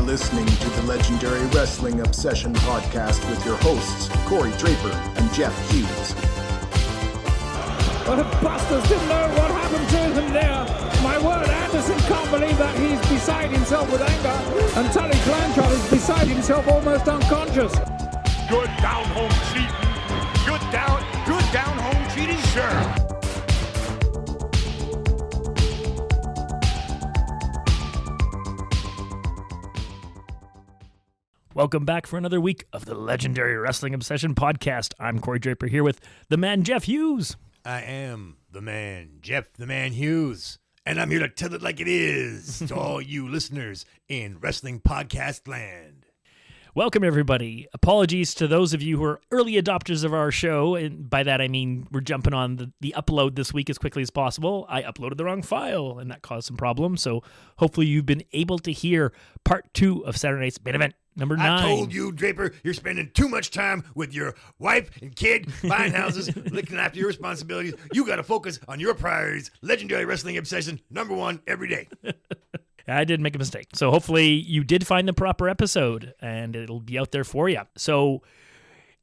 listening to the Legendary Wrestling Obsession podcast with your hosts, Corey Draper and Jeff Hughes. But the Busters didn't know what happened to him there. My word, Anderson can't believe that he's beside himself with anger. And Tully Blanchard is beside himself, almost unconscious. Good down home cheating. Good down home cheating, sure. Welcome back for another week of the Legendary Wrestling Obsession podcast. I'm Corey Draper here with the man Jeff Hughes. I am the man, Jeff the Man Hughes, and I'm here to tell it like it is to all you listeners in wrestling podcast land. Welcome, everybody. Apologies to those of you who are early adopters of our show, and by that I mean we're jumping on the upload this week as quickly as possible. I uploaded the wrong file, and that caused some problems, so hopefully you've been able to hear part 2 of Saturday night's main event. Number 9. I told you, Draper, you're spending too much time with your wife and kid, buying houses, looking after your responsibilities. You got to focus on your priorities. Legendary Wrestling Obsession, number 1 every day. I did make a mistake. So hopefully you did find the proper episode, and it'll be out there for you. So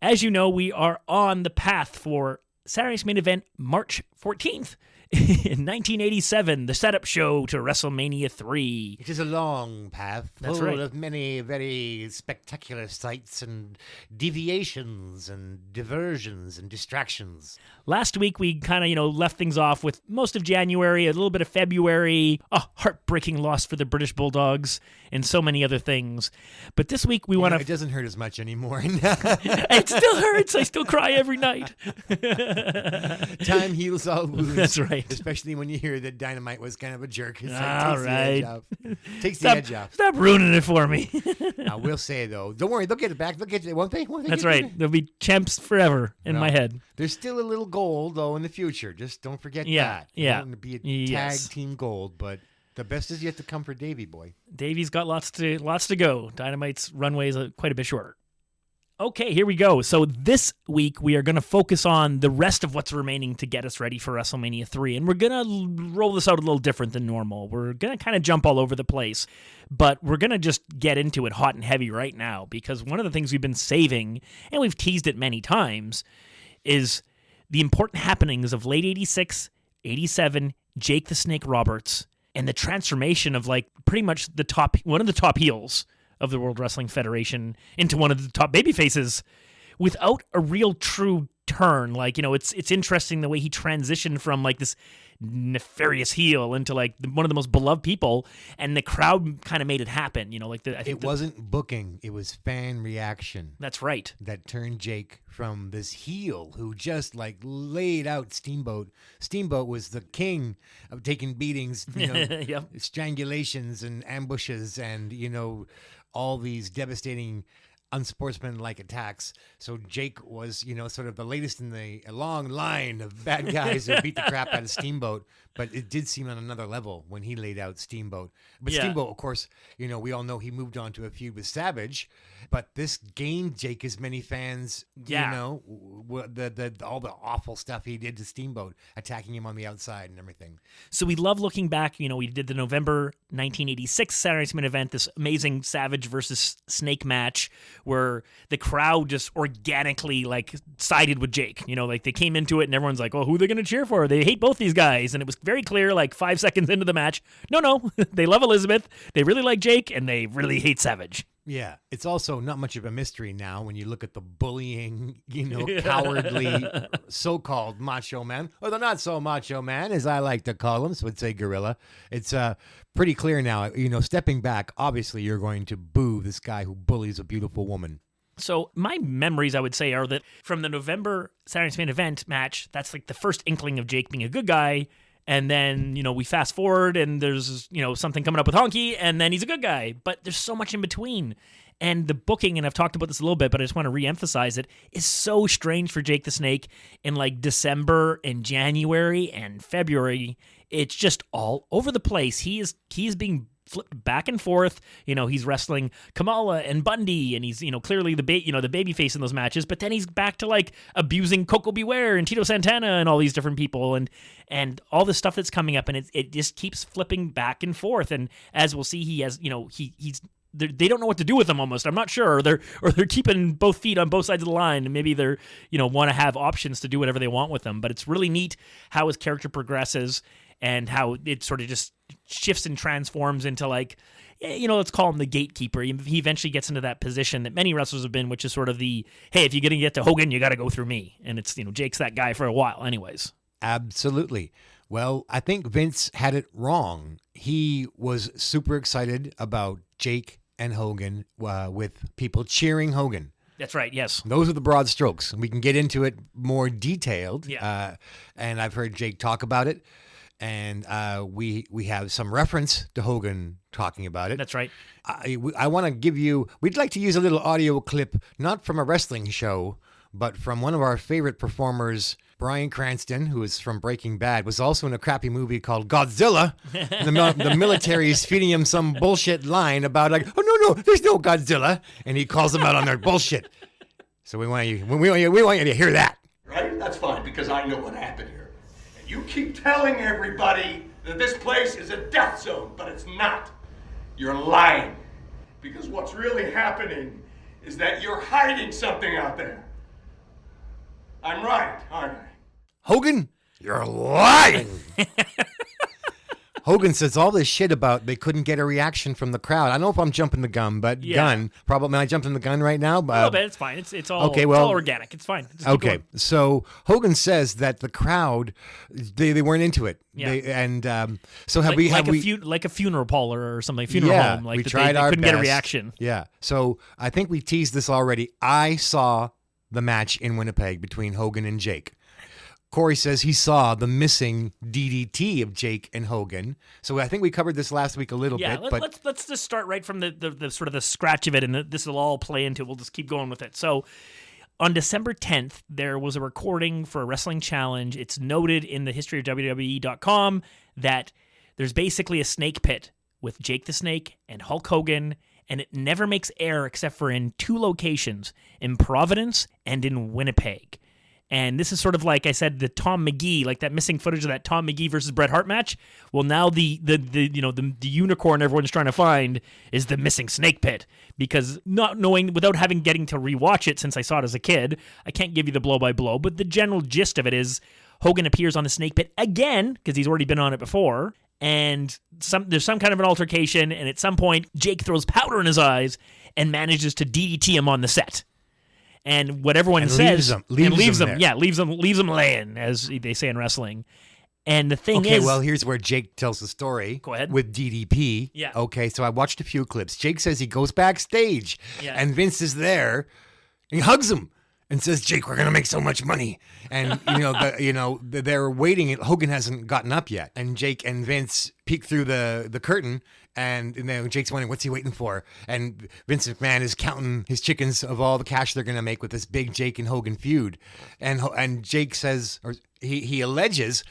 as you know, we are on the path for Saturday's main event, March 14th. In 1987, the setup show to WrestleMania 3. It is a long path That's full right. of many very spectacular sights and deviations and diversions and distractions. Last week, we kind of, left things off with most of January, a little bit of February, a heartbreaking loss for the British Bulldogs, and so many other things. But this week, we want to... It doesn't hurt as much anymore. It still hurts. I still cry every night. Time heals all wounds. That's right. Especially when you hear that Dynamite was kind of a jerk. It's All takes right. the edge off. Takes the edge off. Stop ruining it for me. I will say, though, don't worry, they'll get it back. They'll get it, won't they? That's right. They'll be champs forever in my head. There's still a little gold, though, in the future. Just don't forget that. Yeah. Don't be a tag team gold, but the best is yet to come for Davey boy. Davey's got lots to go. Dynamite's runway is quite a bit shorter. Okay, here we go. So this week we are going to focus on the rest of what's remaining to get us ready for WrestleMania 3. And we're going to roll this out a little different than normal. We're going to kind of jump all over the place. But we're going to just get into it hot and heavy right now. Because one of the things we've been saving, and we've teased it many times, is the important happenings of late 86, 87, Jake the Snake Roberts, and the transformation of pretty much one of the top heels of the World Wrestling Federation into one of the top babyfaces without a real true turn. It's interesting the way he transitioned from this nefarious heel into one of the most beloved people, and the crowd kind of made it happen. It wasn't booking, it was fan reaction. That's right. That turned Jake from this heel who just laid out Steamboat. Steamboat was the king of taking beatings, Yep. strangulations and ambushes and, all these devastating unsportsmanlike attacks. So Jake was, sort of the latest in the long line of bad guys who beat the crap out of Steamboat. But it did seem on another level when he laid out Steamboat. But Yeah. Steamboat, of course, we all know he moved on to a feud with Savage. But this gained Jake as many fans, all the awful stuff he did to Steamboat, attacking him on the outside and everything. So we love looking back. We did the November 1986 Saturday Night's Main Event, this amazing Savage versus Snake match where the crowd just organically sided with Jake. They came into it and everyone's like, "Oh, who are they going to cheer for? They hate both these guys." And it was very clear 5 seconds into the match, no, they love Elizabeth, they really like Jake, and they really hate Savage. Yeah, it's also not much of a mystery now when you look at the bullying, cowardly so-called macho man, or the not-so-macho man, as I like to call him, so would say gorilla. It's pretty clear now, stepping back, obviously you're going to boo this guy who bullies a beautiful woman. So my memories, I would say, are that from the November Saturday Night's Main Event match, that's the first inkling of Jake being a good guy. And then, we fast forward and there's, something coming up with Honky, and then he's a good guy. But there's so much in between. And the booking, and I've talked about this a little bit, but I just want to reemphasize it, is so strange for Jake the Snake in December and January and February. It's just all over the place. He is being flipped back and forth. He's wrestling Kamala and Bundy, and he's, clearly the babyface in those matches, but then he's back to abusing Coco Beware and Tito Santana and all these different people and all this stuff that's coming up, and it just keeps flipping back and forth. And as we'll see, he has, he's they don't know what to do with them almost. I'm not sure. Or they're keeping both feet on both sides of the line, and maybe they're want to have options to do whatever they want with them. But it's really neat how his character progresses and how it sort of just shifts and transforms into let's call him the gatekeeper. He eventually gets into that position that many wrestlers have been, which is sort of the, hey, if you're going to get to Hogan, you got to go through me. And it's, Jake's that guy for a while anyways. Absolutely. Well, I think Vince had it wrong. He was super excited about Jake and Hogan with people cheering Hogan. That's right, yes. Those are the broad strokes. We can get into it more detailed. Yeah. And I've heard Jake talk about it. And we have some reference to Hogan talking about it. That's right. I want to give you, we'd like to use a little audio clip, not from a wrestling show, but from one of our favorite performers, Bryan Cranston, who is from Breaking Bad, was also in a crappy movie called Godzilla. The military is feeding him some bullshit line about oh no, there's no Godzilla, and he calls them out on their bullshit. So we want you to hear that. Right? That's fine, because I know what happened here. And you keep telling everybody that this place is a death zone, but it's not. You're lying. Because what's really happening is that you're hiding something out there. I'm right, aren't I? Hogan, you're lying. Hogan says all this shit about they couldn't get a reaction from the crowd. I don't know if I'm jumping the gun, but probably. I jumped in the gun right now. A little bit, it's fine. It's all okay. It's Well, all organic. It's fine. Just keep okay, going. so Hogan says that the crowd they weren't into it. Yeah. So like a funeral parlor or something, funeral home. Like we that tried they our couldn't best. get a reaction. Yeah. So I think we teased this already. I saw the match in Winnipeg between Hogan and Jake. Corey says he saw the missing DDT of Jake and Hogan. So I think we covered this last week a little bit. But let's just start right from the sort of the scratch of it, and this will all play into it. We'll just keep going with it. So on December 10th, there was a recording for a wrestling challenge. It's noted in the history of WWE.com that there's basically a snake pit with Jake the Snake and Hulk Hogan, and it never makes air except for in two locations, in Providence and in Winnipeg. And this is sort of like I said, the Tom McGee, like that missing footage of that Tom McGee versus Bret Hart match. Well, now the unicorn everyone's trying to find is the missing snake pit, because not knowing, without getting to rewatch it since I saw it as a kid, I can't give you the blow by blow. But the general gist of it is Hogan appears on the snake pit again because he's already been on it before, and there's some kind of an altercation, and at some point Jake throws powder in his eyes and manages to DDT him on the set. And what everyone says, leaves him laying, as they say in wrestling. And the thing is, well, here's where Jake tells the story. Go ahead. With DDP. Yeah. Okay, so I watched a few clips. Jake says he goes backstage, Yeah. and Vince is there. And he hugs him and says, "Jake, we're gonna make so much money." And they're waiting. Hogan hasn't gotten up yet, and Jake and Vince peek through the curtain. And then Jake's wondering, what's he waiting for? And Vince McMahon is counting his chickens of all the cash they're going to make with this big Jake and Hogan feud. And Jake says, or he alleges,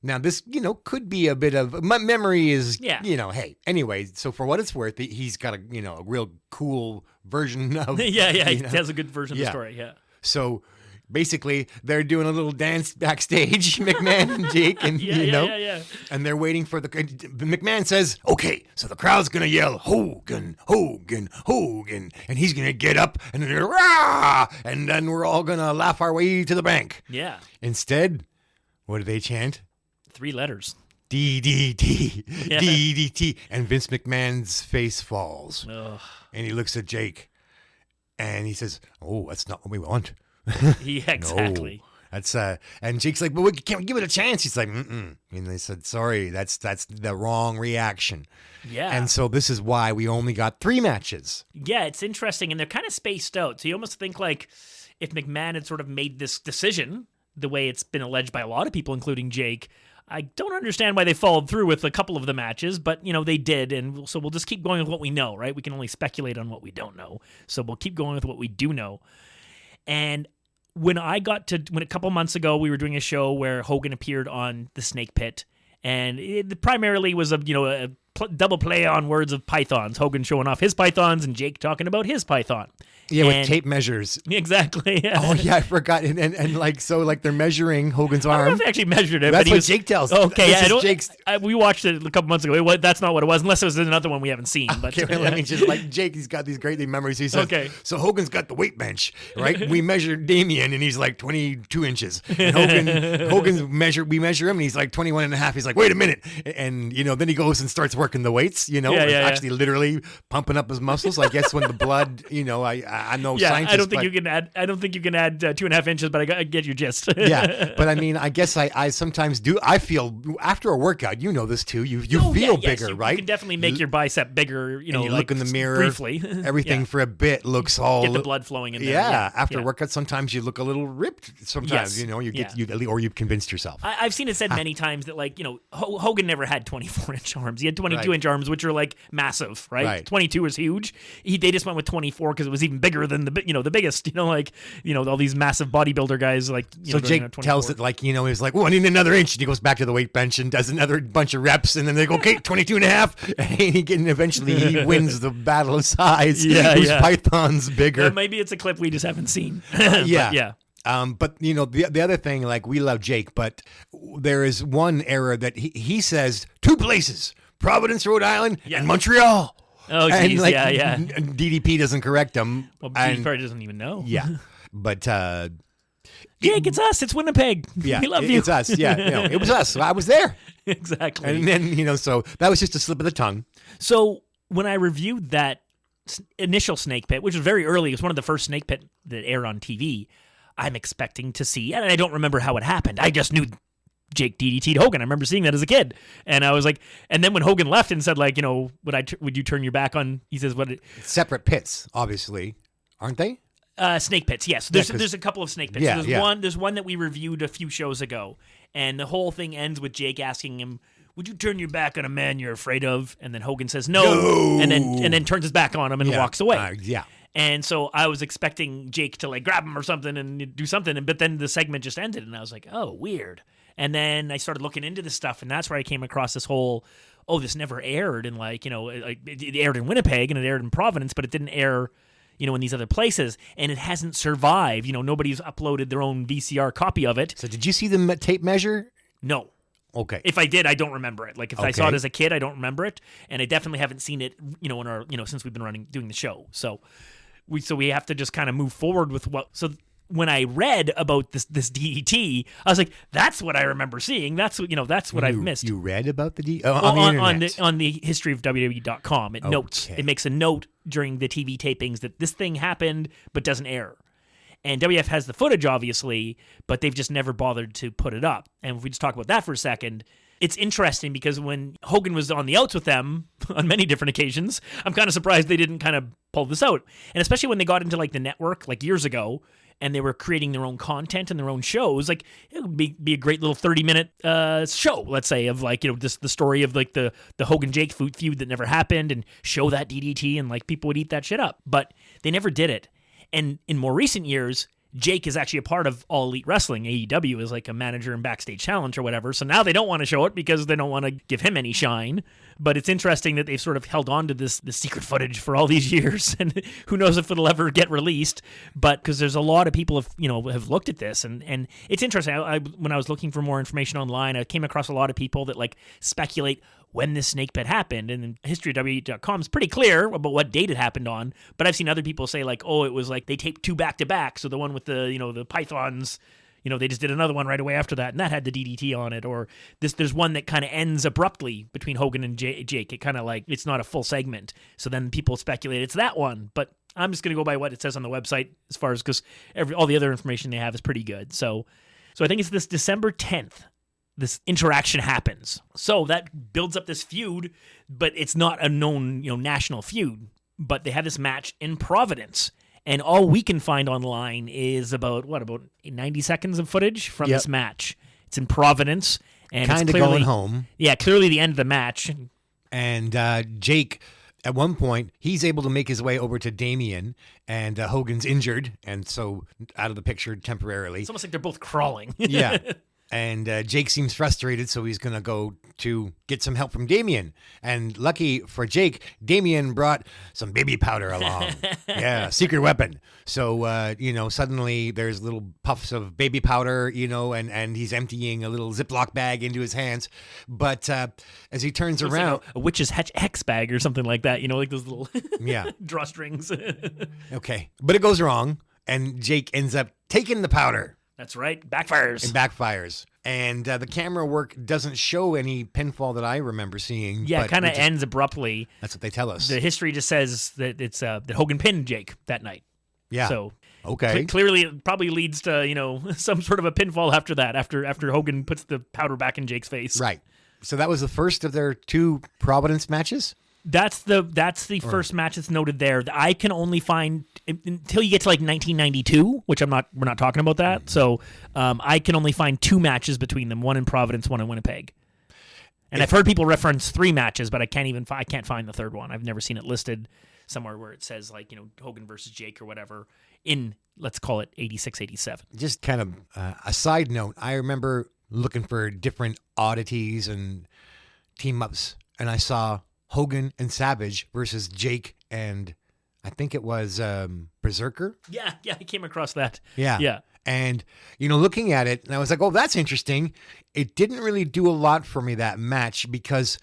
now this, could be a bit of, my memory is, hey, anyway, so for what it's worth, he's got a real cool version of. He has a good version of the story, yeah. So basically, they're doing a little dance backstage, McMahon and Jake, and and they're waiting for McMahon says, "Okay, so the crowd's gonna yell Hogan, Hogan, Hogan, and he's gonna get up and they're rah, and then we're all gonna laugh our way to the bank." Yeah. Instead, what do they chant? 3 letters. DDT, Yeah. DDT, and Vince McMahon's face falls, Ugh. and he looks at Jake, and he says, "Oh, that's not what we want." Yeah, exactly. No, that's and Jake's like, "But can't we give it a chance?" He's like, "Mm-mm." And they said, "Sorry, that's the wrong reaction." Yeah. And so this is why we only got 3 matches. Yeah, it's interesting, and they're kind of spaced out. So you almost think like if McMahon had sort of made this decision the way it's been alleged by a lot of people, including Jake, I don't understand why they followed through with a couple of the matches, but they did, and so we'll just keep going with what we know, right? We can only speculate on what we don't know, so we'll keep going with what we do know. And when a couple months ago we were doing a show where Hogan appeared on the Snake Pit, and it primarily was a double play on words of pythons. Hogan showing off his pythons and Jake talking about his python. Yeah, with tape measures. Exactly. Yeah. Oh yeah, I forgot. And like so, like they're measuring Hogan's I don't know arm. if they actually measured it. That's but what Jake tells. Okay, This yeah, is Jake's. we watched it a couple months ago. That's not what it was, unless it was another one we haven't seen. But Okay, let me just like Jake. He's got these great memories. He says, Okay. So Hogan's got the weight bench, right? We measured Damien, and he's like 22 inches. And Hogan's measure. We measure him, and he's like 21 and a half. He's like, wait a minute, and then he goes and starts working the weights. Actually literally pumping up his muscles. I guess when the blood, I know scientists. I don't think you can add 2.5 inches, but I get your gist. Yeah, but I mean, I guess I sometimes do. I feel after a workout, this too. You feel bigger, right? You can definitely make your bicep bigger. And you look in the mirror briefly. Everything for a bit looks all get the blood flowing in there. Yeah, after a workout, sometimes you look a little ripped. Sometimes or you've convinced yourself. I've seen it said many times that Hogan never had 24-inch arms. He had 22-inch arms, which are like massive, right? 22 is huge. They just went with 24 because it was even bigger than the biggest. All these massive bodybuilder guys So Jake tells it he's like, I need another inch, and he goes back to the weight bench and does another bunch of reps, and then they go, okay, 22 and a half, and eventually he wins the battle of size. Whose python's bigger. Maybe it's a clip we just haven't seen. Yeah. But the other thing, we love Jake, but there is one error that he says 2 places: Providence, Rhode Island, and Montreal. Oh, geez, DDP doesn't correct him. Well, DDP probably doesn't even know. Yeah, but Jake, it's us. It's Winnipeg. Yeah, we love you. It's us. Yeah, it was us. I was there. Exactly. And then so that was just a slip of the tongue. So when I reviewed that initial Snake Pit, which was very early, it was one of the first Snake Pit that aired on TV. I'm expecting to see, and I don't remember how it happened. I just knew Jake DDT'd Hogan. I remember seeing that as a kid, and I was like, and then when Hogan left and said would you turn your back on? He says, separate pits, obviously, aren't they? Snake pits, yes. There's a couple of snake pits. Yeah, There's one that we reviewed a few shows ago, and the whole thing ends with Jake asking him, "Would you turn your back on a man you're afraid of?" And then Hogan says no. and then turns his back on him and walks away. Yeah. And so I was expecting Jake to grab him or something and do something, but then the segment just ended, and I was like, oh, weird. And then I started looking into this stuff, and that's where I came across this whole, this never aired, and it aired in Winnipeg and it aired in Providence, but it didn't air, in these other places, and it hasn't survived. Nobody's uploaded their own VCR copy of it. So did you see the tape measure? No. Okay. If I did, I don't remember it. If I saw it as a kid, I don't remember it, and I definitely haven't seen it, in our, since we've been doing the show. So we have to just kind of move forward with what. So when I read about this DDT, I was like, that's what I remember seeing. That's what I've missed. You read about the on the internet? on the history of WWE.com. It notes. It makes a note during the TV tapings that this thing happened but doesn't air. And WF has the footage, obviously, but they've just never bothered to put it up. And if we just talk about that for a second, it's interesting because when Hogan was on the outs with them on many different occasions, I'm kind of surprised they didn't kind of pull this out. And especially when they got into the network years ago, and they were creating their own content and their own shows, it would be a great little 30-minute show, let's say, of the story of the Hogan Jake feud that never happened, and show that DDT, and people would eat that shit up. But they never did it. And in more recent years, Jake is actually a part of All Elite Wrestling. AEW is a manager and backstage talent or whatever. So now they don't want to show it because they don't want to give him any shine. But it's interesting that they've sort of held on to this secret footage for all these years, and who knows if it'll ever get released. But because there's a lot of people have looked at this, and it's interesting. When I was looking for more information online, I came across a lot of people that speculate when this snake pit happened, and historyofw.com is pretty clear about what date it happened on. But I've seen other people say it was they taped 2 back to back. So the one with the the pythons. They just did another one right away after that, and that had the DDT on it. Or there's one that kind of ends abruptly between Hogan and Jake. It kind of it's not a full segment. So then people speculate it's that one. But I'm just going to go by what it says on the website as far as, because all the other information they have is pretty good. So I think it's this December 10th. This interaction happens. So that builds up this feud, but it's not a known national feud. But they have this match in Providence. And all we can find online is about 90 seconds of footage from this match. It's in Providence, and kind of going home. Yeah, clearly the end of the match. And Jake, at one point, he's able to make his way over to Damien, and Hogan's injured, and so out of the picture temporarily. It's almost like they're both crawling. Yeah. And Jake seems frustrated, so he's going to go to get some help from Damien. And lucky for Jake, Damien brought some baby powder along. Yeah, secret weapon. So, suddenly there's little puffs of baby powder, and he's emptying a little Ziploc bag into his hands. But as he turns around... Like a witch's hex bag or something like that, like those little drawstrings. Okay. But it goes wrong, and Jake ends up taking the powder. That's right. Backfires. It backfires. And the camera work doesn't show any pinfall that I remember seeing. Yeah, it kind of ends abruptly. That's what they tell us. The history just says that it's that Hogan pinned Jake that night. Yeah. So okay. Clearly, it probably leads to some sort of a pinfall after that. After Hogan puts the powder back in Jake's face. Right. So that was the first of their 2 Providence matches. That's the first match that's noted there. I can only find until you get to like 1992, which we're not talking about that. So I can only find 2 matches between them, one in Providence, one in Winnipeg. And I've heard people reference 3 matches, but I can't find the third one. I've never seen it listed somewhere where it says like Hogan versus Jake or whatever in, let's call it 86, 87. Just kind of a side note, I remember looking for different oddities and team ups, and I saw Hogan and Savage versus Jake and I think it was Berserker. Yeah, I came across that. Yeah. And, looking at it, and I was like, oh, that's interesting. It didn't really do a lot for me, that match, because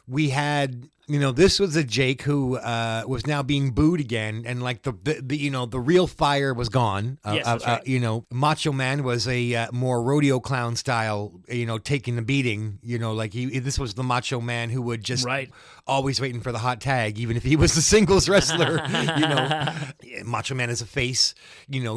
we had, this was a Jake who was now being booed again, and like the real fire was gone. Yes, that's right. Macho Man was a more rodeo clown style, taking the beating. This was the Macho Man who would just always waiting for the hot tag, even if he was a singles wrestler. Macho Man as a face,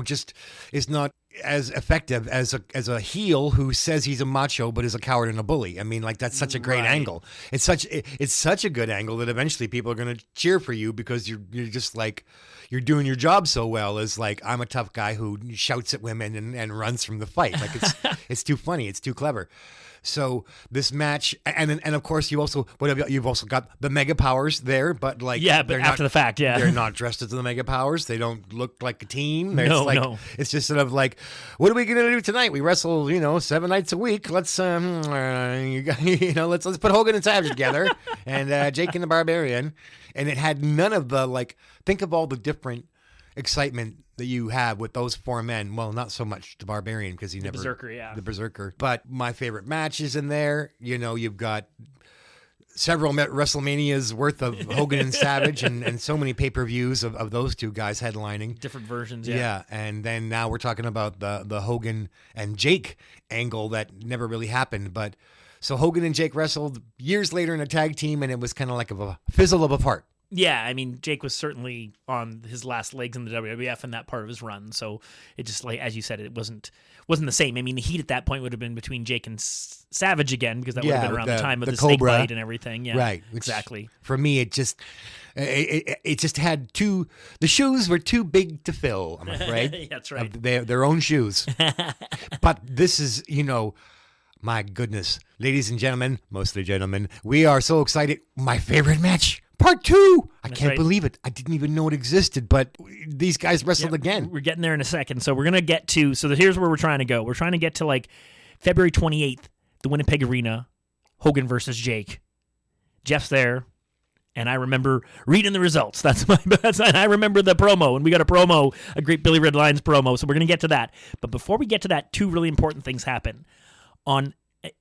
just is not as effective as a heel who says he's a macho but is a coward and a bully. I mean, like, that's such a great angle. It's such a good angle that eventually people are going to cheer for you because you're just like, you're doing your job so well, as like, I'm a tough guy who shouts at women and runs from the fight. Like, it's too funny. It's too clever. So this match, and of course you've also got the Mega Powers there, but like but after the fact, they're not dressed as the Mega Powers. They don't look like a team. No. It's just sort of like, what are we gonna do tonight? We wrestle, 7 nights a week. Let's let's put Hogan and Savage together, and Jake and the Barbarian, and it had none of the think of all the different excitement that you have with those 4 men. Well, not so much the Barbarian because he never... The Berserker. But my favorite match is in there. You've got several WrestleManias worth of Hogan and Savage and so many pay-per-views of those 2 guys headlining. Different versions, Yeah, and then now we're talking about the Hogan and Jake angle that never really happened. But so Hogan and Jake wrestled years later in a tag team, and it was kind of like a fizzle of a part. Yeah, I mean, Jake was certainly on his last legs in the WWF in that part of his run, so it just, like, as you said, it wasn't the same. I mean, the heat at that point would have been between Jake and Savage again, because that would have been around the time of the snake bite and everything. Yeah, right. Exactly. For me, it just had the shoes were too big to fill, I'm afraid. That's right. Their own shoes. But this is, my goodness, ladies and gentlemen, mostly gentlemen, we are so excited. My favorite match. Part 2. I can't believe it. I didn't even know it existed, but these guys wrestled again. We're getting there in a second. So we're going to get to, here's where we're trying to go. We're trying to get to like February 28th, the Winnipeg Arena, Hogan versus Jake. Jeff's there, and I remember reading the results. And I remember the promo, and we got a great Billy Red Lions promo, so we're going to get to that. But before we get to that, 2 really important things happen.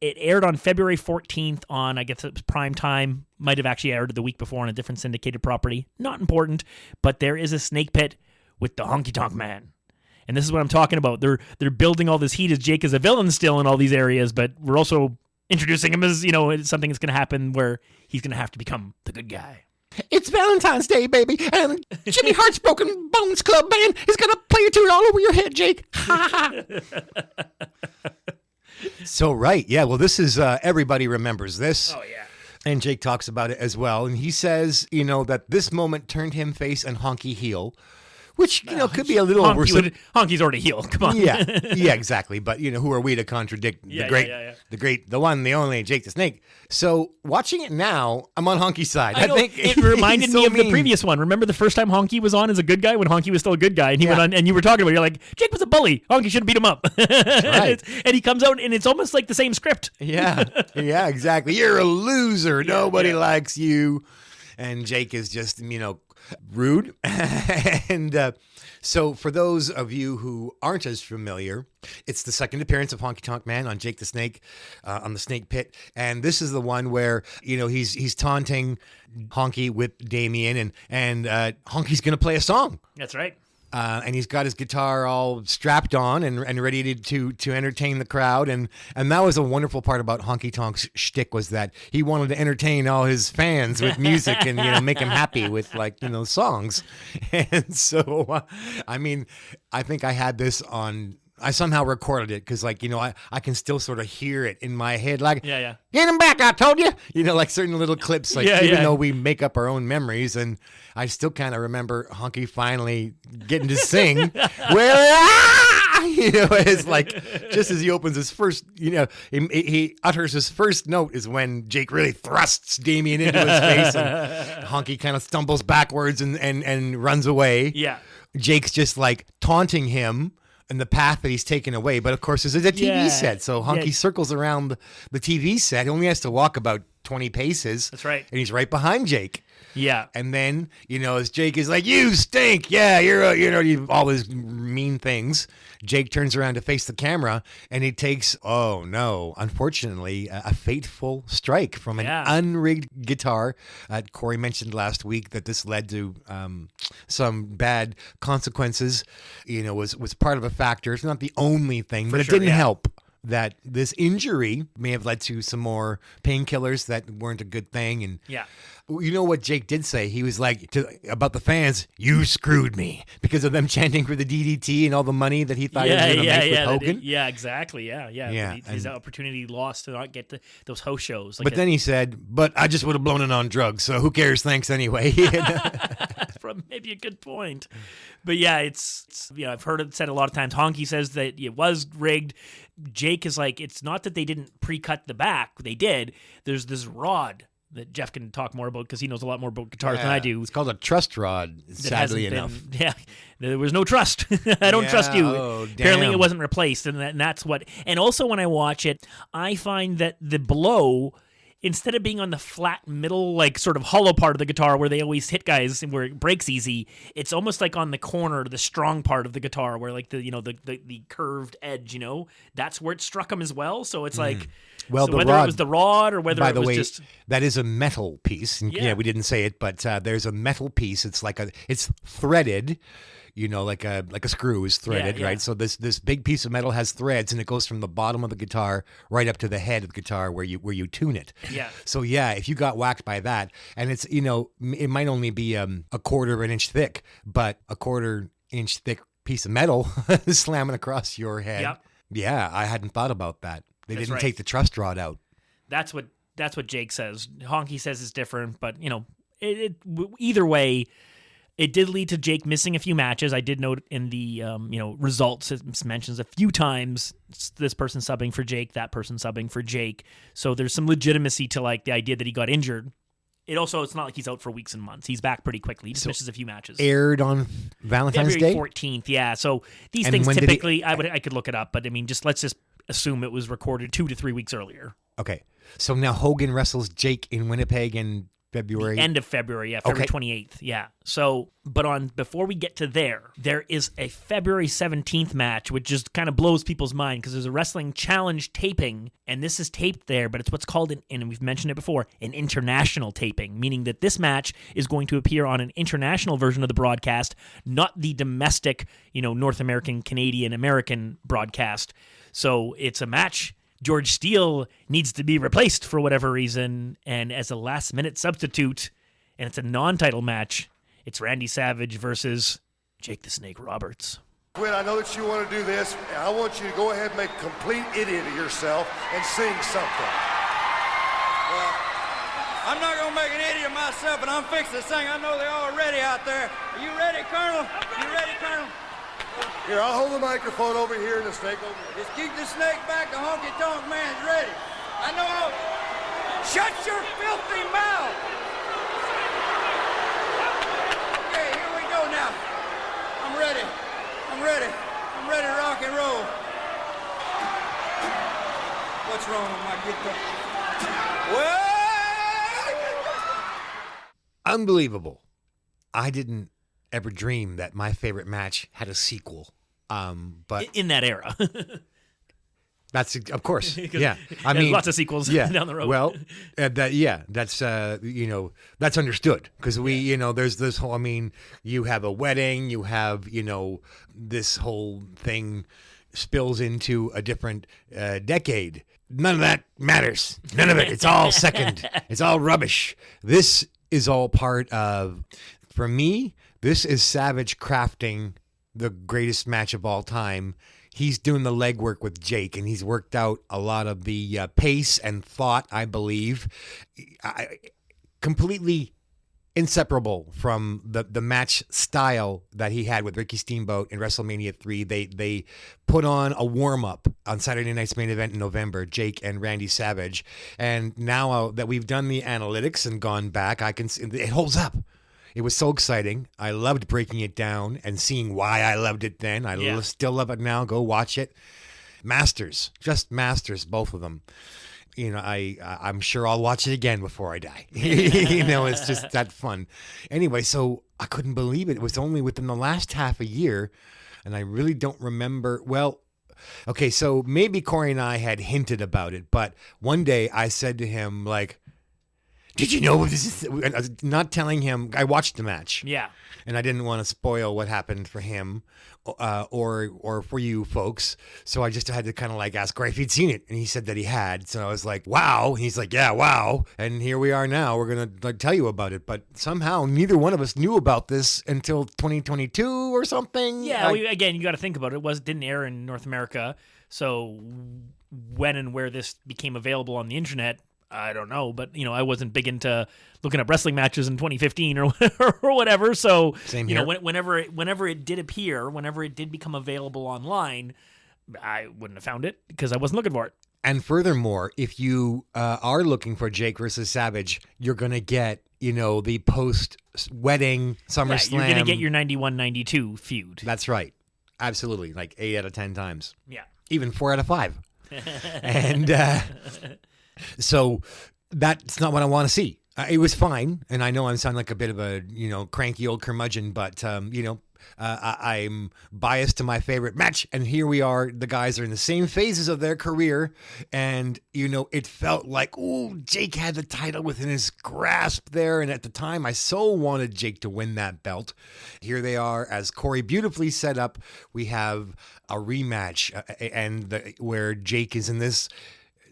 It aired on February 14th on, I guess it was prime time. Might have actually aired the week before on a different syndicated property. Not important, but there is a snake pit with the Honky Tonk Man. And this is what I'm talking about. They're building all this heat as Jake is a villain still in all these areas, but we're also introducing him as, something that's going to happen where he's going to have to become the good guy. It's Valentine's Day, baby, and Jimmy Hart's Broken Bones Club Band is going to play a tune all over your head, Jake. Ha ha. So, right. Yeah. Well, this is, everybody remembers this. Oh, yeah. And Jake talks about it as well. And he says, that this moment turned him face and Honky heel, Which, could be a little... Honky's already healed. Come on. Yeah, exactly. But, who are we to contradict the one, the only Jake the Snake? So, watching it now, I'm on Honky's side. I think it reminded me of the previous one. Remember the first time Honky was on as a good guy, when Honky was still a good guy, and he went on, and you were talking about it, you're like, Jake was a bully. Honky should have beat him up. Right. And he comes out, and it's almost like the same script. Yeah, exactly. You're a loser. Nobody likes you. And Jake is just, rude. And so for those of you who aren't as familiar, it's the second appearance of Honky Tonk Man on Jake the Snake, on the Snake Pit. And this is the one where, he's taunting Honky with Damien, and Honky's going to play a song. That's right. And he's got his guitar all strapped on and ready to entertain the crowd. And that was a wonderful part about Honky Tonk's shtick, was that he wanted to entertain all his fans with music and, make them happy with songs. And so, I think I had this on... I somehow recorded it because, I can still sort of hear it in my head. Like, get him back, I told you. Like certain little clips, even though we make up our own memories. And I still kind of remember Honky finally getting to sing. It's like, just as he opens his first, he utters his first note is when Jake really thrusts Damien into his face. And Honky kind of stumbles backwards and runs away. Yeah. Jake's just taunting him and the path that he's taken away. But of course, this is a TV set. So Honky circles around the TV set. He only has to walk about 20 paces. That's right. And he's right behind Jake. Yeah. And then, as Jake is like, you stink. Yeah, you're all these mean things. Jake turns around to face the camera and he takes, unfortunately, a fateful strike from an unrigged guitar. Corey mentioned last week that this led to some bad consequences, was part of a factor. It's not the only thing, but it didn't help that this injury may have led to some more painkillers that weren't a good thing. And you know what Jake did say? He was like, about the fans, you screwed me, because of them chanting for the DDT and all the money that he thought he was going to make with Hogan. Yeah, exactly. Yeah. His opportunity lost to not get those host shows. But then he said, but I just would have blown it on drugs, so who cares? Thanks anyway. Maybe a good point. But yeah, it's I've heard it said a lot of times. Honky says that it was rigged. Jake is like, it's not that they didn't pre-cut the back. They did. There's this rod that Jeff can talk more about because he knows a lot more about guitars than I do. It's called a trust rod, sadly enough. There was no trust. I don't trust you. Oh, apparently it wasn't replaced, and that's what... And also when I watch it, I find that the blow... Instead of being on the flat middle, sort of hollow part of the guitar where they always hit guys where it breaks easy, it's almost like on the corner, the strong part of the guitar where the curved edge, that's where it struck him as well. So it's like, well, so whether it was the rod or whether it was just... that is a metal piece. And we didn't say it, but there's a metal piece. It's it's threaded. Like a screw is threaded, right? So this big piece of metal has threads, and it goes from the bottom of the guitar right up to the head of the guitar where you tune it. Yeah. So if you got whacked by that, and it's it might only be a quarter of an inch thick, but a quarter inch thick piece of metal slamming across your head. Yep. Yeah, I hadn't thought about that. They didn't take the trust rod out. That's what Jake says. Honky says it's different, but either way. It did lead to Jake missing a few matches. I did note in the results, it mentions a few times this person subbing for Jake, that person subbing for Jake. So there's some legitimacy to the idea that he got injured. It's not like he's out for weeks and months. He's back pretty quickly. He just misses a few matches. Aired on Valentine's February Day? 14th, yeah. So these things typically, I could look it up, but let's just assume it was recorded 2 to 3 weeks earlier. Okay. So now Hogan wrestles Jake in Winnipeg in February. The end of February, February 28th, yeah. So, before we get to there is a February 17th match, which just kind of blows people's mind because there's a Wrestling Challenge taping, and this is taped there, but it's what's called, and we've mentioned it before, an international taping, meaning that this match is going to appear on an international version of the broadcast, not the domestic, North American, Canadian, American broadcast. So, it's a match. George Steele needs to be replaced for whatever reason, and as a last-minute substitute, and it's a non-title match, it's Randy Savage versus Jake the Snake Roberts. Quinn, I know that you want to do this, and I want you to go ahead and make a complete idiot of yourself and sing something. Well, I'm not going to make an idiot of myself, and I'm fixing this thing. I know they're all ready out there. Are you ready, Colonel? You ready, Colonel? Here, I'll hold the microphone over here and the snake over here. Just keep the snake back. The Honky Tonk Man's ready. I know I'll... Shut your filthy mouth! Okay, here we go now. I'm ready. I'm ready. I'm ready to rock and roll. What's wrong with my guitar? Well... Unbelievable. I didn't ever dream that my favorite match had a sequel. But In that era. that's, of course, yeah. I There's mean, lots of sequels down the road. Well, that's that's understood because there's this whole. I mean, you have a wedding, you have this whole thing spills into a different decade. None of that matters. None of it. It's all second. It's all rubbish. This is all part of, for me, this is Savage crafting the greatest match of all time. He's doing the legwork with Jake, and he's worked out a lot of the pace and thought, I believe. Completely inseparable from the match style that he had with Ricky Steamboat in WrestleMania 3. They put on a warm-up on Saturday Night's Main Event in November, Jake and Randy Savage. And now that we've done the analytics and gone back, I can see it holds up. It was so exciting. I loved breaking it down and seeing why I loved it then. I still love it now. Go watch it. Masters, just masters, both of them. I'm sure I'll watch it again before I die. It's just that fun. Anyway, so I couldn't believe it. It was only within the last half a year, and I really don't remember. Well, okay, so maybe Corey and I had hinted about it, but one day I said to him, like, did you know this is? And I was not telling him. I watched the match. Yeah. And I didn't want to spoil what happened for him or for you folks. So I just had to kind of like ask Corey if he'd seen it. And he said that he had. So I was like, wow. And he's like, yeah, wow. And here we are now. We're going to tell you about it. But somehow neither one of us knew about this until 2022 or something. Yeah. Again, you got to think about it. It didn't air in North America. So when and where this became available on the internet, I don't know, but I wasn't big into looking up wrestling matches in 2015 or whatever. So same here. Whenever it did appear, whenever it did become available online, I wouldn't have found it because I wasn't looking for it. And furthermore, if you are looking for Jake versus Savage, you're gonna get the post wedding SummerSlam. Yeah, you're gonna get your 91-92 feud. That's right, absolutely, like 8 out of 10 times. Yeah, even 4 out of 5. And so that's not what I want to see. It was fine, and I know I sound like a bit of a cranky old curmudgeon, but I'm biased to my favorite match, and here we are. The guys are in the same phases of their career, and it felt like Jake had the title within his grasp there, and at the time I so wanted Jake to win that belt. Here they are, as Corey beautifully set up. We have a rematch, where Jake is in this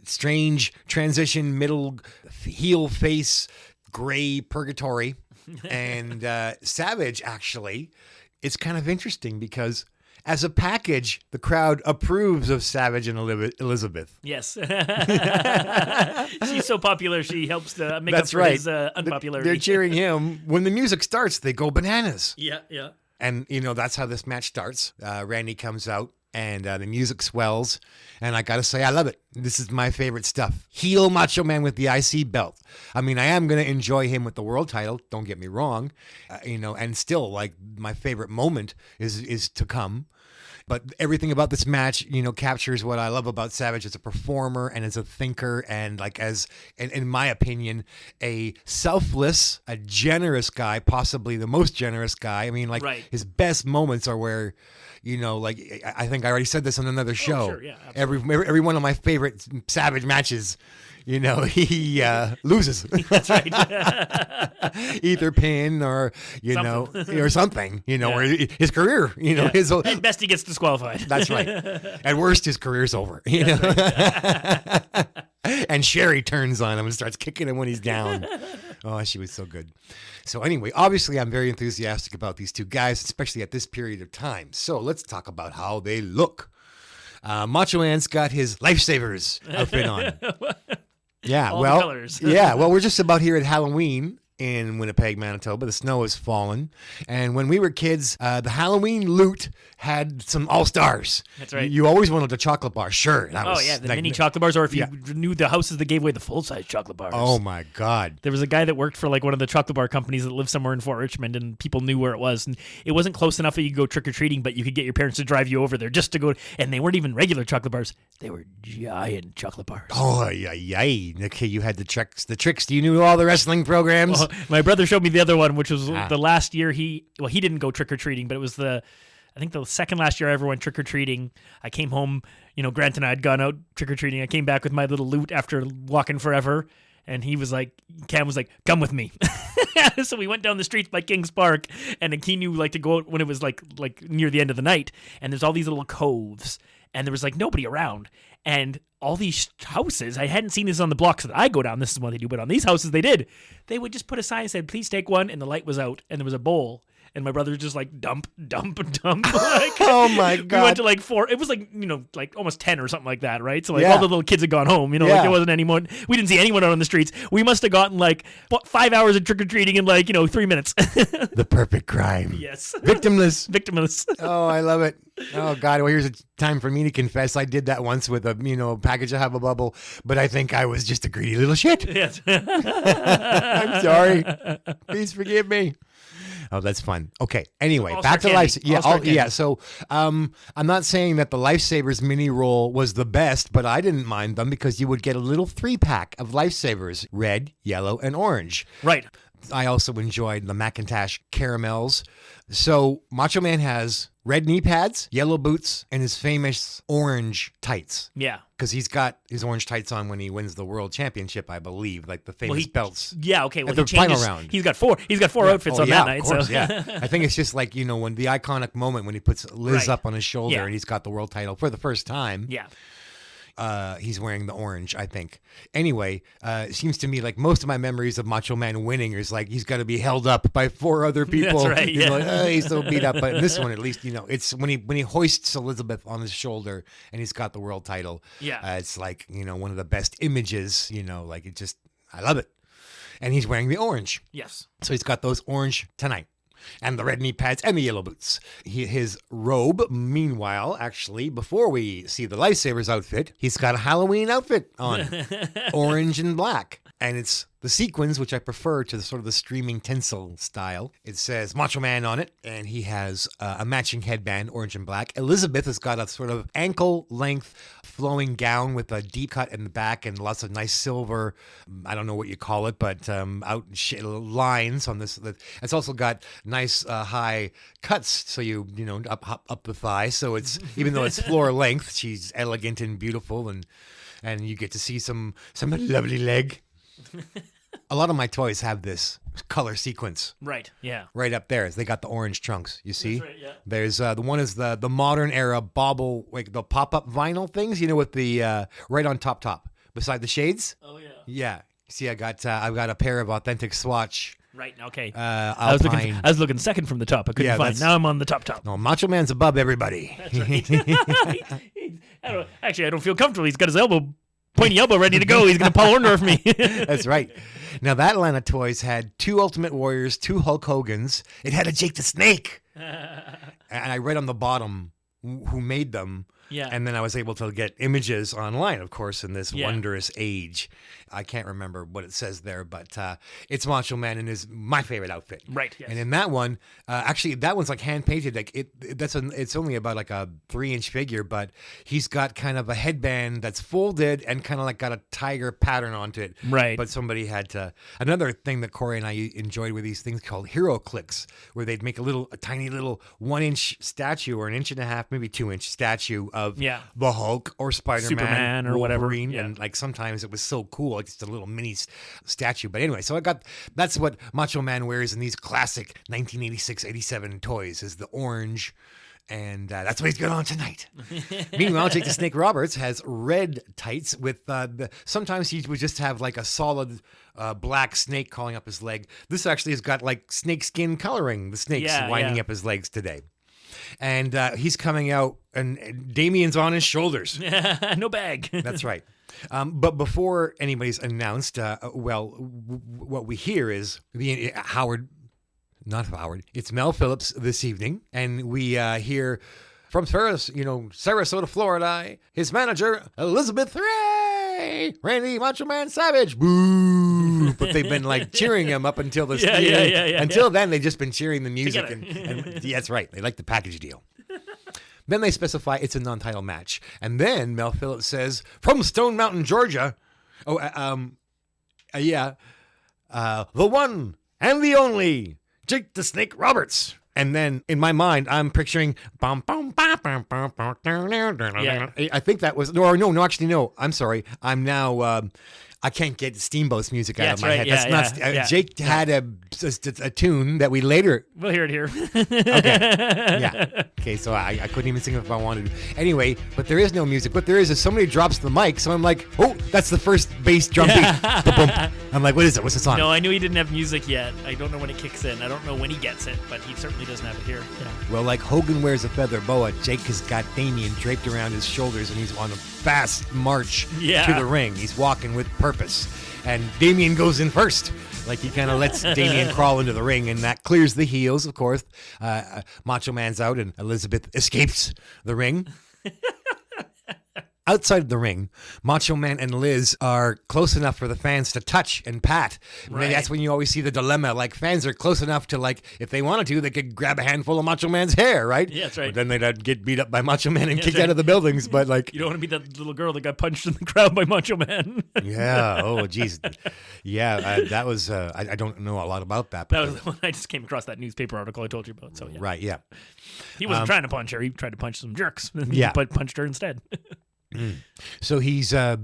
strange transition, middle heel face, gray purgatory. And Savage, actually, it's kind of interesting because as a package, the crowd approves of Savage and Elizabeth. Yes. She's so popular, she helps to make That's up for right. his unpopularity. They're cheering him. When the music starts, they go bananas. Yeah, yeah. And, that's how this match starts. Randy comes out. And the music swells, and I got to say, I love it. This is my favorite stuff. Heel Macho Man with the IC belt. I mean, I am going to enjoy him with the world title. Don't get me wrong. And still, like, my favorite moment is to come. But everything about this match, captures what I love about Savage as a performer and as a thinker and in my opinion, a selfless, a generous guy, possibly the most generous guy. I mean, like right. His best moments are where, I think I already said this on another show. Oh, sure, yeah, absolutely. Every one of my favorite Savage matches, he loses. That's right. Either pin or, or something, or his career, his at best he gets disqualified. That's right. At worst, his career's over, And Sherry turns on him and starts kicking him when he's down. Oh, she was so good. So anyway, obviously I'm very enthusiastic about these two guys, especially at this period of time. So let's talk about how they look. Macho Man's got his Lifesavers outfit on. Yeah, All the well, colors. yeah, well, we're just about here at Halloween in Winnipeg, Manitoba. The snow has fallen, and when we were kids, the Halloween loot had some all-stars. That's right. You always wanted the chocolate bar, sure. That Oh, was yeah, the like- mini chocolate bars, or if Yeah. you knew the houses that gave away the full-size chocolate bars. Oh my God! There was a guy that worked for like one of the chocolate bar companies that lived somewhere in Fort Richmond, and people knew where it was. And it wasn't close enough that you could go trick-or-treating, but you could get your parents to drive you over there just to go. And they weren't even regular chocolate bars. They were giant chocolate bars. Oh, yeah. Okay, you had the tricks. You knew all the wrestling programs. Well, my brother showed me the other one, which was the last year he didn't go trick-or-treating, but it was I think the second last year I ever went trick-or-treating. I came home, Grant and I had gone out trick-or-treating. I came back with my little loot after walking forever. And Cam was like, come with me. So we went down the streets by Kings Park, and he knew to go out when it was like near the end of the night. And there's all these little coves, and there was nobody around. And all these houses, I hadn't seen this on the blocks that I go down. This is what they do, but on these houses they did. They would just put a sign that said, please take one, and the light was out, and there was a bowl. And my brother was just dump. Oh my God. We went to 4. It was almost 10 or something like that, right? So Yeah. all the little kids had gone home. There wasn't anyone. We didn't see anyone out on the streets. We must have gotten 5 hours of trick or treating in 3 minutes. The perfect crime. Yes. Victimless. Oh, I love it. Oh God. Well, here's a time for me to confess. I did that once with a package of Hubba Bubble, but I think I was just a greedy little shit. Yes. I'm sorry. Please forgive me. Oh, that's fun. Okay. Anyway, back to life. Yeah. So, I'm not saying that the Lifesavers mini roll was the best, but I didn't mind them because you would get a little 3-pack of Lifesavers, red, yellow, and orange. Right. I also enjoyed the Macintosh caramels. So Macho Man has red knee pads, yellow boots, and his famous orange tights. Yeah. Because he's got his orange tights on when he wins the world championship, I believe, the famous belts. Yeah, okay. Well, at the final round. He's got four outfits on that night. Of course, so. Yeah. I think it's just when the iconic moment when he puts Liz up on his shoulder Yeah. and he's got the world title for the first time. Yeah. He's wearing the orange, I think. Anyway, it seems to me like most of my memories of Macho Man winning is he's got to be held up by 4 other people. That's right. Yeah. He's so beat up. But in this one, at least, it's when he hoists Elizabeth on his shoulder and he's got the world title. Yeah. It's one of the best images. I love it. And he's wearing the orange. Yes. So he's got those orange tonight. And the red knee pads and the yellow boots. His robe, meanwhile, actually, before we see the Lifesavers outfit, he's got a Halloween outfit on. Orange and black. And it's the sequins, which I prefer to the streaming tinsel style. It says Macho Man on it, and he has a matching headband, orange and black. Elizabeth has got a sort of ankle-length flowing gown with a deep cut in the back and lots of nice silver, I don't know what you call it, but lines on this. It's also got nice high cuts, so up the thigh. So it's even though it's floor length, she's elegant and beautiful, and you get to see some lovely leg. A lot of my toys have this color sequence. Right, yeah. Right up there. They got the orange trunks, you see? That's right, yeah. There's the one is the modern era bauble, the pop-up vinyl things, with the right on top beside the shades. Oh, yeah. Yeah. See, I've got a pair of authentic Swatch. Right, okay. I was looking second from the top. I couldn't find. Now I'm on the top. No, Macho Man's above everybody. That's right. I don't feel comfortable. He's got his pointy elbow ready to go. He's going to Paul Orndorff me. That's right. Now, that line of toys had 2 Ultimate Warriors, 2 Hulk Hogans. It had a Jake the Snake. And I read on the bottom who made them. Yeah. And then I was able to get images online, of course, in this wondrous age. I can't remember what it says there, but it's Macho Man in my favorite outfit. Right. Yes. And in that one, actually, that one's hand painted. It's only about a 3-inch figure, but he's got kind of a headband that's folded and kind of got a tiger pattern onto it. Right. But somebody had to. Another thing that Corey and I enjoyed were these things called hero clicks, where they'd make a tiny little 1-inch statue or 1.5 inch, maybe 2-inch statue of the Hulk or Spider-Man, Superman or whatever. Wolverine, and sometimes it was so cool, just a little mini statue. But anyway, so that's what Macho Man wears in these classic 1986-87 toys, is the orange. And that's what he's got on tonight. Meanwhile, Jake the Snake Roberts has red tights with sometimes he would just have a solid black snake calling up his leg. This actually has got snake skin coloring, the snakes winding up his legs today. And he's coming out, and Damien's on his shoulders. No bag. That's right. But before anybody's announced, what we hear is it's Mel Phillips this evening, and we hear from Sarasota, Florida, his manager, Elizabeth Ray, Randy Macho Man Savage, boo! But they've been like cheering him up until this. Until then, they've just been cheering the music, and that's right. They like the package deal. Then they specify it's a non-title match. And then Mel Phillips says, from Stone Mountain, Georgia, the one and the only, Jake the Snake Roberts. And then in my mind, I'm picturing, I think that was, no, I'm sorry. I'm now, I can't get Steamboat's music out of my head. That's not. Jake had a tune that we later. We'll hear it here. Okay. Yeah. Okay. So I couldn't even sing it if I wanted to. Anyway, but there is no music. What there is somebody drops the mic. So I'm like, oh, that's the first bass drum beat. Ba-boom. I'm like, what is it? What's the song? No, I knew he didn't have music yet. I don't know when it kicks in. I don't know when he gets it, but he certainly doesn't have it here. Yeah. Well, like Hogan wears a feather boa, Jake has got Damien draped around his shoulders, and he's on a fast march to the ring. He's walking with purpose. And Damien goes in first. Like he kind of lets Damien crawl into the ring, and that clears the heels, of course. Macho Man's out, and Elizabeth escapes the ring. Outside of the ring, Macho Man and Liz are close enough for the fans to touch and pat. Right. That's when you always see the dilemma. Like, fans are close enough to, like, if they wanted to, they could grab a handful of Macho Man's hair, right? Yeah, that's right. But then they'd get beat up by Macho Man and kicked out of the buildings. But, like... You don't want to be that little girl that got punched in the crowd by Macho Man. Yeah. Oh, jeez. Yeah, that was... I don't know a lot about that. That was the one I just came across that newspaper article I told you about. So, yeah. Right, yeah. He wasn't trying to punch her. He tried to punch some jerks. But punched her instead. So he's, sort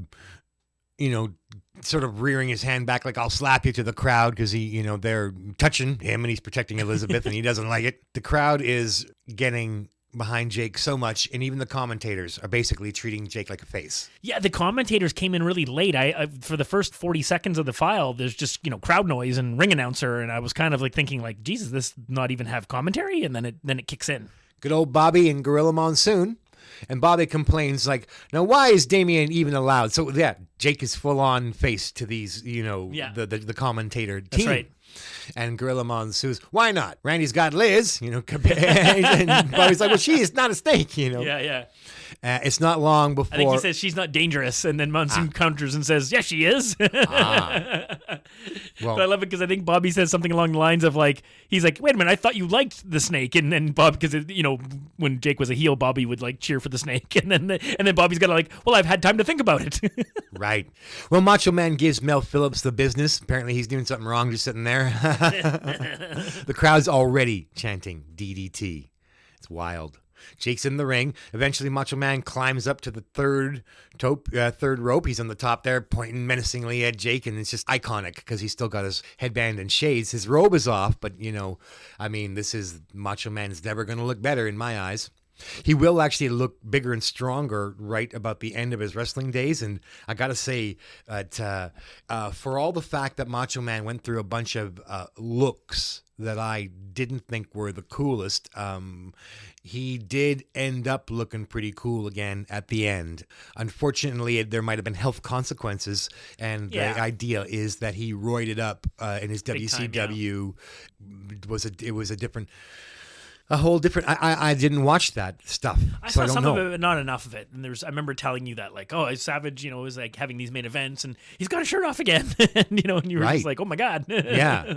of rearing his hand back like, I'll slap you to the crowd because they're touching him and he's protecting Elizabeth and he doesn't like it. The crowd is getting behind Jake so much, and even the commentators are basically treating Jake like a face. Yeah, the commentators came in really late. I for the first 40 seconds of the file, there's just, crowd noise and ring announcer, and I was kind of like thinking like, Jesus, this not even have commentary? And then it kicks in. Good old Bobby and Gorilla Monsoon. And Bobby complains, like, now why is Damien even allowed? So, yeah, Jake is full-on face to these, the commentator team. That's right. And Gorilla Monsoon's, why not? Randy's got Liz, and Bobby's like, well, she is not a snake, Yeah. It's not long before... I think he says she's not dangerous, and then Monsoon counters and says, yes, she is. Well, but I love it because I think Bobby says something along the lines of, like, he's like, wait a minute, I thought you liked the snake. And then Bob, because, when Jake was a heel, Bobby would, like, cheer for the snake. And then Bobby's got to, like, well, I've had time to think about it. Right. Well, Macho Man gives Mel Phillips the business. Apparently he's doing something wrong just sitting there. The crowd's already chanting DDT. It's wild. Jake's in the ring. Eventually, Macho Man climbs up to the third rope. He's on the top there, pointing menacingly at Jake, and it's just iconic because he's still got his headband and shades. His robe is off, but, this is Macho Man's never going to look better in my eyes. He will actually look bigger and stronger right about the end of his wrestling days. And I got to say that for all the fact that Macho Man went through a bunch of looks that I didn't think were the coolest, he did end up looking pretty cool again at the end. Unfortunately, there might have been health consequences, and the idea is that he roided up in his Big WCW. It was a whole different. I didn't watch that stuff. I so saw I don't some know. of it, but not enough of it. And I remember telling you that, like, oh, Savage, is like having these main events, and he's got his shirt off again, and you were just like, oh my god. Yeah.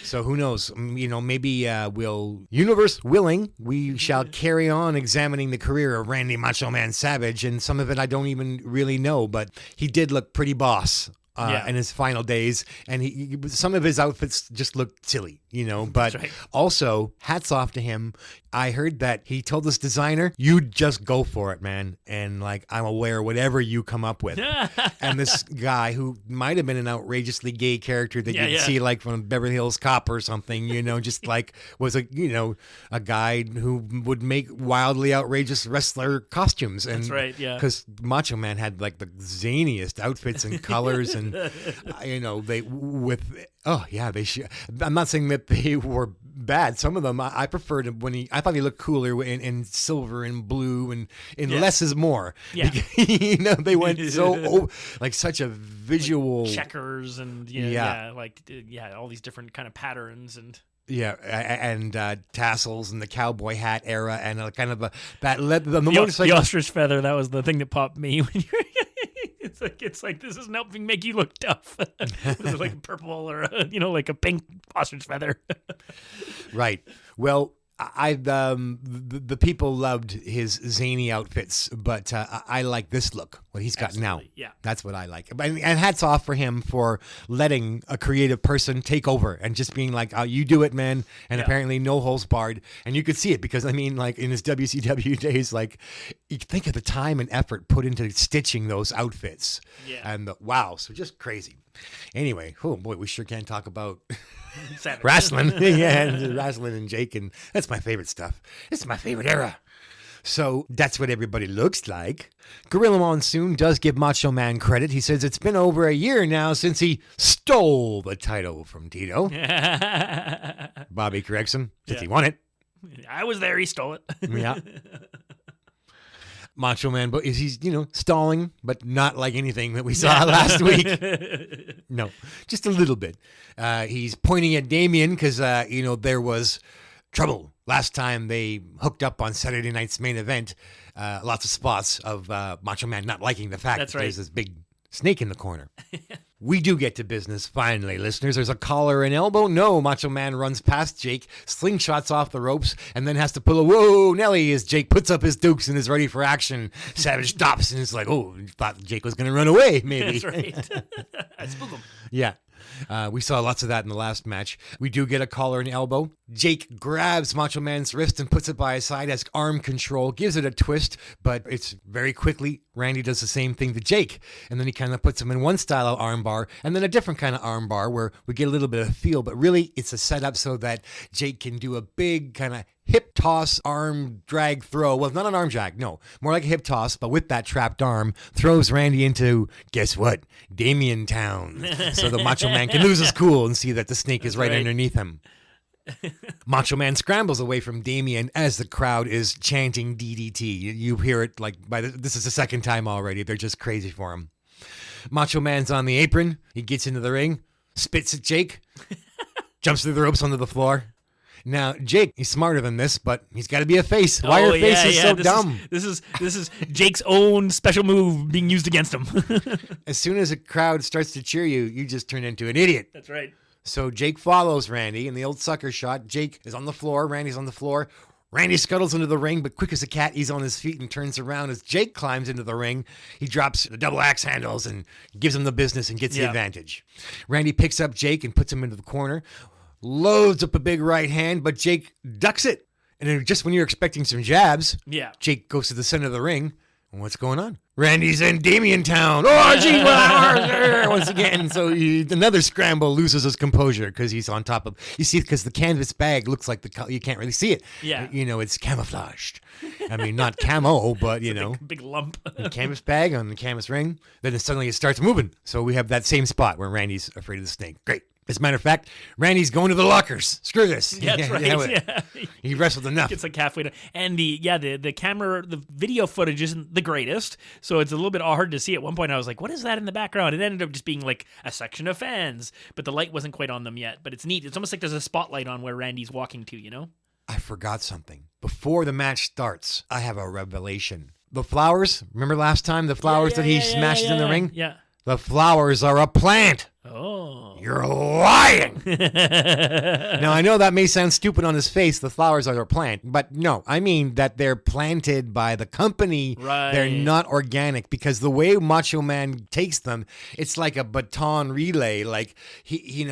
So who knows? Maybe we'll, universe willing, we shall carry on examining the career of Randy Macho Man Savage, and some of it I don't even really know, but he did look pretty boss. In his final days, and some of his outfits just looked silly, but right. Also hats off to him. I heard that he told this designer, you just go for it, man. And like, I'm aware whatever you come up with. And this guy who might have been an outrageously gay character that you'd see like from Beverly Hills Cop or something, just like was a guy who would make wildly outrageous wrestler costumes. And that's right. Yeah. Because Macho Man had like the zaniest outfits and colors and, I'm not saying that they were bad. Some of them I preferred when I thought he looked cooler in silver and blue and in less is more. Yeah. Because, they went so like such a visual checkers and all these different kind of patterns and. Yeah, and tassels and the cowboy hat era and kind of the motorcycle. The ostrich feather, that was the thing that popped me when you're. It's like this isn't helping make you look tough. Was it like a purple or like a pink ostrich feather? Right. Well, the people loved his zany outfits, but I like this look, what he's got now. Yeah. That's what I like. And hats off for him for letting a creative person take over and just being like, oh, you do it, man. And apparently no holes barred. And you could see it because, like in his WCW days, like you think of the time and effort put into stitching those outfits. Yeah. And wow, so just crazy. Anyway, oh boy, we sure can talk about Savage. wrestling. Wrestling and Jake, and that's my favorite stuff. It's my favorite era. So that's what everybody looks like. Gorilla Monsoon does give Macho Man credit. He says it's been over a year now since he stole the title from Tito. Bobby corrects him since he won it. I was there. He stole it. Yeah. Macho Man, but he's stalling, but not like anything that we saw last week. No, just a little bit. He's pointing at Damien because there was trouble last time they hooked up on Saturday night's main event. Lots of spots of Macho Man not liking the fact that there's this big snake in the corner. We do get to business finally, listeners. There's a collar and elbow. No, Macho Man runs past Jake, slingshots off the ropes, and then has to pull a whoa, Nelly, as Jake puts up his dukes and is ready for action. Savage stops and is like, oh, thought Jake was going to run away, maybe. That's right. I spooked him. Yeah. We saw lots of that in the last match. We do get a collar and elbow. Jake grabs Macho Man's wrist and puts it by his side as arm control, gives it a twist, but it's very quickly. Randy does the same thing to Jake, and then he kind of puts him in one style of arm bar and then a different kind of arm bar where we get a little bit of feel, but really it's a setup so that Jake can do a big kind of hip toss, arm drag throw. Well, not an arm drag, no. More like a hip toss, but with that trapped arm, throws Randy into, guess what? Damien Town. So the Macho Man can lose his cool and see that the snake is right underneath him. Macho Man scrambles away from Damien as the crowd is chanting DDT. You hear it like this is the second time already. They're just crazy for him. Macho Man's on the apron. He gets into the ring, spits at Jake, jumps through the ropes onto the floor. Now, Jake, he's smarter than this, but he's got to be a face. Why are faces so dumb? This is Jake's own special move being used against him. As soon as a crowd starts to cheer you, you just turn into an idiot. That's right. So Jake follows Randy in the old sucker shot. Jake is on the floor. Randy's on the floor. Randy scuttles into the ring, but quick as a cat, he's on his feet and turns around. As Jake climbs into the ring, he drops the double axe handles and gives him the business and gets the advantage. Randy picks up Jake and puts him into the corner, loads up a big right hand, but Jake ducks it. And then just when you're expecting some jabs, Jake goes to the center of the ring. And what's going on? Randy's in Damien Town. Oh, geez, once again. So another scramble, loses his composure because he's on top of, you see, because the canvas bag looks like you can't really see it. Yeah. It's camouflaged. I mean, not camo, but, Big lump. Canvas bag on the canvas ring. Then suddenly it starts moving. So we have that same spot where Randy's afraid of the snake. Great. As a matter of fact, Randy's going to the lockers. Screw this. Yeah, that's right. He wrestled enough. It's like halfway to, and the camera, the video footage isn't the greatest, so it's a little bit hard to see. At one point, I was like, "What is that in the background?" It ended up just being like a section of fans, but the light wasn't quite on them yet. But it's neat. It's almost like there's a spotlight on where Randy's walking to. I forgot something. Before the match starts, I have a revelation. The flowers. Remember last time the flowers that he smashes in the ring? Yeah. The flowers are a plant. Oh. You're lying. Now, I know that may sound stupid on his face. The flowers are a plant. But no, I mean that they're planted by the company. Right. They're not organic because the way Macho Man takes them, it's like a baton relay. Like, he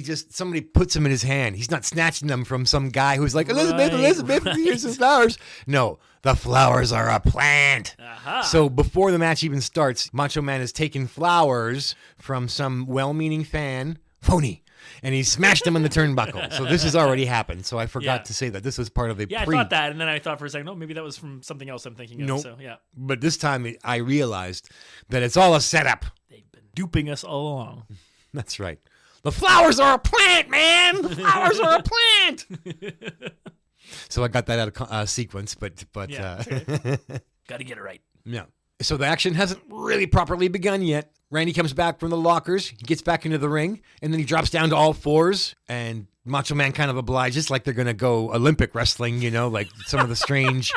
just, somebody puts them in his hand. He's not snatching them from some guy who's like, Elizabeth, here's some flowers. No. The flowers are a plant. Aha. So before the match even starts, Macho Man has taken flowers from some well-meaning fan, phony, and he smashed them in the turnbuckle. So this has already happened. So I forgot to say that this was part of the I thought that, and then I thought for a second, oh, maybe that was from something else I'm thinking of. Nope. So, yeah. But this time I realized that it's all a setup. They've been duping us all along. That's right. The flowers are a plant, man. The flowers are a plant. So I got that out of sequence, but Yeah. Got to get it right. no. So the action hasn't really properly begun yet. Randy comes back from the lockers. He gets back into the ring, and then he drops down to all fours, and Macho Man kind of obliges like they're going to go Olympic wrestling, like some of the strange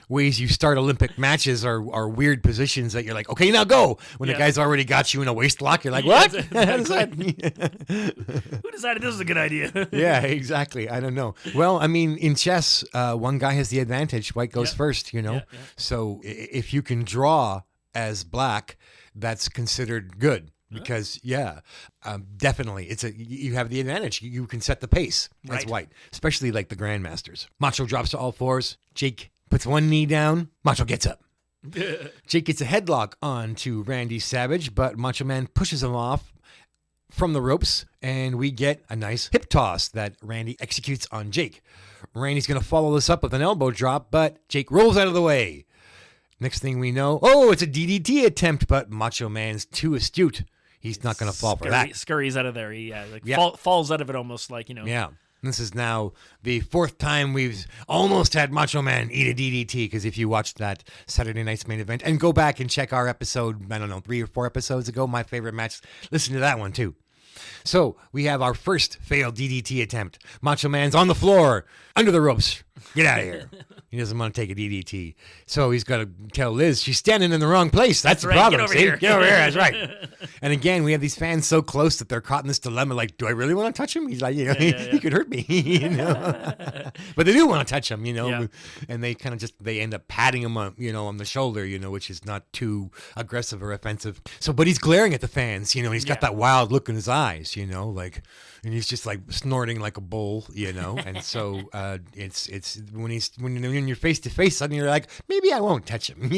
ways you start Olympic matches are weird positions that you're like, okay, now go. When the guy's already got you in a waist lock, you're like, what? How does that? Who decided this was a good idea? Yeah, exactly. I don't know. Well, I mean, in chess, one guy has the advantage. White goes first, Yeah. So if you can draw as black, that's considered good. Because definitely, you have the advantage. You can set the pace as white, especially like the grandmasters. Macho drops to all fours. Jake puts one knee down. Macho gets up. Jake gets a headlock onto Randy Savage, but Macho Man pushes him off from the ropes, and we get a nice hip toss that Randy executes on Jake. Randy's going to follow this up with an elbow drop, but Jake rolls out of the way. Next thing we know, it's a DDT attempt, but Macho Man's too astute. He's not going to fall for that. Scurries out of there. He falls out of it almost like, Yeah. This is now the fourth time we've almost had Macho Man eat a DDT, because if you watched that Saturday night's main event, and go back and check our episode, 3 or 4 episodes ago, my favorite match, listen to that one too. So we have our first failed DDT attempt. Macho Man's on the floor, under the ropes. Get out of here. He doesn't want to take a DDT. So he's got to tell Liz, she's standing in the wrong place. That's the right. problem. Get over See? here. Get over here. That's right. And again, we have these fans so close that they're caught in this dilemma. Like, do I really want to touch him? He's like, he could hurt me. But they do want to touch him, and they kind of they end up patting him on, on the shoulder, which is not too aggressive or offensive. So, but he's glaring at the fans, and he's got that wild look in his eyes, and he's just like snorting like a bull, and so it's when you're face to face, suddenly you're like, maybe I won't touch him,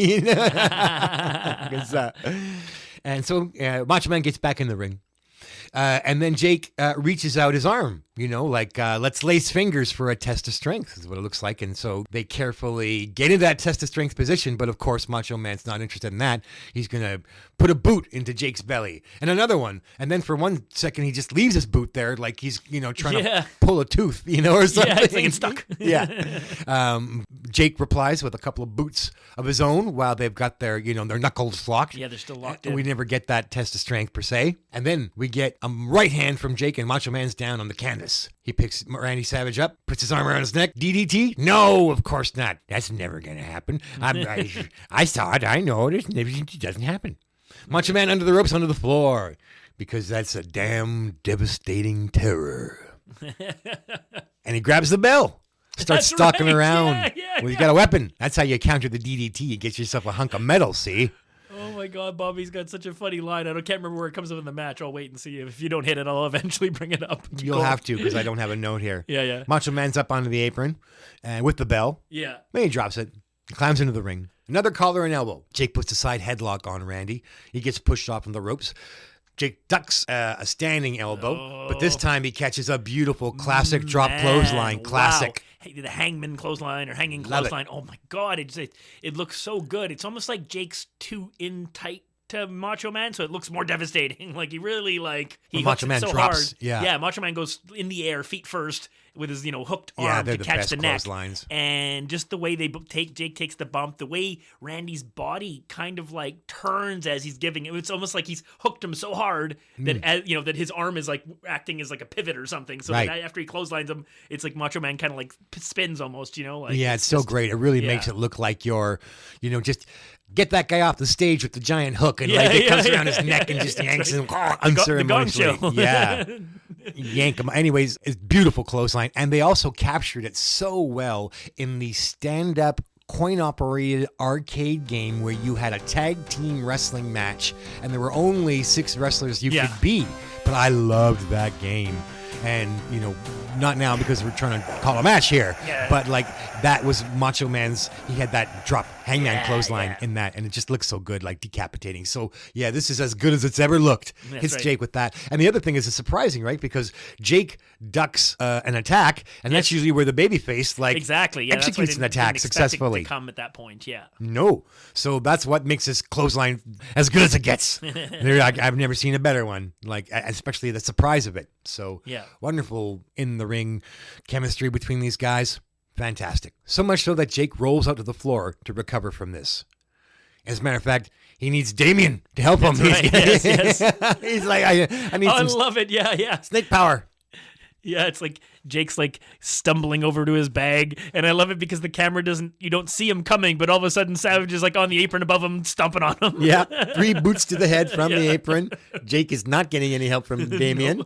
and so Macho Man gets back in the ring. And then Jake reaches out his arm, let's lace fingers for a test of strength is what it looks like. And so they carefully get into that test of strength position. But of course, Macho Man's not interested in that. He's going to put a boot into Jake's belly and another one. And then for 1 second, he just leaves his boot there like he's, trying to pull a tooth, or something. Yeah, it's like it's stuck. Yeah. Jake replies with a couple of boots of his own while they've got their, their knuckles locked. Yeah, they're still locked in. We never get that test of strength per se. And then we get a right hand from Jake, and Macho Man's down on the canvas. He picks Randy Savage up, puts his arm around his neck. DDT? No, of course not. That's never going to happen. I saw it. I know it. It doesn't happen. Macho Man under the ropes, under the floor, because that's a damn devastating terror. And he grabs the bell. Starts stalking around. Well, he's got a weapon. That's how you counter the DDT. You get yourself a hunk of metal, see? Oh my God, Bobby's got such a funny line. I can't remember where it comes up in the match. I'll wait and see. If you don't hit it, I'll eventually bring it up. You'll have to, because I don't have a note here. Yeah. Macho Man's up onto the apron and with the bell. Yeah. Then he drops it. He climbs into the ring. Another collar and elbow. Jake puts a side headlock on Randy. He gets pushed off from the ropes. Jake ducks a standing elbow, but this time he catches a beautiful classic drop clothesline. Classic. Wow. Hey, the hangman clothesline or hanging clothesline. Oh my God, it looks so good. It's almost like Jake's too in tight to Macho Man, so it looks more devastating. Like he really he Macho Man so drops. hard. Yeah, Macho Man goes in the air, feet first, with his hooked arm to catch the neck. And just the way Jake takes the bump, the way Randy's body kind of like turns as he's giving it. It's almost like he's hooked him so hard that that his arm is like acting as like a pivot or something. So that after he clotheslines him, it's like Macho Man kind of like spins almost. It's so great. It really makes it look like you're, just get that guy off the stage with the giant hook and it comes around his neck and just yanks him unceremoniously. The gong show. Yeah. Yank him. Anyways, it's beautiful clothesline. And they also captured it so well in the stand-up coin-operated arcade game where you had a tag team wrestling match and there were only 6 wrestlers you could beat. But I loved that game. And, not now because we're trying to call a match here. Yeah. But, like, that was Macho Man's, he had that drop hangman clothesline in that. And it just looks so good, like decapitating. So, yeah, this is as good as it's ever looked. Hits right. Jake with that. And the other thing is it's surprising, right? Because Jake ducks an attack, and that's usually where the babyface, like, exactly. executes an attack successfully. To come at that point, yeah. No. So that's what makes this clothesline as good as it gets. I've never seen a better one, like, especially the surprise of it. So wonderful in the ring chemistry between these guys. Fantastic. So much so that Jake rolls out to the floor to recover from this. As a matter of fact, he needs Damien to help him. Right. Yes. He's like, I need I some love it. Yeah. snake power. Yeah, it's like Jake's like stumbling over to his bag, and I love it because the camera you don't see him coming, but all of a sudden Savage is like on the apron above him, stomping on him. Yeah, 3 boots to the head from the apron. Jake is not getting any help from Damien.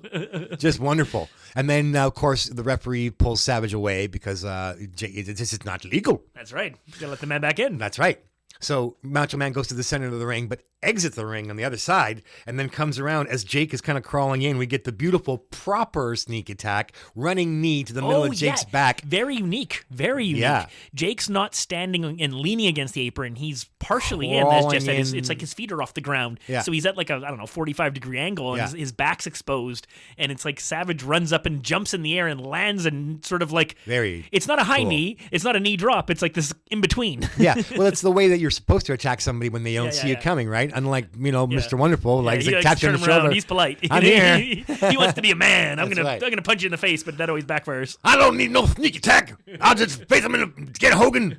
Just wonderful. And then, of course, the referee pulls Savage away because this is not legal. That's right. You gotta let the man back in. That's right. So Macho Man goes to the center of the ring, but exits the ring on the other side and then comes around as Jake is kind of crawling in. We get the beautiful proper sneak attack, running knee to the middle of Jake's back. Very unique. Very unique. Yeah. Jake's not standing and leaning against the apron. He's partially in. Crawling That's just in. It's like his feet are off the ground. Yeah. So he's at like a 45-degree angle, and his back's exposed. And it's like Savage runs up and jumps in the air and lands and sort of like it's not a high knee. It's not a knee drop. It's like this in between. Yeah. Well, it's the way that you're supposed to attack somebody when they don't see it coming, right? Unlike, Mr. Wonderful, like, he taps you on the turn him around. shoulder. He's polite. I'm here. He wants to be a man. I'm That's right. gonna punch you in the face, but that always backfires. I don't need no sneak attack. I'll just face him and get Hogan.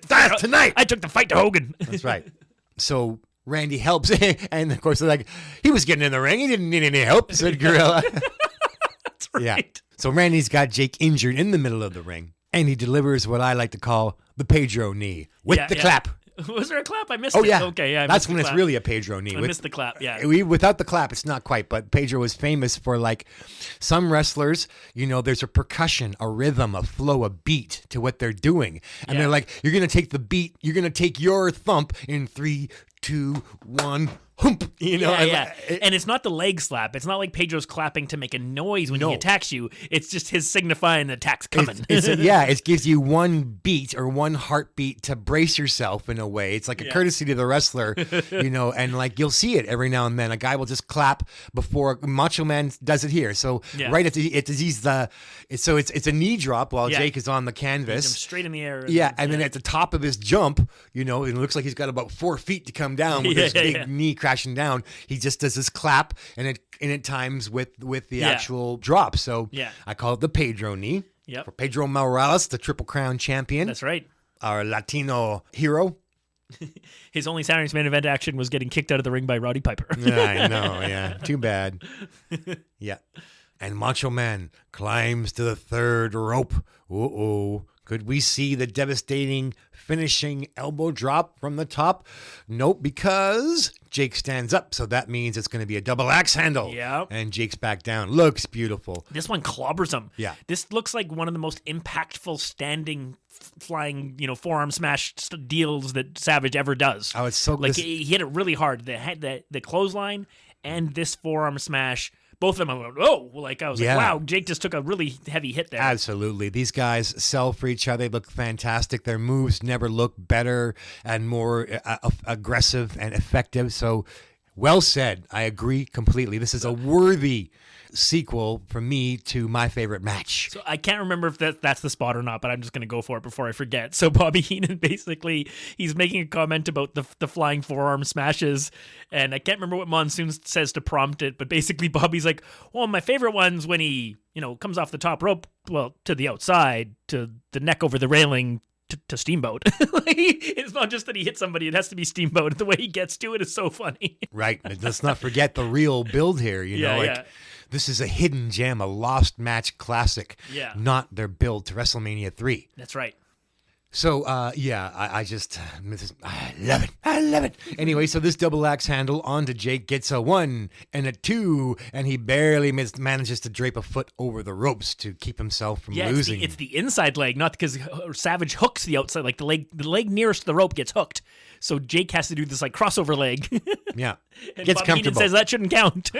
That's tonight. I took the fight to Hogan. That's right. So Randy helps, and of course they're like, he was getting in the ring. He didn't need any help, said Gorilla. That's right. Yeah. So Randy's got Jake injured in the middle of the ring, and he delivers what I like to call the Pedro knee with the clap. Was there a clap? I missed Oh, it. yeah. Okay, yeah. That's when it's really a Pedro knee. I missed the clap, yeah. Without the clap, it's not quite, but Pedro is famous for, like, some wrestlers, there's a percussion, a rhythm, a flow, a beat to what they're doing. And they're like, you're going to take the beat, you're going to take your thump in 3, 2, 1, hump, Yeah. And it's not the leg slap. It's not like Pedro's clapping to make a noise when he attacks you. It's just his signifying the attack's coming. It gives you one beat or one heartbeat to brace yourself in a way. It's like a courtesy to the wrestler, and like you'll see it every now and then. A guy will just clap before Macho Man does it here. So right at it's a knee drop while Jake is on the canvas. He jumps straight in the air. And then at the top of his jump, it looks like he's got about 4 feet to come down with his big knee crashing down. He just does this clap, and it times with the actual drop. So I call it the Pedro knee. Yep. For Pedro Morales, the Triple Crown champion. That's right. Our Latino hero. His only Saturday's main event action was getting kicked out of the ring by Roddy Piper. I know, yeah. Too bad. Yeah. And Macho Man climbs to the third rope. Uh-oh. Could we see the devastating finishing elbow drop from the top? Nope, because Jake stands up, so that means it's going to be a double axe handle. Yeah. And Jake's back down. Looks beautiful. This one clobbers him. Yeah. This looks like one of the most impactful standing flying, forearm smash deals that Savage ever does. Oh, it's so like he hit it really hard. The clothesline and this forearm smash. Both of them, I was like, wow, Jake just took a really heavy hit there. Absolutely. These guys sell for each other. They look fantastic. Their moves never look better and more aggressive and effective. So, well said. I agree completely. This is a worthy sequel for me to my favorite match. So I can't remember if that's the spot or not, but I'm just going to go for it before I forget. So Bobby Heenan, basically, he's making a comment about the flying forearm smashes, and I can't remember what Monsoon says to prompt it, but basically Bobby's like, well, my favorite one's when he, comes off the top rope, to the outside, to the neck over the railing, to Steamboat. It's not just that he hit somebody, it has to be Steamboat. The way he gets to it is so funny. Right. Let's not forget the real build here, This is a hidden gem, a lost match classic, not their build to WrestleMania 3. That's right. So, I love it. I love it. Anyway, so this double axe handle onto Jake gets a 1 and a 2, and he barely manages to drape a foot over the ropes to keep himself from losing. It's the inside leg, not because Savage hooks the outside, like the leg nearest the rope gets hooked. So Jake has to do this like crossover leg. Yeah. And Gets Bobby Heenan comfortable. says that shouldn't count.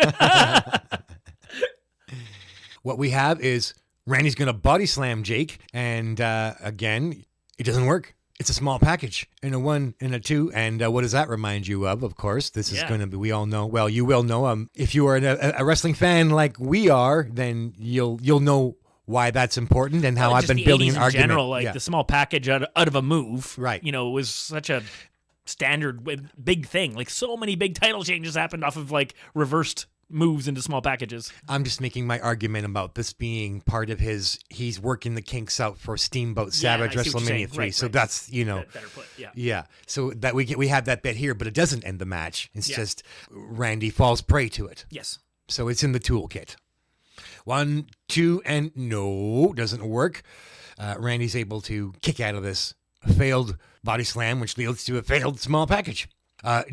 what we have is Randy's going to body slam Jake. And again, it doesn't work. It's a small package and a 1 and a 2. And what does that remind you of? Of course, this is going to be, we all know. Well, you will know. If you are a wrestling fan like we are, then you'll know why that's important and how I've been building an argument. In general, like the small package out of a move, right? Was such a standard big thing. Like so many big title changes happened off of like reversed moves into small packages. I'm just making my argument about this being part of he's working the kinks out for Steamboat Savage WrestleMania 3. So that's, better put, yeah. So that we have that bit here, but it doesn't end the match. It's just Randy falls prey to it. Yes. So it's in the toolkit. 1, 2, and no, doesn't work. Randy's able to kick out of this failed body slam, which leads to a failed small package.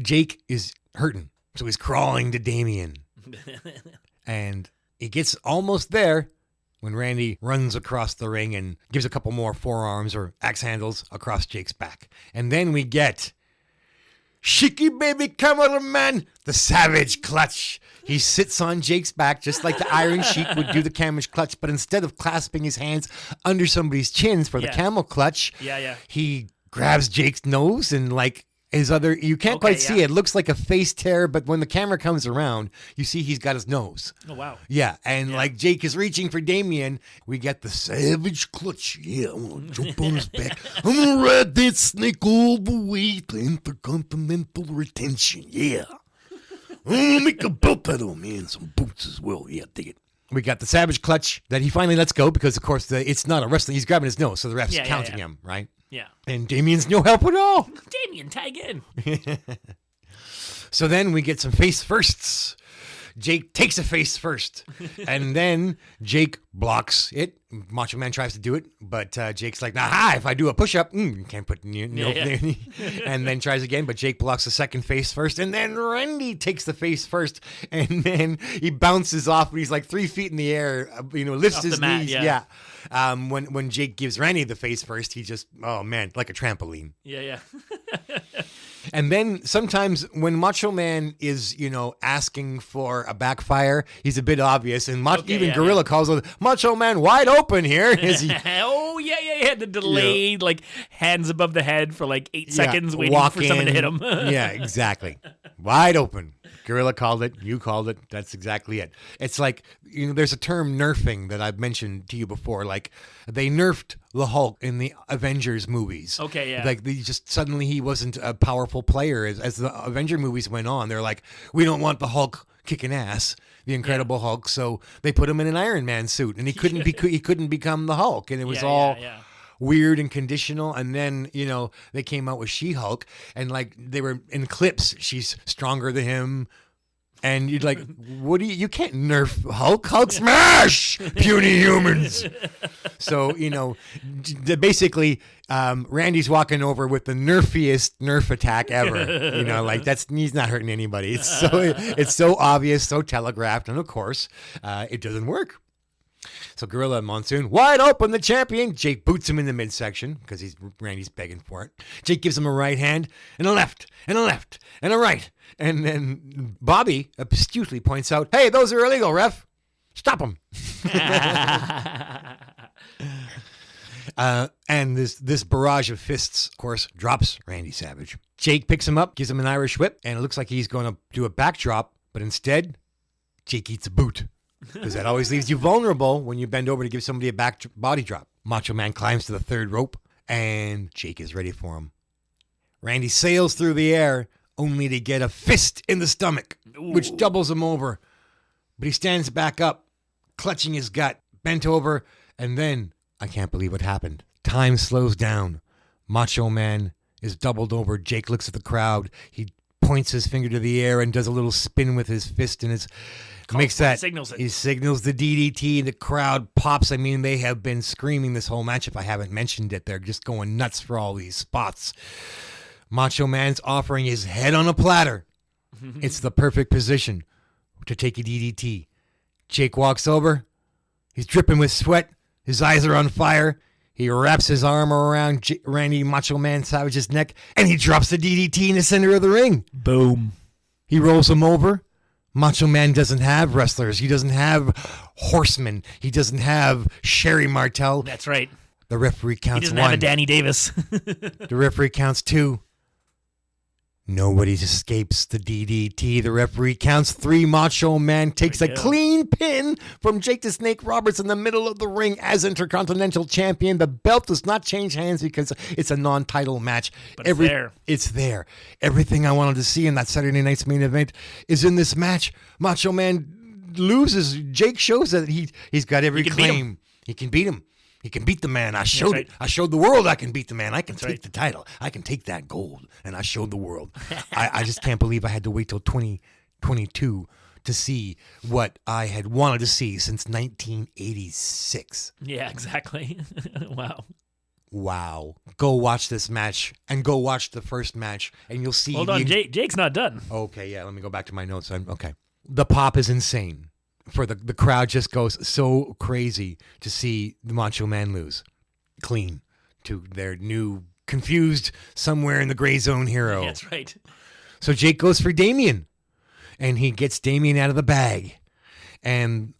Jake is hurting, so he's crawling to Damien. And he gets almost there when Randy runs across the ring and gives a couple more forearms or axe handles across Jake's back. And then we get Shiki Baby Cameraman, the Savage Clutch. He sits on Jake's back just like the Iron Sheik would do the Camel Clutch, but instead of clasping his hands under somebody's chins for the Camel Clutch, he grabs Jake's nose and like his other, you can't quite see it. It looks like a face tear, but when the camera comes around, you see he's got his nose. Oh, wow. Yeah, and like Jake is reaching for Damien, we get the Savage Clutch. Yeah, I'm going to jump on his back. I'm going to ride that snake all the way to Intercontinental Retention. Yeah. I'm going to make a belt out of him, man. Some boots as well. Yeah, dig it. We got the Savage Clutch that he finally lets go because, of course, it's not a wrestling. He's grabbing his nose, so the ref's counting him, right? Yeah. And Damien's no help at all. Damien, tag in. So then we get some face firsts. Jake takes a face first. And then Jake blocks it. Macho Man tries to do it, but Jake's like, nah, if I do a push-up, you can't put and then tries again, but Jake blocks the second face first, and then Randy takes the face first, and then he bounces off, and he's like 3 feet in the air, lifts his knees. When Jake gives Randy the face first, he just, oh man, like a trampoline. Yeah. And then sometimes when Macho Man is, asking for a backfire, he's a bit obvious. And Gorilla calls him Macho Man wide open here. Oh, yeah. The delayed, like, hands above the head for like 8 seconds waiting for someone to hit him. Yeah, exactly. Wide open. Gorilla called it. You called it. That's exactly it. It's like, there's a term nerfing that I've mentioned to you before. Like, they nerfed the Hulk in the Avengers movies. Okay, yeah. Like, suddenly he wasn't a powerful player. As the Avenger movies went on, they're like, we don't want the Hulk kicking ass, the Incredible Hulk, so they put him in an Iron Man suit, and he couldn't become the Hulk, and it was weird and conditional. And then they came out with She-Hulk, and like they were in clips, she's stronger than him, and you'd like, what do you can't nerf Hulk smash puny humans. So basically Randy's walking over with the nerfiest nerf attack ever. Like he's not hurting anybody. It's so obvious, so telegraphed, and of course it doesn't work. So Gorilla and Monsoon, wide open, the champion. Jake boots him in the midsection because Randy's begging for it. Jake gives him a right hand and a left and a left and a right. And then Bobby astutely points out, hey, those are illegal, ref. Stop them. And this barrage of fists, of course, drops Randy Savage. Jake picks him up, gives him an Irish whip, and it looks like he's going to do a backdrop, but instead, Jake eats a boot. Because that always leaves you vulnerable when you bend over to give somebody a back body drop. Macho Man climbs to the third rope, and Jake is ready for him. Randy sails through the air, only to get a fist in the stomach, which doubles him over. But he stands back up, clutching his gut, bent over, and then, I can't believe what happened. Time slows down. Macho Man is doubled over. Jake looks at the crowd. He points his finger to the air and does a little spin with his fist and signals it. He signals the DDT. The crowd pops. I mean, they have been screaming this whole match. If I haven't mentioned it, they're just going nuts for all these spots. Macho Man's offering his head on a platter. It's the perfect position to take a DDT. Jake walks over. He's dripping with sweat. His eyes are on fire. He wraps his arm around Randy Macho Man Savage's neck, and he drops the DDT in the center of the ring. Boom. He rolls him over. Macho Man doesn't have wrestlers. He doesn't have horsemen. He doesn't have Sherry Martel. That's right. The referee He counts doesn't 1. have a Danny Davis. The referee counts 2. Nobody escapes the DDT. The referee counts 3. Macho Man takes a clean pin from Jake the Snake Roberts in the middle of the ring as Intercontinental Champion. The belt does not change hands because it's a non-title match. But it's there. It's there. Everything I wanted to see in that Saturday night's main event is in this match. Macho Man loses. Jake shows that he's got every claim. He can beat him. He can beat the man. I showed it. I showed the world I can beat the man. I can take the title. I can take that gold. And I showed the world. I just can't believe I had to wait till 2022 to see what I had wanted to see since 1986. Yeah, exactly. Wow. Go watch this match and go watch the first match and you'll see. Hold on, Jake's not done. Okay, yeah, let me go back to my notes. Okay. The pop is insane. For the crowd just goes so crazy to see the Macho Man lose clean to their new confused somewhere in the gray zone hero. Yeah, that's right. So Jake goes for Damien and he gets Damien out of the bag. And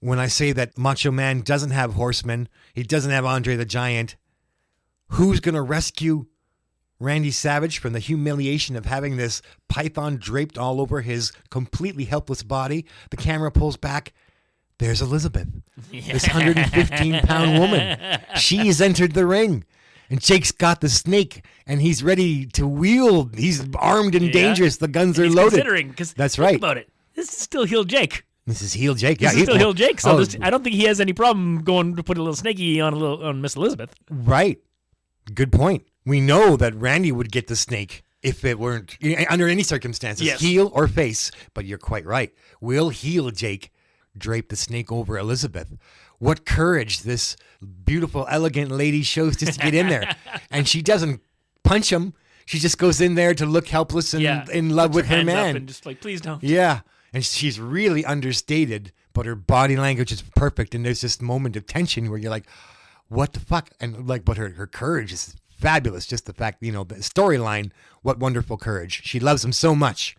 when I say that Macho Man doesn't have horsemen, he doesn't have Andre the Giant, who's going to rescue Randy Savage from the humiliation of having this python draped all over his completely helpless body? The camera pulls back. There's Elizabeth, this 115-pound woman. She's entered the ring. And Jake's got the snake, and he's ready to wield. He's armed and dangerous. The guns are loaded. Considering, because that's right. Think about it. This is still heel Jake. This is heel Jake. This is still heel Jake. So I don't think he has any problem going to put a little snaky on Miss Elizabeth. Right. Good point. We know that Randy would get the snake if it weren't under any circumstances, heel or face. But you're quite right. Will heel Jake drape the snake over Elizabeth? What courage this beautiful, elegant lady shows just to get in there. And she doesn't punch him. She just goes in there to look helpless and in love with her man. And just like, please don't. Yeah. And she's really understated, but her body language is perfect. And there's this moment of tension where you're like, what the fuck? And but her courage is fabulous. Just the fact, the storyline, what wonderful courage. She loves him so much.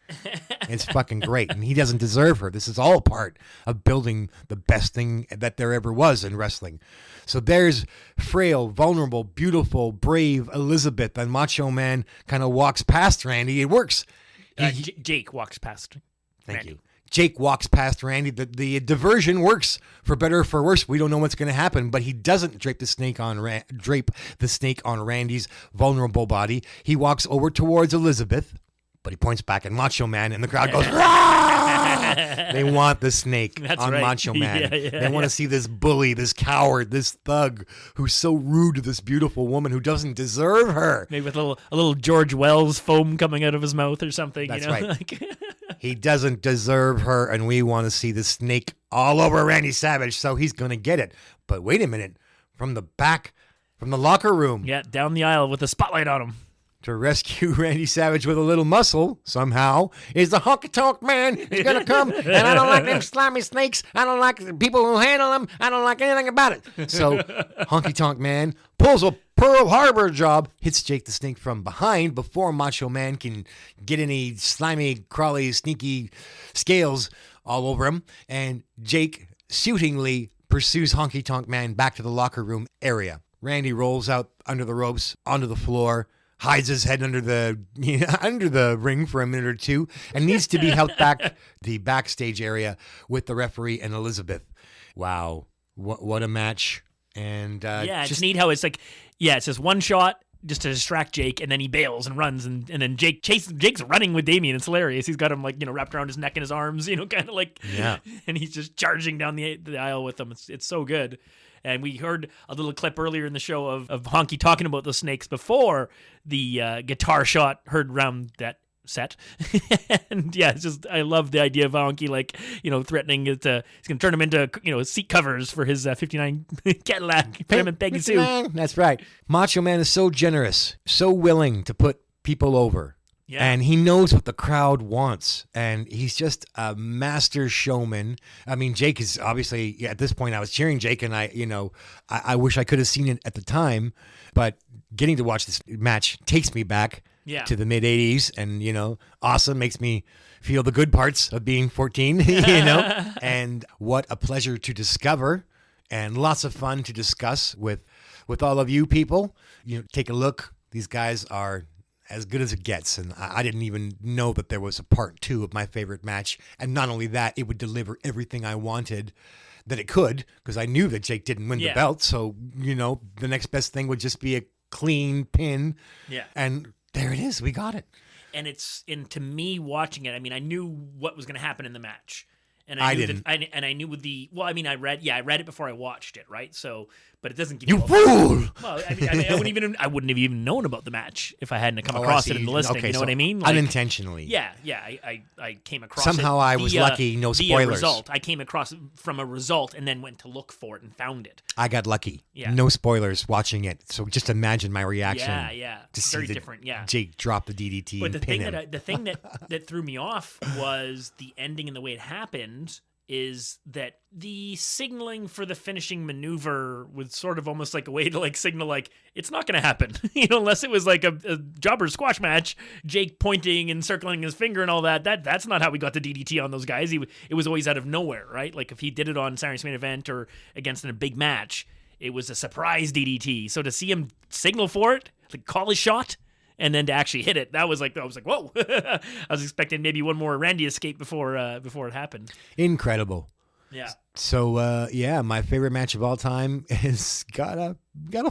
It's fucking great. And he doesn't deserve her. This is all part of building the best thing that there ever was in wrestling. So there's frail, vulnerable, beautiful, brave Elizabeth, and Macho Man kind of walks past Randy. It works. Jake walks past Thank you. Jake walks past Randy. The diversion works, for better or for worse. We don't know what's going to happen, but he doesn't drape the snake on Randy's vulnerable body. He walks over towards Elizabeth, but he points back at Macho Man, and the crowd goes, "Rah!" They want the snake on Macho Man. They want to see this bully, this coward, this thug who's so rude to this beautiful woman who doesn't deserve her. Maybe with a little George Wells foam coming out of his mouth or something. That's right. He doesn't deserve her, and we want to see the snake all over Randy Savage, so he's going to get it. But wait a minute. From the back, from the locker room. Yeah, down the aisle with the spotlight on him. To rescue Randy Savage with a little muscle, somehow, is the Honky Tonk Man. He's going to come, and I don't like them slimy snakes. I don't like people who handle them. I don't like anything about it. So Honky Tonk Man pulls a Pearl Harbor job, hits Jake the Snake from behind before Macho Man can get any slimy, crawly, sneaky scales all over him. And Jake suitingly pursues Honky Tonk Man back to the locker room area. Randy rolls out under the ropes, onto the floor, hides his head under the ring for a minute or two, and needs to be helped back the backstage area with the referee and Elizabeth. Wow. What a match. And it's neat how it's like, it's just one shot just to distract Jake, and then he bails and runs, and then Jake's running with Damien. It's hilarious. He's got him wrapped around his neck and his arms, kind of like, and he's just charging down the aisle with him. It's so good. And we heard a little clip earlier in the show of Honky talking about the snakes before the guitar shot heard around that set. And it's just, I love the idea of Honky threatening he's going to turn him into seat covers for his 59 Cadillac for him and Peggy Sue. That's right. Macho Man is so generous, so willing to put people over. Yeah. And he knows what the crowd wants, and he's just a master showman. I mean, Jake is obviously, at this point I was cheering Jake, and I wish I could have seen it at the time, but getting to watch this match takes me back to the mid 80s. And, awesome makes me feel the good parts of being 14, and what a pleasure to discover and lots of fun to discuss with all of you people. Take a look. These guys are as good as it gets. And I didn't even know that there was a part 2 of my favorite match. And not only that, it would deliver everything I wanted that it could, because I knew that Jake didn't win the belt. So, the next best thing would just be a clean pin. Yeah. And there it is. We got it. And to me watching it, I mean, I knew what was going to happen in the match. And I didn't. I knew I read it before I watched it, right? So, but it doesn't give you fool. Well, I wouldn't have even known about the match if I hadn't come across it in the listing. Okay, you know what I mean? Unintentionally. Yeah. I came across somehow it I was lucky. No spoilers. Result. I came across from a result and then went to look for it and found it. I got lucky. Yeah. No spoilers watching it. So just imagine my reaction. Yeah. To see very different. Yeah. Jake drop the DDT. But and pin him. the thing that threw me off was the ending and the way it happened. Is that the signaling for the finishing maneuver was sort of almost like a way to signal it's not going to happen, unless it was like a jobber squash match, Jake pointing and circling his finger and all that. That's not how we got the DDT on those guys. It was always out of nowhere, right? Like if he did it on Saturday's Main Event or against in a big match, it was a surprise DDT. So to see him signal for it, call his shot. And then to actually hit it, I was like, whoa! I was expecting maybe one more Randy escape before it happened. Incredible. Yeah. So my favorite match of all time is got a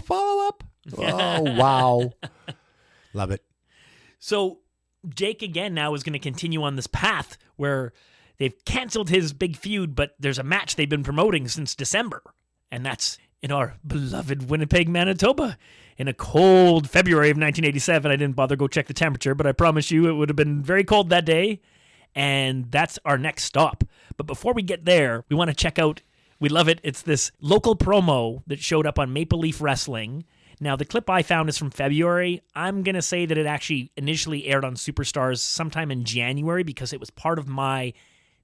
follow up. Oh wow, love it. So Jake again now is going to continue on this path where they've canceled his big feud, but there's a match they've been promoting since December, and that's in our beloved Winnipeg, Manitoba. In a cold February of 1987, I didn't bother go check the temperature, but I promise you it would have been very cold that day, and that's our next stop. But before we get there, we want to check out, we love it, it's this local promo that showed up on Maple Leaf Wrestling. Now, the clip I found is from February. I'm going to say that it actually initially aired on Superstars sometime in January because it was part of my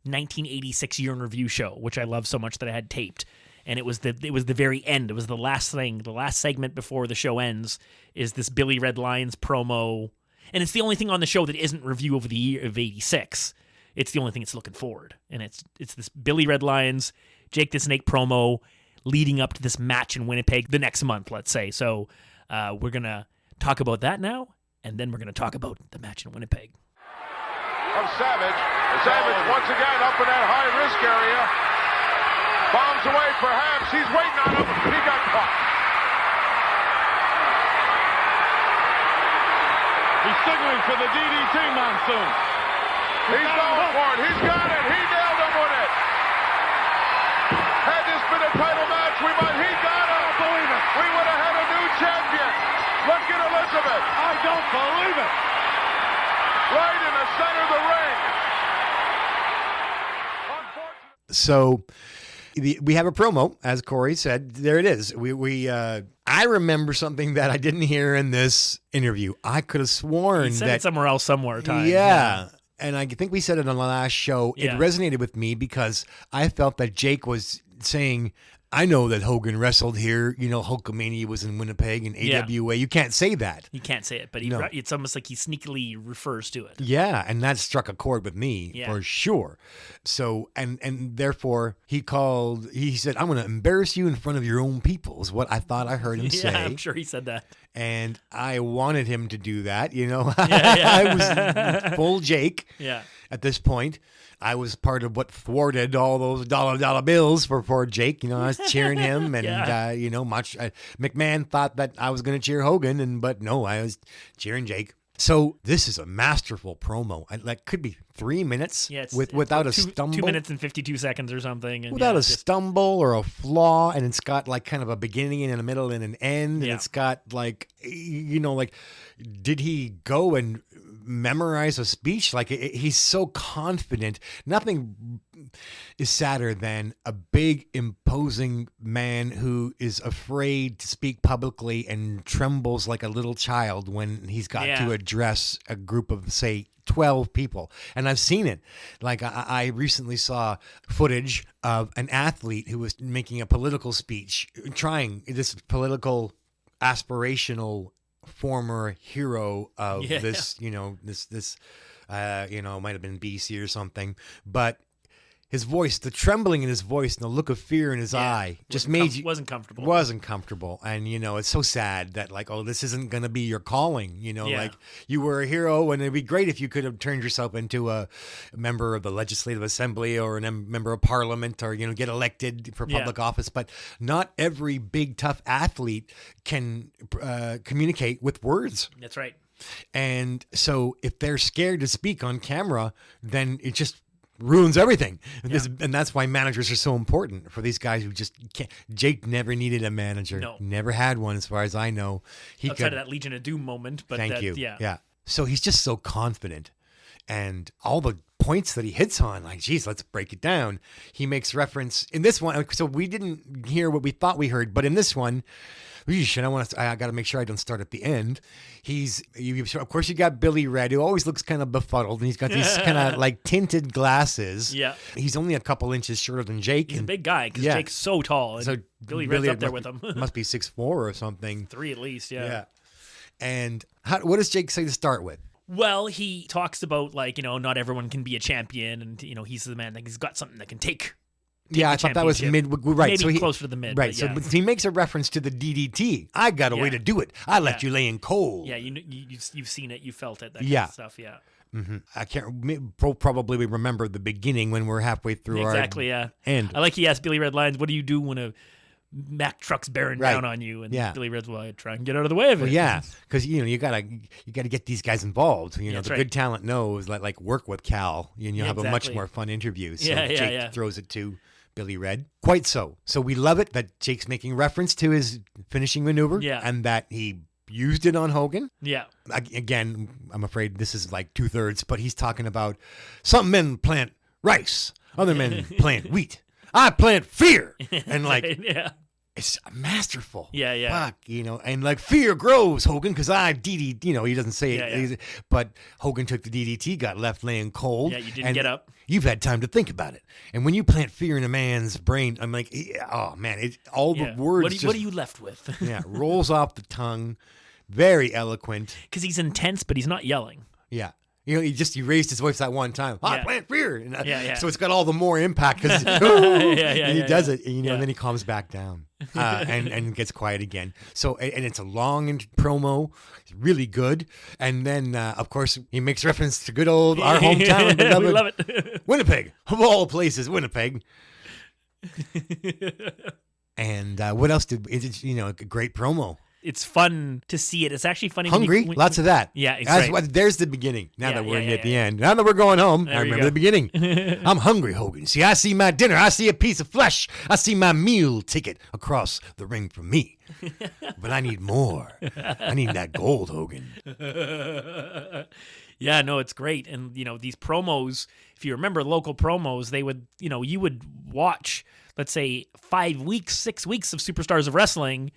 1986 Year in Review show, which I love so much that I had taped. And it was the very end. It was the last thing, the last segment before the show ends is this Billy Red Lions promo. And it's the only thing on the show that isn't review of the year of 86. It's the only thing it's looking forward. And it's this Billy Red Lions, Jake the Snake promo leading up to this match in Winnipeg the next month, let's say. So we're going to talk about that now, and then we're going to talk about the match in Winnipeg. Of Savage. Savage once again up in that high-risk area. Bombs away, perhaps. He's waiting on him. He got caught. He's signaling for the DDT monsoon. He's going for it. He's got it. He nailed him with it. Had this been a title match, he got it. I don't believe it. We would have had a new champion. Look at Elizabeth. I don't believe it. Right in the center of the ring. So we have a promo, as Corey said. There it is. I remember something that I didn't hear in this interview. I could have sworn he said that it somewhere else, somewhere. Time. Yeah. And I think we said it on the last show. Yeah. It resonated with me because I felt that Jake was saying, I know that Hogan wrestled here. Hulkamania was in Winnipeg and AWA. You can't say that. You can't say it, but it's almost like he sneakily refers to it. Yeah, and that struck a chord with me for sure. So, and therefore, he said, I'm going to embarrass you in front of your own people, is what I thought I heard him say. Yeah, I'm sure he said that. And I wanted him to do that, I was full Jake at this point. I was part of what thwarted all those dollar bills for poor Jake. I was cheering him, and McMahon thought that I was going to cheer Hogan, but no, I was cheering Jake. So this is a masterful promo. That could be 3 minutes without a stumble. 2 minutes and 52 seconds or something. And without a stumble or a flaw, and it's got kind of a beginning and a middle and an end, and it's got did he go and memorize a speech? He's so confident. Nothing is sadder than a big, imposing man who is afraid to speak publicly and trembles like a little child when he's got to address a group of, say, 12 people. And I've seen it. I recently saw footage of an athlete who was making a political speech, trying this political aspirational former hero of this, this might have been BC or something, but his voice, the trembling in his voice and the look of fear in his eye just wasn't comfortable. Wasn't comfortable. And, it's so sad that this isn't going to be your calling, like you were a hero and it'd be great if you could have turned yourself into a member of the Legislative Assembly or a member of Parliament or, get elected for public office. But not every big, tough athlete can communicate with words. That's right. And so if they're scared to speak on camera, then it just ruins everything. And that's why managers are so important for these guys who just can't. Jake never needed a manager. No. Never had one as far as I know. Outside of that Legion of Doom moment. But thank you. Yeah. So he's just so confident. And all the points that he hits on, geez, let's break it down. He makes reference in this one. So we didn't hear what we thought we heard, but in this one, I got to make sure I don't start at the end. Of course, you got Billy Red, who always looks kind of befuddled, and he's got these kind of tinted glasses. Yeah. He's only a couple inches shorter than Jake. He's a big guy because Jake's so tall. And so Billy Red's up there with him. Must be 6'4" or something. 3 at least, yeah. Yeah. And what does Jake say to start with? Well, he talks about not everyone can be a champion, and he's the man that he's got something that can take. I thought that was mid. Right, maybe closer to the mid. Right, so he makes a reference to the DDT. I got a way to do it. I left you laying cold. Yeah, you've seen it, you felt it. That kind of stuff. Yeah. Mm-hmm. I can't. Probably we remember the beginning when we're halfway through our end. I like he asked Billy Red lines, "What do you do when a Mack truck's bearing down on you?" And Billy Red's, "Well, I try and get out of the way of it." Well, yeah, because you gotta get these guys involved. The right. good talent knows like work with Cal, and you'll have a much more fun interview. So Jake throws it to Billy Red. Quite so. So we love it that Jake's making reference to his finishing maneuver and that he used it on Hogan. Yeah. Again, I'm afraid this is 2/3, but he's talking about some men plant rice, other men plant wheat. I plant fear. And it's masterful. Yeah. Fuck, and fear grows, Hogan, because I DDT, he doesn't say it, but Hogan took the DDT, got left laying cold. Yeah, you didn't get up. You've had time to think about it. And when you plant fear in a man's brain, I'm like, oh man, the words. What are you left with? Rolls off the tongue. Very eloquent. Because he's intense, but he's not yelling. Yeah. He raised his voice that one time. Plant fear. And, so it's got all the more impact because he does it, and then he calms back down and gets quiet again. So, and it's a long promo, it's really good. And then, of course, he makes reference to good old our hometown, beloved we love it. Winnipeg, of all places, Winnipeg. And what else a great promo. It's fun to see it. It's actually funny. Hungry? Lots of that. Yeah, exactly. There's the beginning. Now that we're at the end. Now that we're going home, I remember the beginning. I'm hungry, Hogan. See, I see my dinner. I see a piece of flesh. I see my meal ticket across the ring from me. But I need more. I need that gold, Hogan. Yeah, no, it's great. And, these promos, if you remember local promos, they would, you would watch, let's say, 5 weeks, 6 weeks of Superstars of Wrestling,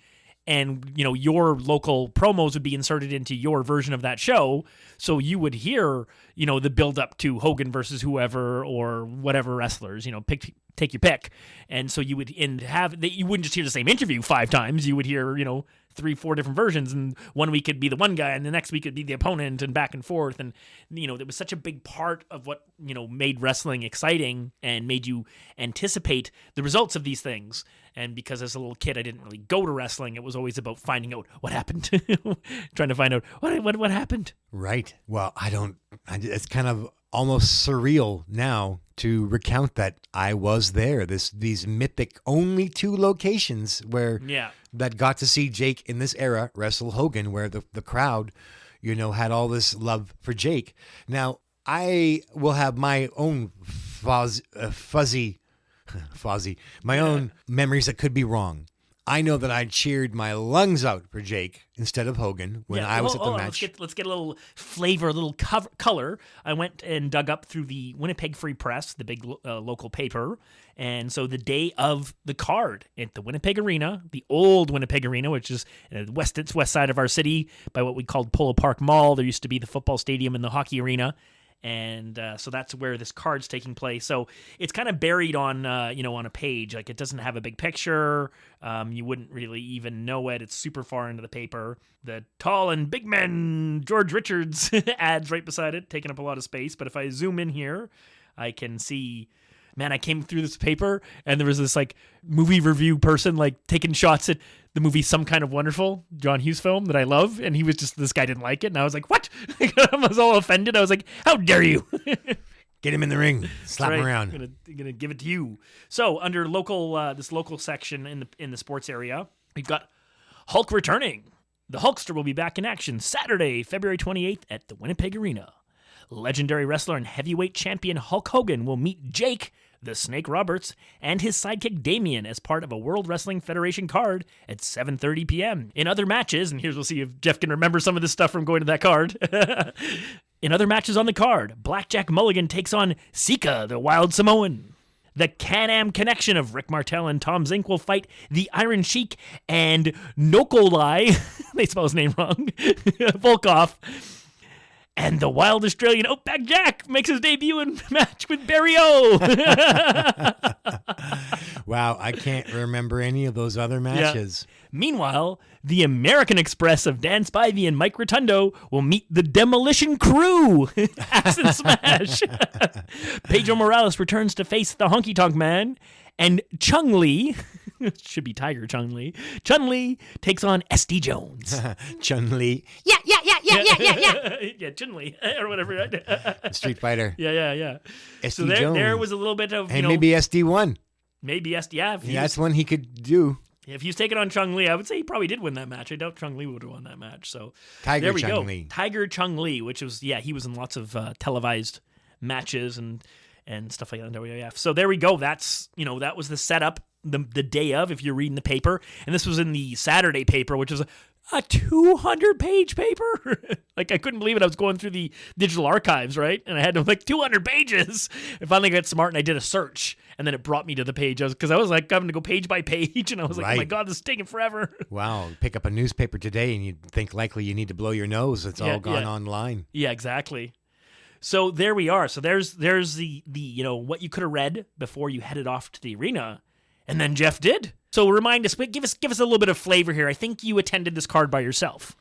and, your local promos would be inserted into your version of that show. So you would hear, the build up to Hogan versus whoever or whatever wrestlers, take your pick. And so you would you wouldn't just hear the same interview 5 times. You would hear, 3-4 different versions. And one week it'd be the one guy and the next week it'd be the opponent and back and forth. And, it was such a big part of what, made wrestling exciting and made you anticipate the results of these things. And because as a little kid, I didn't really go to wrestling. It was always about finding out what happened, trying to find out what happened. Right. Well, it's kind of almost surreal now to recount that I was there. These mythic only 2 locations where that got to see Jake in this era wrestle Hogan, where the crowd, had all this love for Jake. Now I will have my own fuzzy, my own memories that could be wrong. I know that I cheered my lungs out for Jake instead of Hogan when I was at the match. Let's get a little flavor, a little color. I went and dug up through the Winnipeg Free Press, the big local paper. And so the day of the card at the Winnipeg Arena, the old Winnipeg Arena, which is west side of our city by what we called Polo Park Mall. There used to be the football stadium and the hockey arena. And so that's where this card's taking place. So it's kind of buried on, on a page. Like, it doesn't have a big picture. You wouldn't really even know it. It's super far into the paper. The tall and big men, George Richards ads right beside it, taking up a lot of space. But if I zoom in here, I can see, man, I came through this paper and there was this like movie review person like taking shots at the movie Some Kind of Wonderful, John Hughes film that I love. And he was just, this guy didn't like it. And I was like, what? I was all offended. I was like, how dare you? Get him in the ring. Slap him around. I'm gonna give it to you. So under local, this local section in the sports area, we've got Hulk returning. The Hulkster will be back in action Saturday, February 28th at the Winnipeg Arena. Legendary wrestler and heavyweight champion Hulk Hogan will meet Jake the Snake Roberts and his sidekick Damien as part of a World Wrestling Federation card at 7:30 p.m. In other matches, and we'll see if Jeff can remember some of this stuff from going to that card. In other matches on the card, Blackjack Mulligan takes on Sika, the Wild Samoan. The Can-Am connection of Rick Martel and Tom Zink will fight the Iron Sheik and Nokolai, they spell his name wrong, Volkov. And the Wild Australian Outback Jack makes his debut in match with Barry O. Wow, I can't remember any of those other matches. Yeah. Meanwhile, the American Express of Dan Spivey and Mike Rotundo will meet the Demolition Crew. Axe and Smash. Pedro Morales returns to face the Honky Tonk Man. And Chung-Li, should be Tiger Chung-Li, Chun-Li takes on SD Jones. Chun-Li. Yeah. Yeah, Chun-Li, or whatever. Right? Street Fighter. Yeah. SD So Jones. there was a little bit of, and maybe SD won. Maybe SD, yeah. That's one he could do. If he was taking on Chung-Li, I would say he probably did win that match. I doubt Chung-Li would have won that match. So Tiger there we Chung-Li. go. Tiger Chung-Li, which was, he was in lots of televised matches and stuff like that in WWF. So there we go. That's, that was the setup the day of, if you're reading the paper. And this was in the Saturday paper, which was a 200-page paper. Like, I couldn't believe it. I was going through the digital archives, right? And I had 200 pages. I finally got smart and I did a search. And then it brought me to the page. Because I was like having to go page by page. And I was like, oh my God, this is taking forever. Wow. Pick up a newspaper today and you'd think likely you need to blow your nose. It's all gone online. Yeah, exactly. So there we are. So there's the what you could have read before you headed off to the arena, and then Jeff did. So remind us, give us a little bit of flavor here. I think you attended this card by yourself.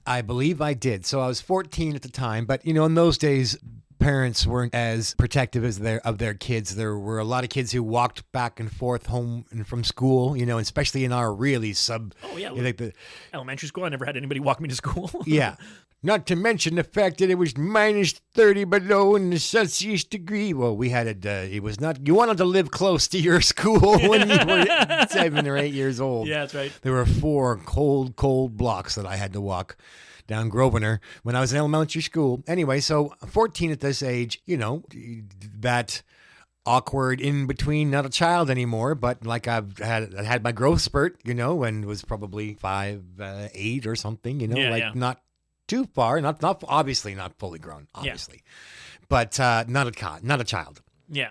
I believe I did. So I was 14 at the time, but in those days, parents weren't as protective as of their kids. There were a lot of kids who walked back and forth home and from school, especially in our really elementary school. I never had anybody walk me to school. Yeah. Not to mention the fact that it was minus 30 below in the Celsius degree. Well, we had it was not, you wanted to live close to your school when you were 7 or 8 years old. Yeah, that's right. There were 4 cold blocks that I had to walk down Grosvenor when I was in elementary school. Anyway, so 14 at this age, that awkward in between, not a child anymore, but like I had my growth spurt, and was probably 5, 8 or something, not too far, not obviously not fully grown, obviously, but not a child. Yeah,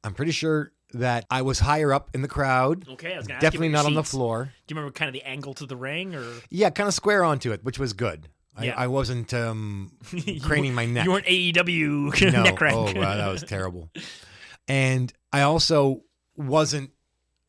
I'm pretty sure that I was higher up in the crowd. Okay, I was gonna ask definitely you not about your on the seats. floor. Do you remember kind of the angle to the ring, or yeah, kind of square onto it, which was good. Yeah. I wasn't craning my neck. You weren't AEW neck rank. Oh, wow, that was terrible. And I also wasn't.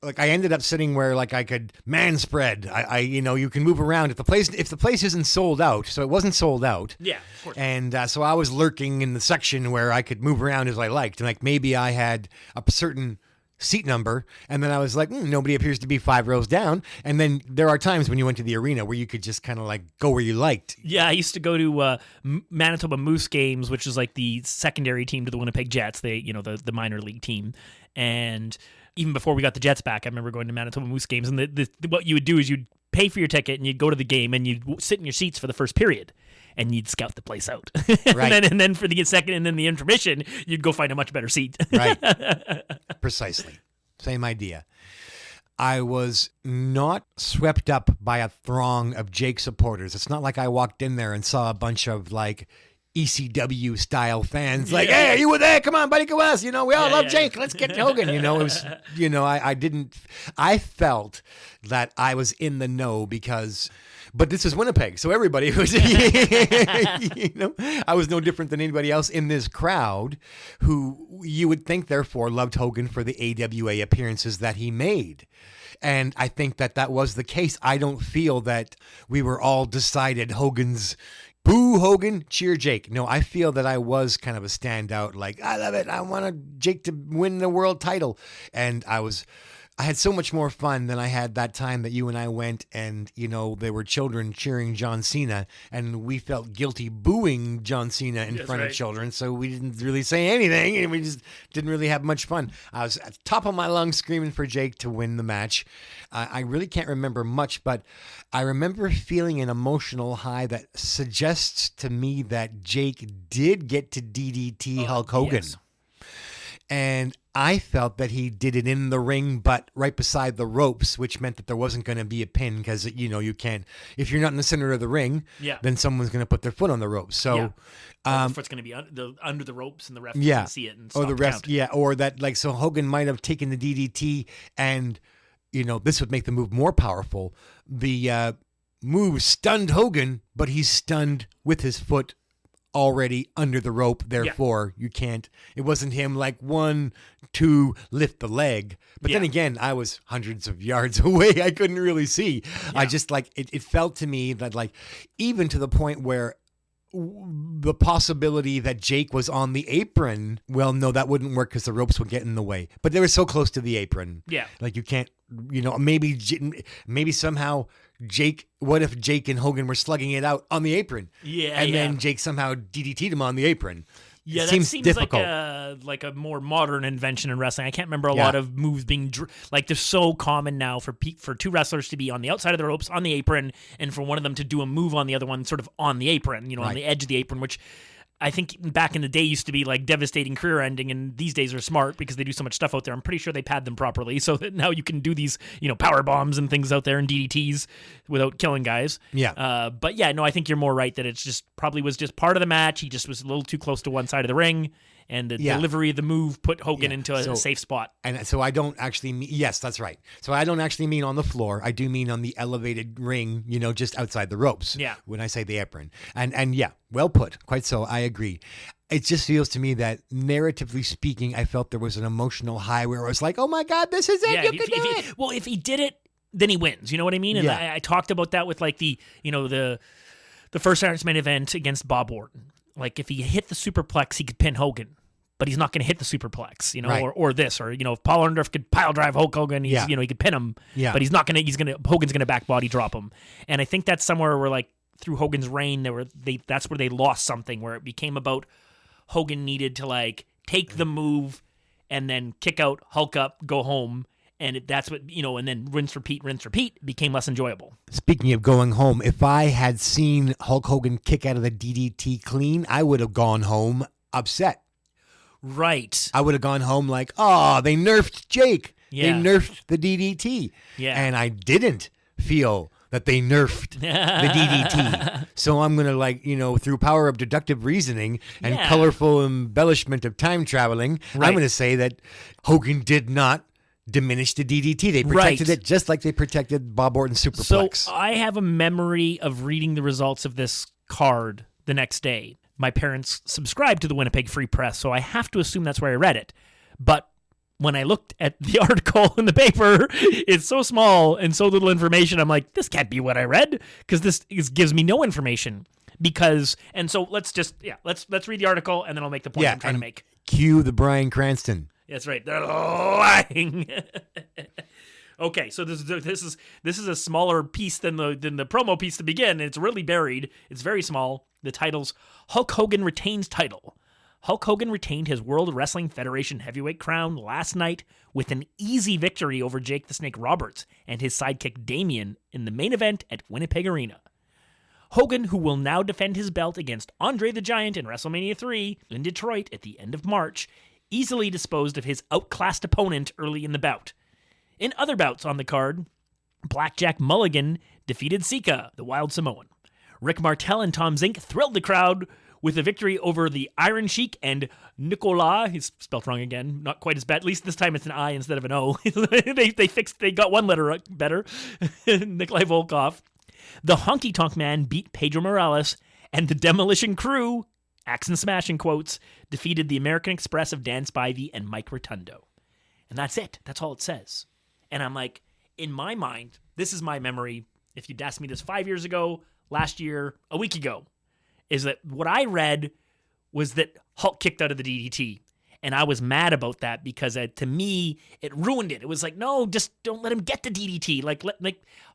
Like, I ended up sitting where I could man spread. You can move around if the place isn't sold out. So it wasn't sold out. Yeah, of course. And so I was lurking in the section where I could move around as I liked. And maybe I had a certain seat number, and then I was like, nobody appears to be 5 rows down. And then there are times when you went to the arena where you could just kind of go where you liked. Yeah, I used to go to Manitoba Moose games, which is like the secondary team to the Winnipeg Jets. They, the minor league team, and even before we got the Jets back, I remember going to Manitoba Moose games, and what you would do is you'd pay for your ticket and you'd go to the game and you'd sit in your seats for the first period and you'd scout the place out. Right. and then for the second and then the intermission, you'd go find a much better seat. Right. Precisely. Same idea. I was not swept up by a throng of Jake supporters. It's not like I walked in there and saw a bunch of ECW style fans hey, you were there, come on buddy, go us, we all love Jake, let's get Hogan. It was, I felt that I was in the know because But this is Winnipeg, so everybody was, you know, I was no different than anybody else in this crowd who you would think, therefore, loved Hogan for the AWA appearances that he made. And I think that was the case. I don't feel that we were all decided Hogan's boo Hogan, cheer Jake. No, I feel that I was kind of a standout. Like, I love it. I want Jake to win the world title. And I had so much more fun than I had that time that you and I went and, you know, there were children cheering John Cena and we felt guilty booing John Cena in front of children. So we didn't really say anything and we just didn't really have much fun. I was at the top of my lungs screaming for Jake to win the match. I really can't remember much, but I remember feeling an emotional high that suggests to me that Jake did get to DDT Hulk Hogan. Yes. And I felt that he did it in the ring, but right beside the ropes, which meant that there wasn't going to be a pin because, you know, you can't, if you're not in the center of the ring, then someone's going to put their foot on the ropes. So, the foot's going to be under the ropes and the ref can see it and stop or the ref, count. or that, like, so Hogan might have taken the DDT and, you know, this would make the move more powerful. The move stunned Hogan, but he's stunned with his foot already under the rope, therefore you can't, it wasn't him like 1, 2, lift the leg. But then again, I was hundreds of yards away. I couldn't really see. I just like, it felt to me that, like, even to the point where the possibility that Jake was on the apron, well, no, that wouldn't work because the ropes would get in the way. But they were so close to the apron. Yeah. Like, you can't, you know, maybe somehow Jake, what if Jake and Hogan were slugging it out on the apron? And then Jake somehow DDT'd him on the apron. Yeah, it that seems difficult. like a more modern invention in wrestling. I can't remember a lot of moves being like, they're so common now for two wrestlers to be on the outside of the ropes on the apron, and for one of them to do a move on the other one sort of on the apron, you know, on the edge of the apron, which I think back in the day used to be like devastating career ending, and these days are smart because they do so much stuff out there. I'm pretty sure they pad them properly so that now you can do these, you know, power bombs and things out there and DDTs without killing guys. But yeah, no, I think you're more right that it's just probably was just part of the match. He just was a little too close to one side of the ring, and the delivery of the move put Hogan into a safe spot. And so I don't actually mean, yes, that's right. So I don't actually mean on the floor. I do mean on the elevated ring, you know, just outside the ropes. Yeah. When I say the apron. And yeah, well put. Quite so. I agree. It just feels to me that, narratively speaking, I felt there was an emotional high where I was like, oh my God, this is it. Yeah, you can do it. Well, if he did it, then he wins. You know what I mean? And I talked about that with, like, the, you know, the first Iron Man event against Bob Orton. Like, if he hit the superplex, he could pin Hogan, but he's not going to hit the superplex, you know, or this, or, you know, if Paul Orndorff could pile drive Hulk Hogan, he's, you know, he could pin him, but he's not going to, Hogan's going to back body drop him. And I think that's somewhere where, like, through Hogan's reign, that's where they lost something, where it became about Hogan needed to, like, take the move and then kick out, Hulk up, go home. And that's what, you know, and then rinse, repeat, became less enjoyable. Speaking of going home, if I had seen Hulk Hogan kick out of the DDT clean, I would have gone home upset. Right. I would have gone home like, oh, they nerfed Jake. Yeah. They nerfed the DDT. Yeah. And I didn't feel that they nerfed the DDT. So I'm going to, like, you know, through power of deductive reasoning and colorful embellishment of time traveling, I'm going to say that Hogan did not diminish the DDT. They protected it just like they protected Bob Orton's superplex. So I have a memory of reading the results of this card the next day. My parents subscribed to the Winnipeg Free Press, so I have to assume that's where I read it. But when I looked at the article in the paper, it's so small and so little information. I'm like, this can't be what I read, because this gives me no information. And so let's read the article, and then I'll make the point I'm trying to make. Cue the Bryan Cranston. That's right. They're lying. Okay, so this is a smaller piece than the promo piece to begin. It's really buried. It's very small. The title's Hulk Hogan retains title. Hulk Hogan retained his World Wrestling Federation heavyweight crown last night with an easy victory over Jake the Snake Roberts and his sidekick Damien in the main event at Winnipeg Arena. Hogan, who will now defend his belt against Andre the Giant in WrestleMania 3 in Detroit at the end of March, easily disposed of his outclassed opponent early in the bout. In other bouts on the card, Blackjack Mulligan defeated Sika, the Wild Samoan. Rick Martel and Tom Zink thrilled the crowd with a victory over the Iron Sheik and Nicolas. He's spelled wrong again. Not quite as bad. At least this time it's an I instead of an O. They got one letter better. Nikolai Volkov. The Honky Tonk Man beat Pedro Morales, and the Demolition Crew, axe and smash in quotes, defeated the American Express of Dan Spivey and Mike Rotundo. And that's it. That's all it says. And I'm like, in my mind, this is my memory. If you'd asked me this 5 years ago, last year, a week ago, is that what I read was that Hulk kicked out of the DDT. And I was mad about that because to me, it ruined it. It was like, no, just don't let him get the DDT. Like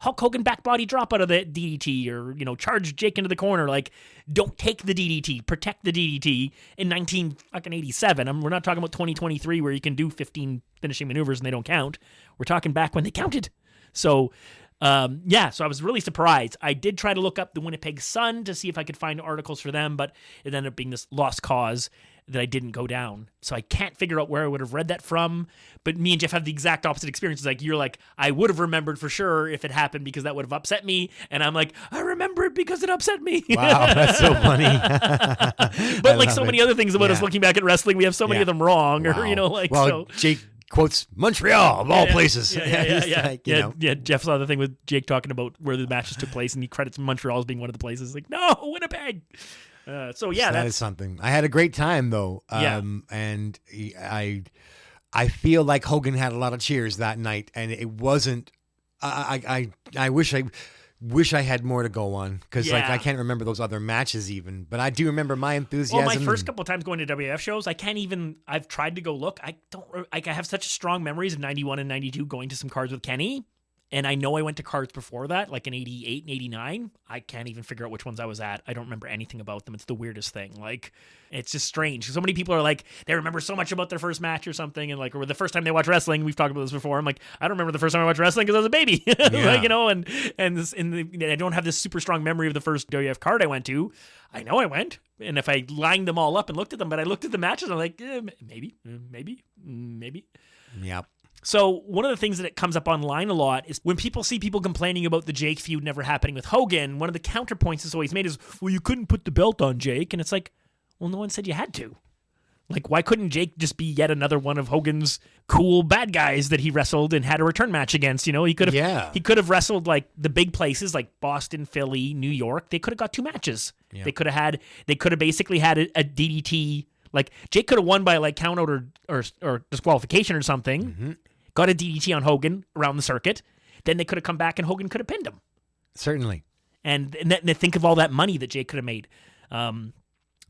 Hulk Hogan back body drop out of the DDT, or, charge Jake into the corner. Like, don't take the DDT. Protect the DDT in 1987. We're not talking about 2023 where you can do 15 finishing maneuvers and they don't count. We're talking back when they counted. So, so I was really surprised. I did try to look up the Winnipeg Sun to see if I could find articles for them, but it ended up being this lost cause that I didn't go down. So I can't figure out where I would have read that from. But me and Jeff have the exact opposite experiences. Like, you're like, I would have remembered for sure if it happened because that would have upset me. And I'm like, I remember it because it upset me. Wow, that's so funny. But like so many other things about us looking back at wrestling, we have so many of them wrong. Wow. Or, well, Jake quotes Montreal of all places. Yeah. Jeff saw the thing with Jake talking about where the matches took place, and he credits Montreal as being one of the places. Like, no, Winnipeg. So that is something. I had a great time though, and I feel like Hogan had a lot of cheers that night, and it wasn't. I wish I had more to go on because I can't remember those other matches even, but I do remember my enthusiasm. Well, my first couple of times going to WF shows, I've tried to go look. I have such strong memories of 91 and 92 going to some cards with Kenny. And I know I went to cards before that, like in 88 and 89. I can't even figure out which ones I was at. I don't remember anything about them. It's the weirdest thing. Like, it's just strange. So many people are like, they remember so much about their first match or something. And like, or the first time they watch wrestling. We've talked about this before. I'm like, I don't remember the first time I watched wrestling because I was a baby. And I don't have this super strong memory of the first WF card I went to. I know I went. And if I lined them all up and looked at them, but I looked at the matches, I'm like, maybe. Yep. So one of the things that it comes up online a lot is when people see people complaining about the Jake feud never happening with Hogan, one of the counterpoints that's always made is, well, you couldn't put the belt on Jake. And it's like, well, no one said you had to. Like, why couldn't Jake just be yet another one of Hogan's cool bad guys that he wrestled and had a return match against? He could have wrestled like the big places like Boston, Philly, New York. They could have got 2 matches. Yeah. They could have basically had a DDT. Like, Jake could have won by like count out or disqualification or something. Mm-hmm. Got a DDT on Hogan around the circuit. Then they could have come back and Hogan could have pinned him. Certainly. And think of all that money that Jake could have made.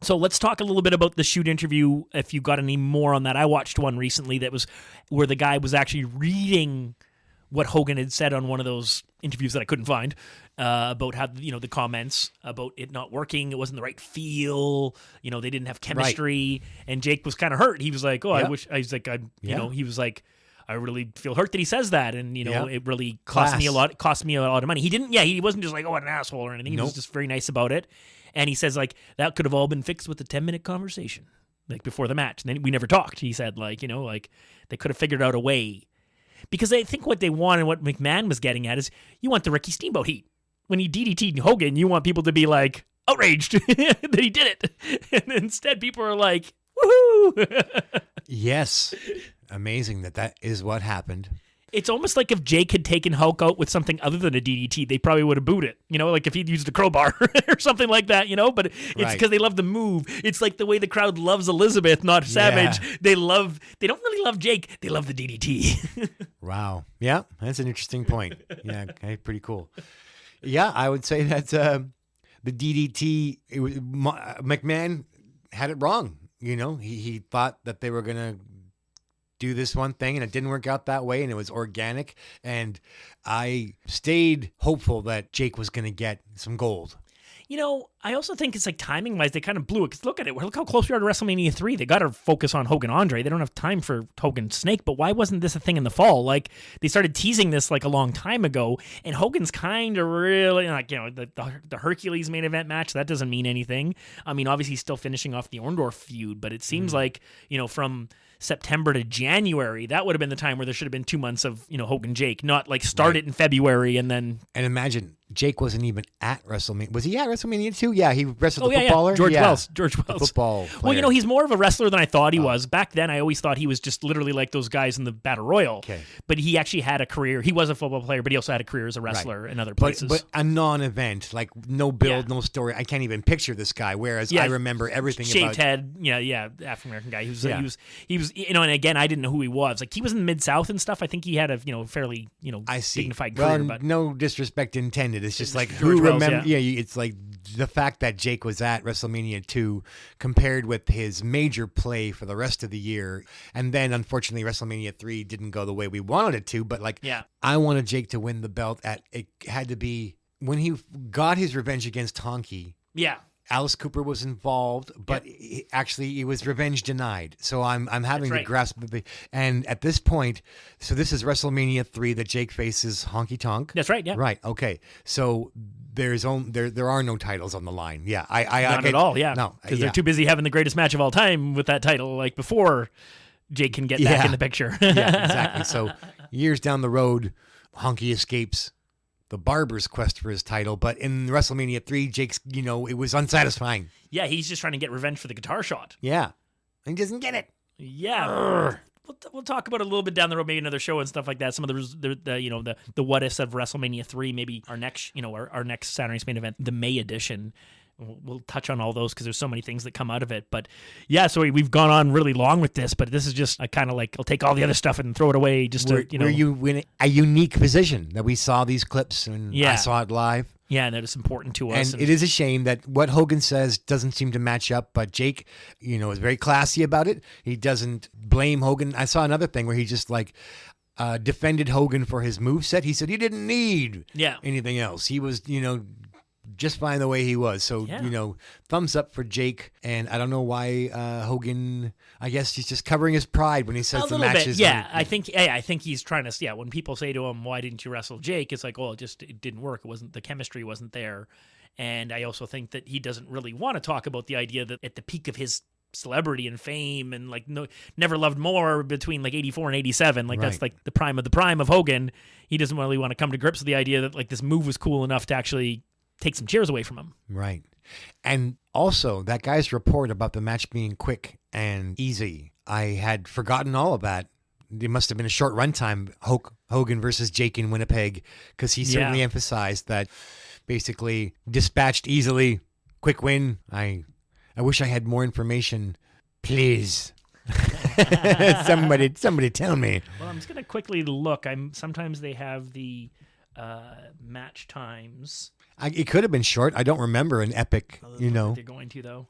So let's talk a little bit about the shoot interview, if you got any more on that. I watched one recently that was where the guy was actually reading what Hogan had said on one of those interviews that I couldn't find about how, the comments about it not working. It wasn't the right feel. They didn't have chemistry. Right. And Jake was kind of hurt. He was like, oh, he was like, I really feel hurt that he says that, and it really cost me a lot of money. He wasn't just like, oh, what an asshole or anything. He was just very nice about it, and he says like that could have all been fixed with a 10-minute conversation, like before the match. And then we never talked. He said like they could have figured out a way, because I think what they want and what McMahon was getting at is you want the Ricky Steamboat heat. When he DDT'd Hogan, you want people to be like outraged that he did it, and instead people are like, woohoo! Yes. Amazing that is what happened. It's almost like if Jake had taken Hulk out with something other than a DDT, they probably would have booed it. Like if he'd used a crowbar or something like that, But it's because they love the move. It's like the way the crowd loves Elizabeth, not Savage. Yeah. They don't really love Jake. They love the DDT. Wow. Yeah, that's an interesting point. Yeah, okay, pretty cool. Yeah, I would say that the DDT, McMahon had it wrong. He thought that they were going to do this one thing, and it didn't work out that way, and it was organic, and I stayed hopeful that Jake was going to get some gold. I also think it's like timing wise, they kind of blew it. Because look at it. Look how close we are to WrestleMania 3. They got to focus on Hogan Andre. They don't have time for Hogan Snake. But why wasn't this a thing in the fall? Like, they started teasing this like a long time ago. And Hogan's kind of really like, the Hercules main event match, that doesn't mean anything. I mean, obviously he's still finishing off the Orndorff feud. But it seems like, from September to January, that would have been the time where there should have been 2 months of, Hogan Jake, not like start it in February and then. And imagine Jake wasn't even at WrestleMania. Was he at WrestleMania 2? too? Yeah, he wrestled the yeah, footballer. George Yeah. Wells. The football player. Well, he's more of a wrestler than I thought he was. Back then, I always thought he was just literally like those guys in the Battle Royal. Okay. But he actually had a career. He was a football player, but he also had a career as a wrestler in other places. But a non-event, like no build, no story. I can't even picture this guy. Whereas I remember everything shaved about head, African American guy. He was, and again, I didn't know who he was. Like he was in the Mid-South and stuff. I think he had a fairly dignified career. Well, but no disrespect intended. It's just like George who Wells, remember? It's like the fact that Jake was at WrestleMania 2 compared with his major play for the rest of the year, and then unfortunately WrestleMania 3 didn't go the way we wanted it to. But I wanted Jake to win the belt. It had to be when he got his revenge against Honky. Yeah. Alice Cooper was involved, but it was revenge denied. So I'm having to grasp the. And at this point, so this is WrestleMania 3 that Jake faces Honky Tonk. That's right. Yeah. Right. Okay. So there are no titles on the line. Yeah. Not at all. Yeah. No, because they're too busy having the greatest match of all time with that title. Like before, Jake can get back in the picture. Yeah. Exactly. So years down the road, Honky escapes the Barber's quest for his title, but in WrestleMania 3, Jake's, it was unsatisfying. Yeah, he's just trying to get revenge for the guitar shot. Yeah. And he doesn't get it. Yeah. We'll talk about it a little bit down the road, maybe another show and stuff like that. Some of the what ifs of WrestleMania 3, maybe our next, our next Saturday's main event, the May edition. We'll touch on all those because there's so many things that come out of it. But yeah, so we've gone on really long with this, but this is just a kind of like, I'll take all the other stuff and throw it away. Were you in a unique position that we saw these clips and I saw it live? Yeah, and that is important to us. And it is a shame that what Hogan says doesn't seem to match up, but Jake, is very classy about it. He doesn't blame Hogan. I saw another thing where he just defended Hogan for his moveset. He said he didn't need anything else. He was, just fine the way he was. So, thumbs up for Jake. And I don't know why Hogan, I guess he's just covering his pride when he says the matches. Yeah, I think he's trying to, when people say to him, why didn't you wrestle Jake? It's like, it didn't work. The chemistry wasn't there. And I also think that he doesn't really want to talk about the idea that at the peak of his celebrity and fame and never loved more between 84 and 87. That's the prime of Hogan. He doesn't really want to come to grips with the idea that this move was cool enough to actually take some cheers away from him. Right. And also that guy's report about the match being quick and easy. I had forgotten all of that. It must have been a short runtime, Hogan versus Jake in Winnipeg, because he certainly emphasized that basically dispatched easily, quick win. I wish I had more information. Please. Somebody tell me. Well, I'm just going to quickly look. Sometimes they have the match times. It could have been short. I don't remember an epic, They're going to, though.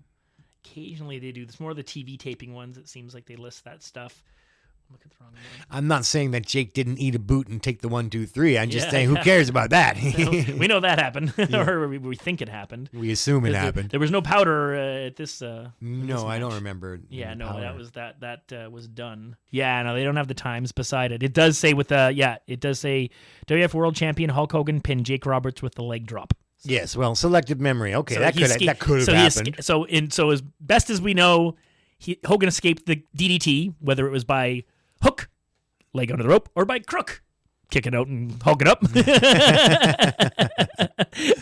Occasionally they do. It's more the TV taping ones. It seems like they list that stuff. Look at the wrong one. I'm not saying that Jake didn't eat a boot and take the 1, 2, 3. I'm just saying, who cares about that? We know that happened, or we think it happened. We assume it happened. There was no powder at this. No, I don't remember. Yeah, no, powder. that was done. Yeah, no, they don't have the times beside it. It does say it does say WWF World Champion Hulk Hogan pinned Jake Roberts with the leg drop. So. Yes, well, selective memory. Okay, so that could have happened. So as best as we know, Hogan escaped the DDT, whether it was by hook, leg under the rope, or by crook, kick it out and hug it up.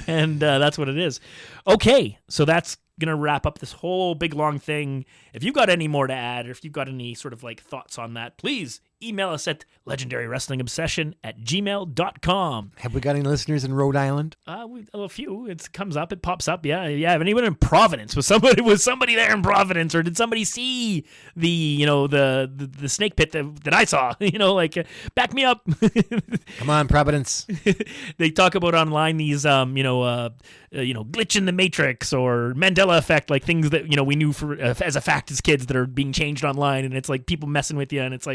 And that's what it is. Okay, so that's going to wrap up this whole big long thing. If you've got any more to add, or if you've got any sort of thoughts on that, please email us at legendarywrestlingobsession@gmail.com. Have we got any listeners in Rhode Island? A few. It comes up. It pops up. Yeah. If anyone in Providence, was somebody there in Providence, or did somebody see the the snake pit that I saw? Back me up. Come on, Providence. They talk about online these glitch in the matrix or Mandela effect, things that we knew as a fact as kids that are being changed online, and it's people messing with you, and it's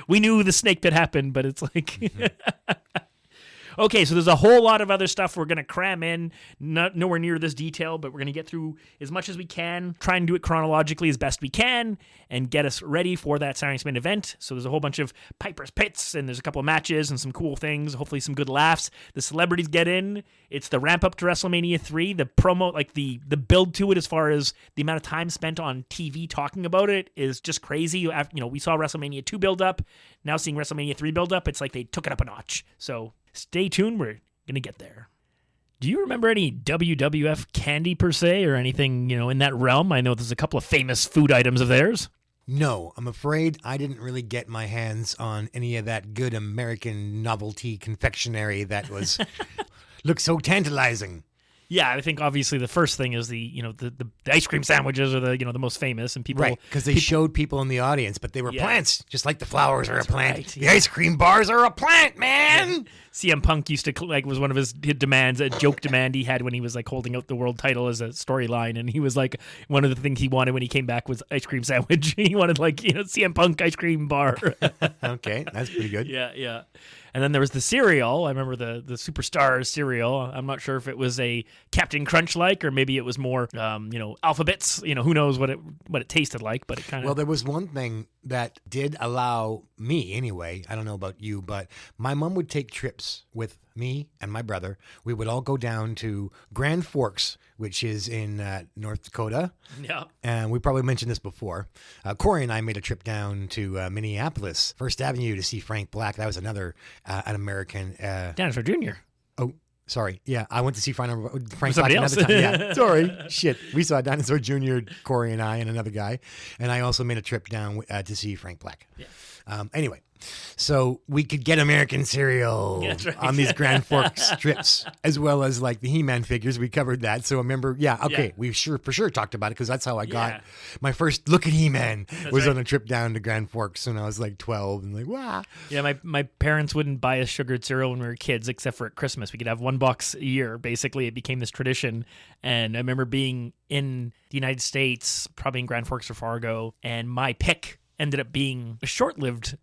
we knew the snake pit happened, but it's Okay, so there's a whole lot of other stuff we're going to cram in, nowhere near this detail, but we're going to get through as much as we can, try and do it chronologically as best we can, and get us ready for that Saturday's main event. So there's a whole bunch of Piper's Pits, and there's a couple of matches and some cool things, hopefully some good laughs. The celebrities get in. It's the ramp up to WrestleMania 3, the promo, the build to it as far as the amount of time spent on TV talking about it is just crazy. We saw WrestleMania 2 build up, now seeing WrestleMania 3 build up, it's like they took it up a notch. So stay tuned. We're going to get there. Do you remember any WWF candy per se or anything, in that realm? I know there's a couple of famous food items of theirs. No, I'm afraid I didn't really get my hands on any of that good American novelty confectionery that was looked so tantalizing. Yeah, I think obviously the first thing is the ice cream sandwiches are the most famous, and people because they showed people in the audience, but they were plants, just like the flowers are a plant. Right, the ice cream bars are a plant, man. Yeah. CM Punk used to was one of his demands, a joke demand he had when he was like holding out the world title as a storyline, and he was like one of the things he wanted when he came back was ice cream sandwich. He wanted CM Punk ice cream bar. Okay, that's pretty good. Yeah. And then there was the cereal. I remember the Superstars cereal. I'm not sure if it was a Captain Crunch like, or maybe it was more, Alphabets. Who knows what it tasted like, but it kind of. Well, there was one thing that did allow me, anyway. I don't know about you, but my mom would take trips with me and my brother. We would all go down to Grand Forks, which is in North Dakota. Yeah. And we probably mentioned this before. Corey and I made a trip down to Minneapolis, First Avenue, to see Frank Black. That was another an American. Dinosaur Jr. Oh, sorry. Yeah, I went to see Frank Black somebody another else. time. Yeah, sorry. Shit. We saw Dinosaur Jr., Corey and I, and another guy. And I also made a trip down to see Frank Black. Yeah. Anyway, so we could get American cereal on these Grand Forks trips, as well as like the He-Man figures. We covered that. So I remember, we for sure talked about it, because that's how I got my first look at He-Man was on a trip down to Grand Forks when I was like 12 and like, wow. Yeah, my parents wouldn't buy us sugared cereal when we were kids, except for at Christmas. We could have $1 a year. Basically, it became this tradition. And I remember being in the United States, probably in Grand Forks or Fargo, and my pick ended up being a short-lived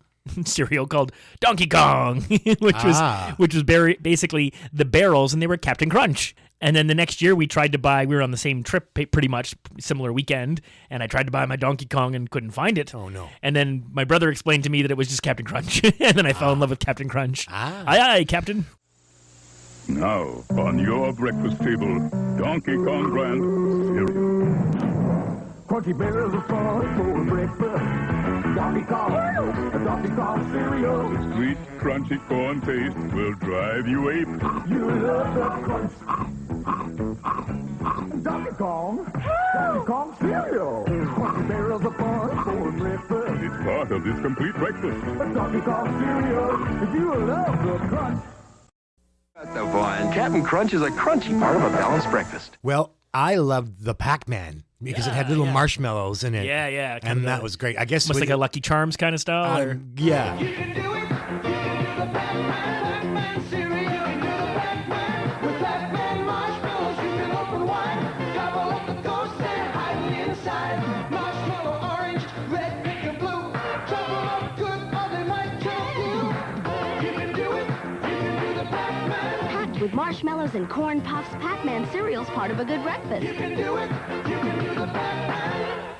cereal called Donkey Kong, which was basically the barrels, and they were Captain Crunch. And then the next year we were on the same trip, pretty much similar weekend, and I tried to buy my Donkey Kong and couldn't find it. Oh, no. And then my brother explained to me that it was just Captain Crunch, and then I fell in love with Captain Crunch. Aye, Captain. Now, on your breakfast table, Donkey Kong brand cereal. Crunchy barrels of fun for breakfast. Donkey Kong cereal. The sweet, crunchy corn taste will drive you ape. You love the crunch. Donkey Kong cereal. Crunchy barrels of fun for breakfast. It's part of this complete breakfast. Donkey Kong cereal. You love the crunch. So, boy, and Captain Crunch is a crunchy part of a balanced breakfast. Well, I loved the Pac-Man because it had little marshmallows in it. Yeah. And that was great. I guess almost like a Lucky Charms kind of style. Yeah. You can do it. You can do the Pac-Man cereal. You can do the Pac-Man with Pac-Man marshmallows. You can open wide, gobble up the ghost and hide inside. Marshmallow orange, red, pink, and blue. Trouble up good or they might kill you. You can do it. You can do the Pac-Man. Packed with marshmallows and corn puffs, Pac-Man cereal's part of a good breakfast. You can do it. You can do the Pac-Man.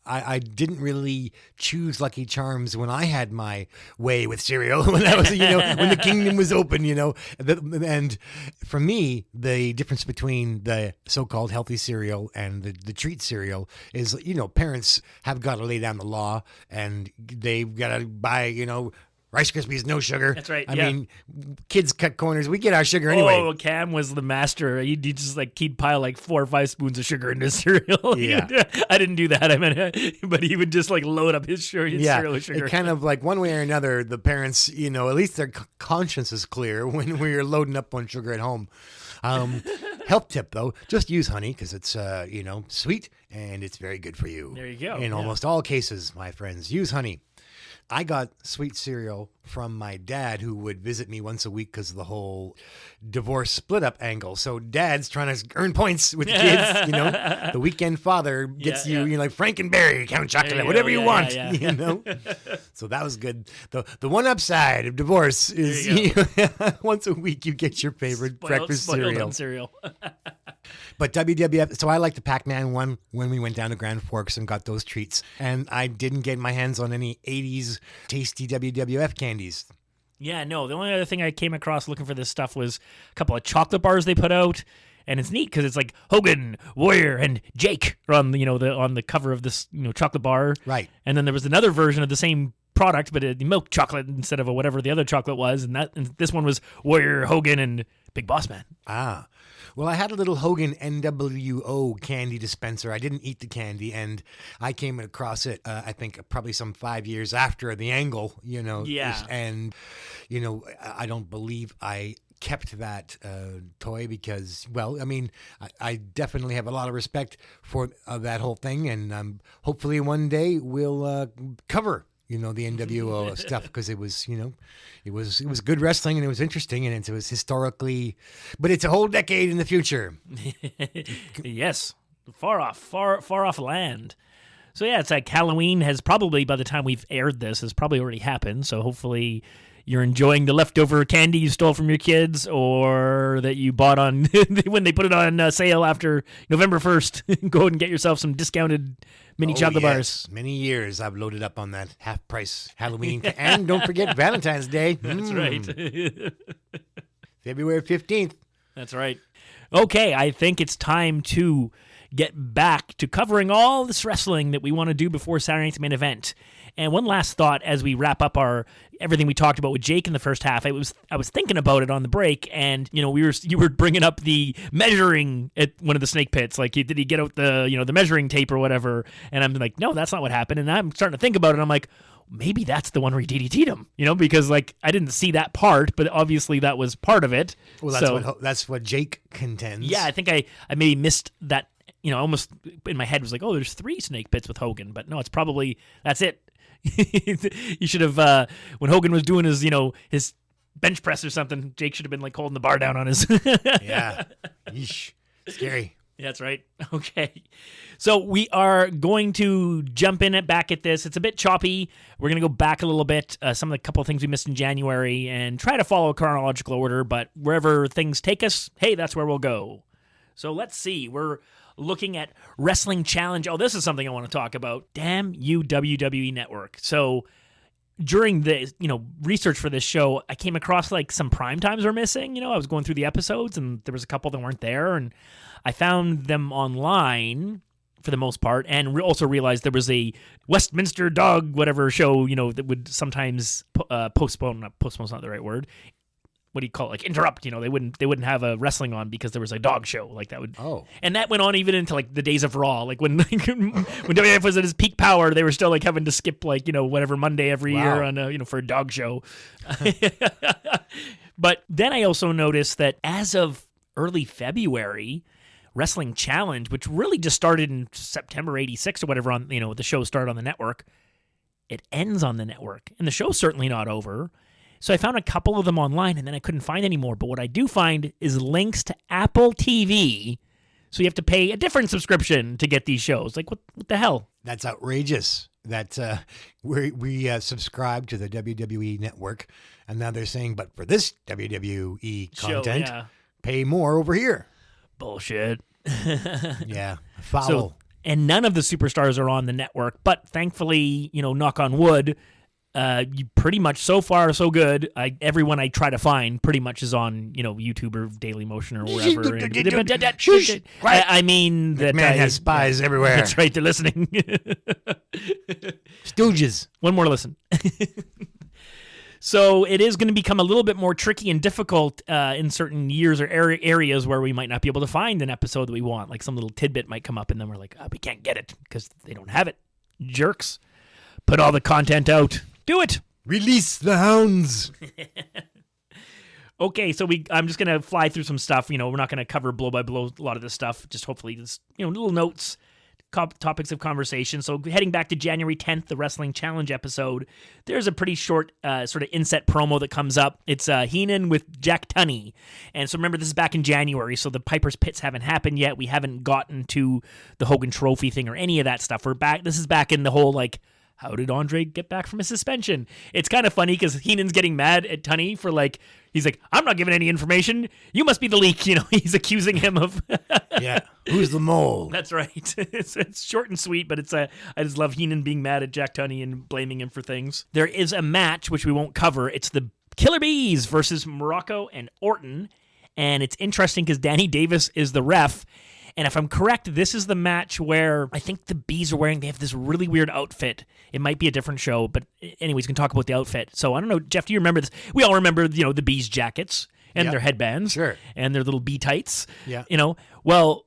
I didn't really choose Lucky Charms when I had my way with cereal. When that was, when the kingdom was open, And for me, the difference between the so-called healthy cereal and the treat cereal is, parents have got to lay down the law, and they've got to buy, Rice Krispies, no sugar. That's right. I mean, kids cut corners. We get our sugar anyway. Oh, Cam was the master. He'd just he'd pile 4 or 5 spoons of sugar into his cereal. Yeah. I didn't do that. I mean, but he would just load up his cereal with sugar. It kind of one way or another, the parents, at least their conscience is clear when we're loading up on sugar at home. Health tip though, just use honey because it's sweet and it's very good for you. There you go. In almost all cases, my friends, use honey. I got sweet cereal from my dad, who would visit me once a week because of the whole divorce split up angle. So dad's trying to earn points with the kids, The weekend father gets you like Frankenberry, Count Chocolate, whatever you want, So that was good. The one upside of divorce is once a week you get your favorite breakfast cereal. But WWF, so I like the Pac-Man one when we went down to Grand Forks and got those treats. And I didn't get my hands on any 80s tasty WWF candies. Yeah, no. The only other thing I came across looking for this stuff was a couple of chocolate bars they put out. And it's neat because it's Hogan, Warrior, and Jake are on on the cover of this chocolate bar. Right. And then there was another version of the same product, but milk chocolate instead of whatever the other chocolate was. And this one was Warrior, Hogan, and Big Boss Man. Ah. Well, I had a little Hogan NWO candy dispenser. I didn't eat the candy, and I came across it, I think, probably some 5 years after the Angle, Yeah. And, I don't believe I kept that toy because, well, I mean, I definitely have a lot of respect for that whole thing, and hopefully one day we'll cover the NWO stuff, because it was, it was good wrestling, and it was interesting, and it was historically, but it's a whole decade in the future. Yes, far off land. So yeah, it's like Halloween has probably, by the time we've aired this, has probably already happened. So hopefully you're enjoying the leftover candy you stole from your kids, or that you bought on when they put it on sale after November 1st. Go ahead and get yourself some discounted mini chocolate bars. Many years I've loaded up on that half-price Halloween. And don't forget Valentine's Day. That's right. February 15th. That's right. Okay, I think it's time to get back to covering all this wrestling that we want to do before Saturday night's main event. And one last thought as we wrap up everything we talked about with Jake in the first half. I was thinking about it on the break, and you were bringing up the measuring at one of the snake pits. Like, did he get out the measuring tape or whatever? And I'm like, no, that's not what happened. And I'm starting to think about it. And I'm like, maybe that's the one where he DDT'd him. Because like I didn't see that part, but obviously that was part of it. Well, that's what Jake contends. Yeah, I think I maybe missed that. Almost in my head was like, oh, there's 3 snake pits with Hogan, but no, it's probably that's it. You should have when Hogan was doing his his bench press or something, Jake should have been like holding the bar down on his Yeah. Yeesh. Scary. Yeah, that's right. Okay. So we are going to jump in back at this. It's a bit choppy. We're going to go back a little bit, some of the couple of things we missed in January, and try to follow a chronological order, but wherever things take us, hey, that's where we'll go. So let's see. We're looking at Wrestling Challenge. Oh, this is something I want to talk about. Damn you, WWE Network. So during the research for this show, I came across like some prime times were missing. I was going through the episodes, and there was a couple that weren't there, and I found them online for the most part, and also realized there was a Westminster Dog whatever show that would sometimes postpone's not the right word. What do you call it? Like interrupt, they wouldn't have a wrestling on because there was a dog show like that would. Oh. And that went on even into like the days of Raw, like when WWF was at his peak power, they were still like having to skip like whatever Monday every year on for a dog show. But then I also noticed that as of early February, Wrestling Challenge, which really just started in September '86 or whatever, on the show started on the network, it ends on the network, and the show's certainly not over. So I found a couple of them online, and then I couldn't find any more. But what I do find is links to Apple TV. So you have to pay a different subscription to get these shows. Like, what the hell? That's outrageous. That we subscribe to the WWE Network, and now they're saying, but for this WWE content, pay more over here. Bullshit. Yeah, foul. So, and none of the superstars are on the network, but thankfully, knock on wood, you pretty much, so far so good. Everyone I try to find pretty much is on YouTube or Daily Motion or wherever. I mean that man has spies everywhere. That's right, they're listening. Stooges. One more listen. So it is going to become a little bit more tricky and difficult in certain years or areas where we might not be able to find an episode that we want. Like some little tidbit might come up, and then we're like, we can't get it because they don't have it. Jerks. Put all the content out. Do it. Release the hounds. Okay, so I'm just going to fly through some stuff. We're not going to cover blow by blow a lot of this stuff. Just hopefully just, little notes, topics of conversation. So heading back to January 10th, the Wrestling Challenge episode, there's a pretty short sort of inset promo that comes up. It's Heenan with Jack Tunney. And so remember, this is back in January, so the Piper's Pits haven't happened yet. We haven't gotten to the Hogan Trophy thing or any of that stuff. This is back in the whole, like, how did Andre get back from his suspension? It's kind of funny because Heenan's getting mad at Tunney for he's like, I'm not giving any information. You must be the leak. He's accusing him of. Yeah. Who's the mole? That's right. It's short and sweet, but I just love Heenan being mad at Jack Tunney and blaming him for things. There is a match, which we won't cover. It's the Killer Bees versus Morocco and Orton. And it's interesting because Danny Davis is the ref. And if I'm correct, this is the match where I think the Bees are they have this really weird outfit. It might be a different show, but anyways, we can talk about the outfit. So I don't know, Jeff, do you remember this? We all remember, the Bees jackets. and Yep. their headbands, Sure. and their little bee tights. Yeah. Well,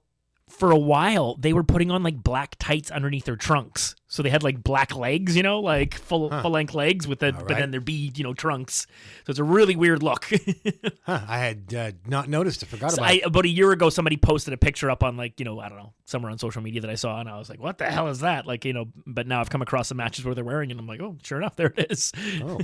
for a while they were putting on like black tights underneath their trunks, so they had like black legs, like full length legs with but right. then their bee trunks. So it's a really weird look. I had not noticed. I forgot So about it. about a year ago, somebody posted a picture up on I don't know, somewhere on social media that I saw, and I was like, what the hell is that? But now I've come across some matches where they're wearing it, and I'm like, oh, sure enough, there it is. Oh.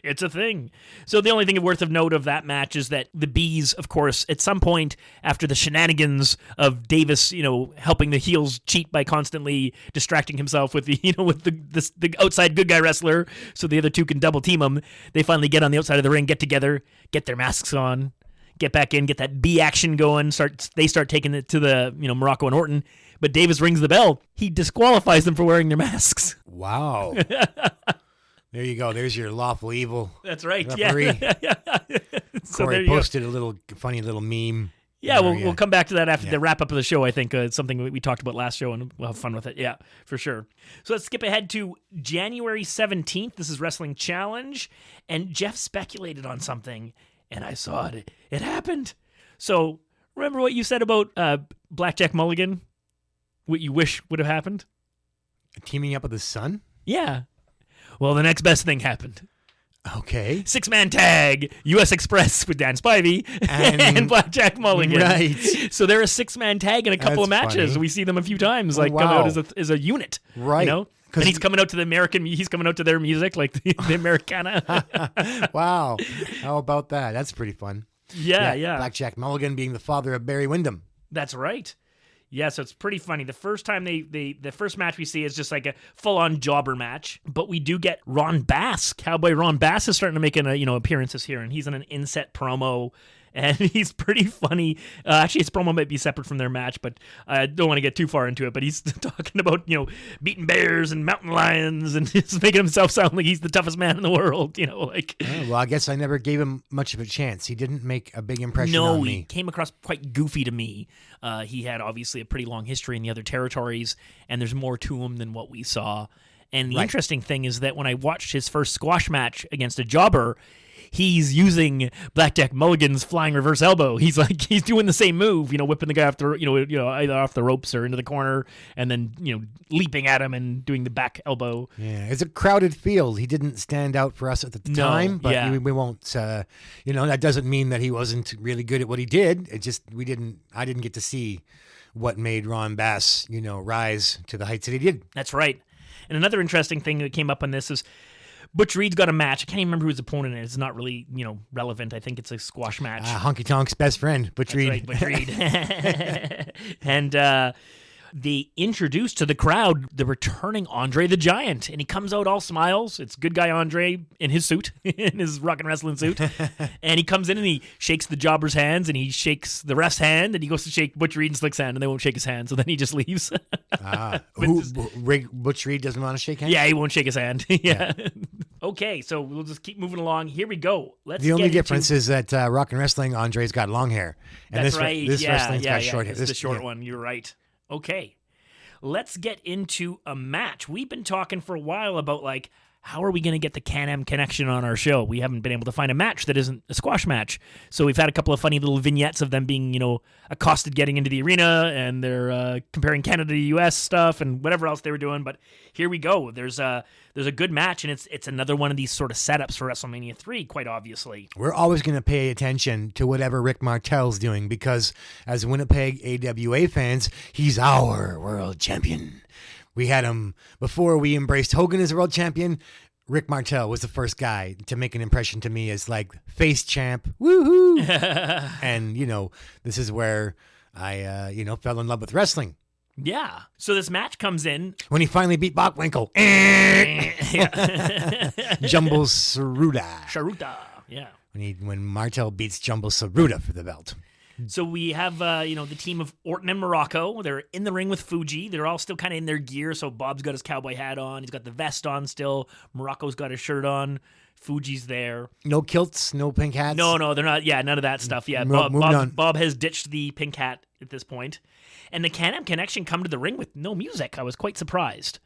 It's a thing. So the only thing worth of note of that match is that the Bees, of course, at some point after the shenanigans of Davis, helping the heels cheat by constantly distracting himself with the, with the outside good guy wrestler, so the other two can double team him, they finally get on the outside of the ring, get together, get their masks on, get back in, get that B action going. They start taking it to the Morocco and Orton, but Davis rings the bell. He disqualifies them for wearing their masks. Wow. There you go. There's your lawful evil. That's right. Referee. Yeah. So there Corey you go. posted a funny little meme. Yeah, there, we'll come back to that after the wrap up of the show. I think it's something we talked about last show, and we'll have fun with it. Yeah, for sure. So let's skip ahead to January 17th. This is Wrestling Challenge, and Jeff speculated on something, and I saw it. It happened. So remember what you said about Blackjack Mulligan? What you wish would have happened? Teaming up with his son? Yeah. Well, the next best thing happened. Okay. 6-man tag, U.S. Express with Dan Spivey and Blackjack Mulligan. Right. So they're a 6-man tag in a couple of That's matches. funny. We see them a few times, Oh, come out as a unit. Right. And he's coming out to he's coming out to their music, like the Americana. Wow. How about that? That's pretty fun. Yeah. Blackjack Mulligan being the father of Barry Windham. That's right. Yeah, so it's pretty funny. The first time the first match we see is just like a full-on jobber match, but we do get Ron Bass. Cowboy Ron Bass is starting to make appearances here, and he's in an inset promo, and he's pretty funny. Actually, his promo might be separate from their match, but I don't want to get too far into it. But he's talking about beating bears and mountain lions, and just making himself sound like he's the toughest man in the world. Oh, well, I guess I never gave him much of a chance. He didn't make a big impression on me. No, he came across quite goofy to me. He had obviously a pretty long history in the other territories, and there's more to him than what we saw. And the interesting thing is that when I watched his first squash match against a jobber, he's using Blackjack Mulligan's flying reverse elbow. He's doing the same move, whipping the guy off the, either off the ropes or into the corner, and then, leaping at him and doing the back elbow. Yeah, it's a crowded field. He didn't stand out for us at the time, but we won't, that doesn't mean that he wasn't really good at what he did. It just, I didn't get to see what made Ron Bass, rise to the heights that he did. That's right. And another interesting thing that came up on this is Butch Reed's got a match. I can't even remember who his opponent is. It's not really, relevant. I think it's a squash match. Honky Tonk's best friend, Butch Reed. Right, Butch Reed. And they introduced to the crowd the returning Andre the Giant, and he comes out all smiles. It's good guy Andre in his suit, in his rock and wrestling suit, and he comes in and he shakes the jobber's hands, and he shakes the ref's hand, and he goes to shake Butch Reed and Slick's hand, and they won't shake his hand, so then he just leaves. Butch Reed doesn't want to shake hands? Yeah, he won't shake his hand. Yeah. Okay, so we'll just keep moving along. Here we go. The only difference is that rock and wrestling, Andre's got long hair, and That's right. This wrestling's got short hair. It's the short one. You're right. Okay, let's get into a match. We've been talking for a while about how are we going to get the Can-Am connection on our show? We haven't been able to find a match that isn't a squash match. So we've had a couple of funny little vignettes of them being, accosted getting into the arena, and they're comparing Canada to U.S. stuff and whatever else they were doing. But here we go. There's a good match, and it's another one of these sort of setups for WrestleMania 3, quite obviously. We're always going to pay attention to whatever Rick Martel's doing, because as Winnipeg AWA fans, he's our world champion. We had him before we embraced Hogan as a world champion. Rick Martel was the first guy to make an impression to me as face champ. Woohoo! And, this is where I, fell in love with wrestling. Yeah. So this match comes in. When he finally beat Bockwinkel. Jumbo Saruta. Sharuta. Yeah. When Martel beats Jumbo Saruta for the belt. So we have, the team of Orton and Morocco. They're in the ring with Fuji. They're all still kind of in their gear. So Bob's got his cowboy hat on. He's got the vest on still. Morocco's got his shirt on. Fuji's there. No kilts, no pink hats? No, they're not. Yeah, none of that stuff. Yeah, Bob has ditched the pink hat at this point. And the Can-Am Connection come to the ring with no music. I was quite surprised.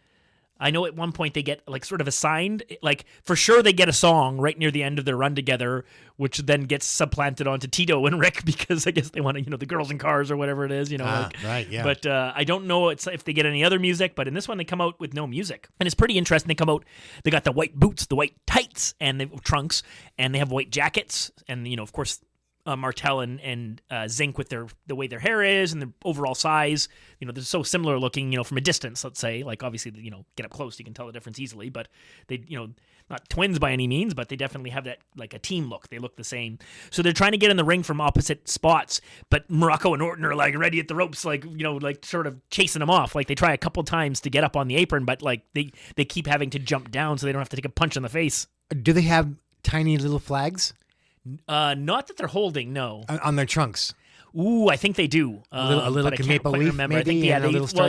I know at one point they get like sort of assigned, like for sure they get a song right near the end of their run together, which then gets supplanted onto Tito and Rick because I guess they want to, the girls in cars or whatever it is, Right, yeah. But I don't know if they get any other music, but in this one they come out with no music. And it's pretty interesting. They come out, they got the white boots, the white tights, and the trunks, and they have white jackets, and, of course, Martel and Zinc with the way their hair is and the overall size, they're so similar looking, from a distance, let's say, like obviously, get up close, you can tell the difference easily, but they, not twins by any means, but they definitely have that, like a team look. They look the same. So they're trying to get in the ring from opposite spots, but Morocco and Orton are like ready at the ropes, like, like sort of chasing them off. Like they try a couple times to get up on the apron, but like they keep having to jump down so they don't have to take a punch in the face. Do they have tiny little flags? Not that they're holding, no. On their trunks. Ooh, I think they do. A little maple leaf, remember. maybe, I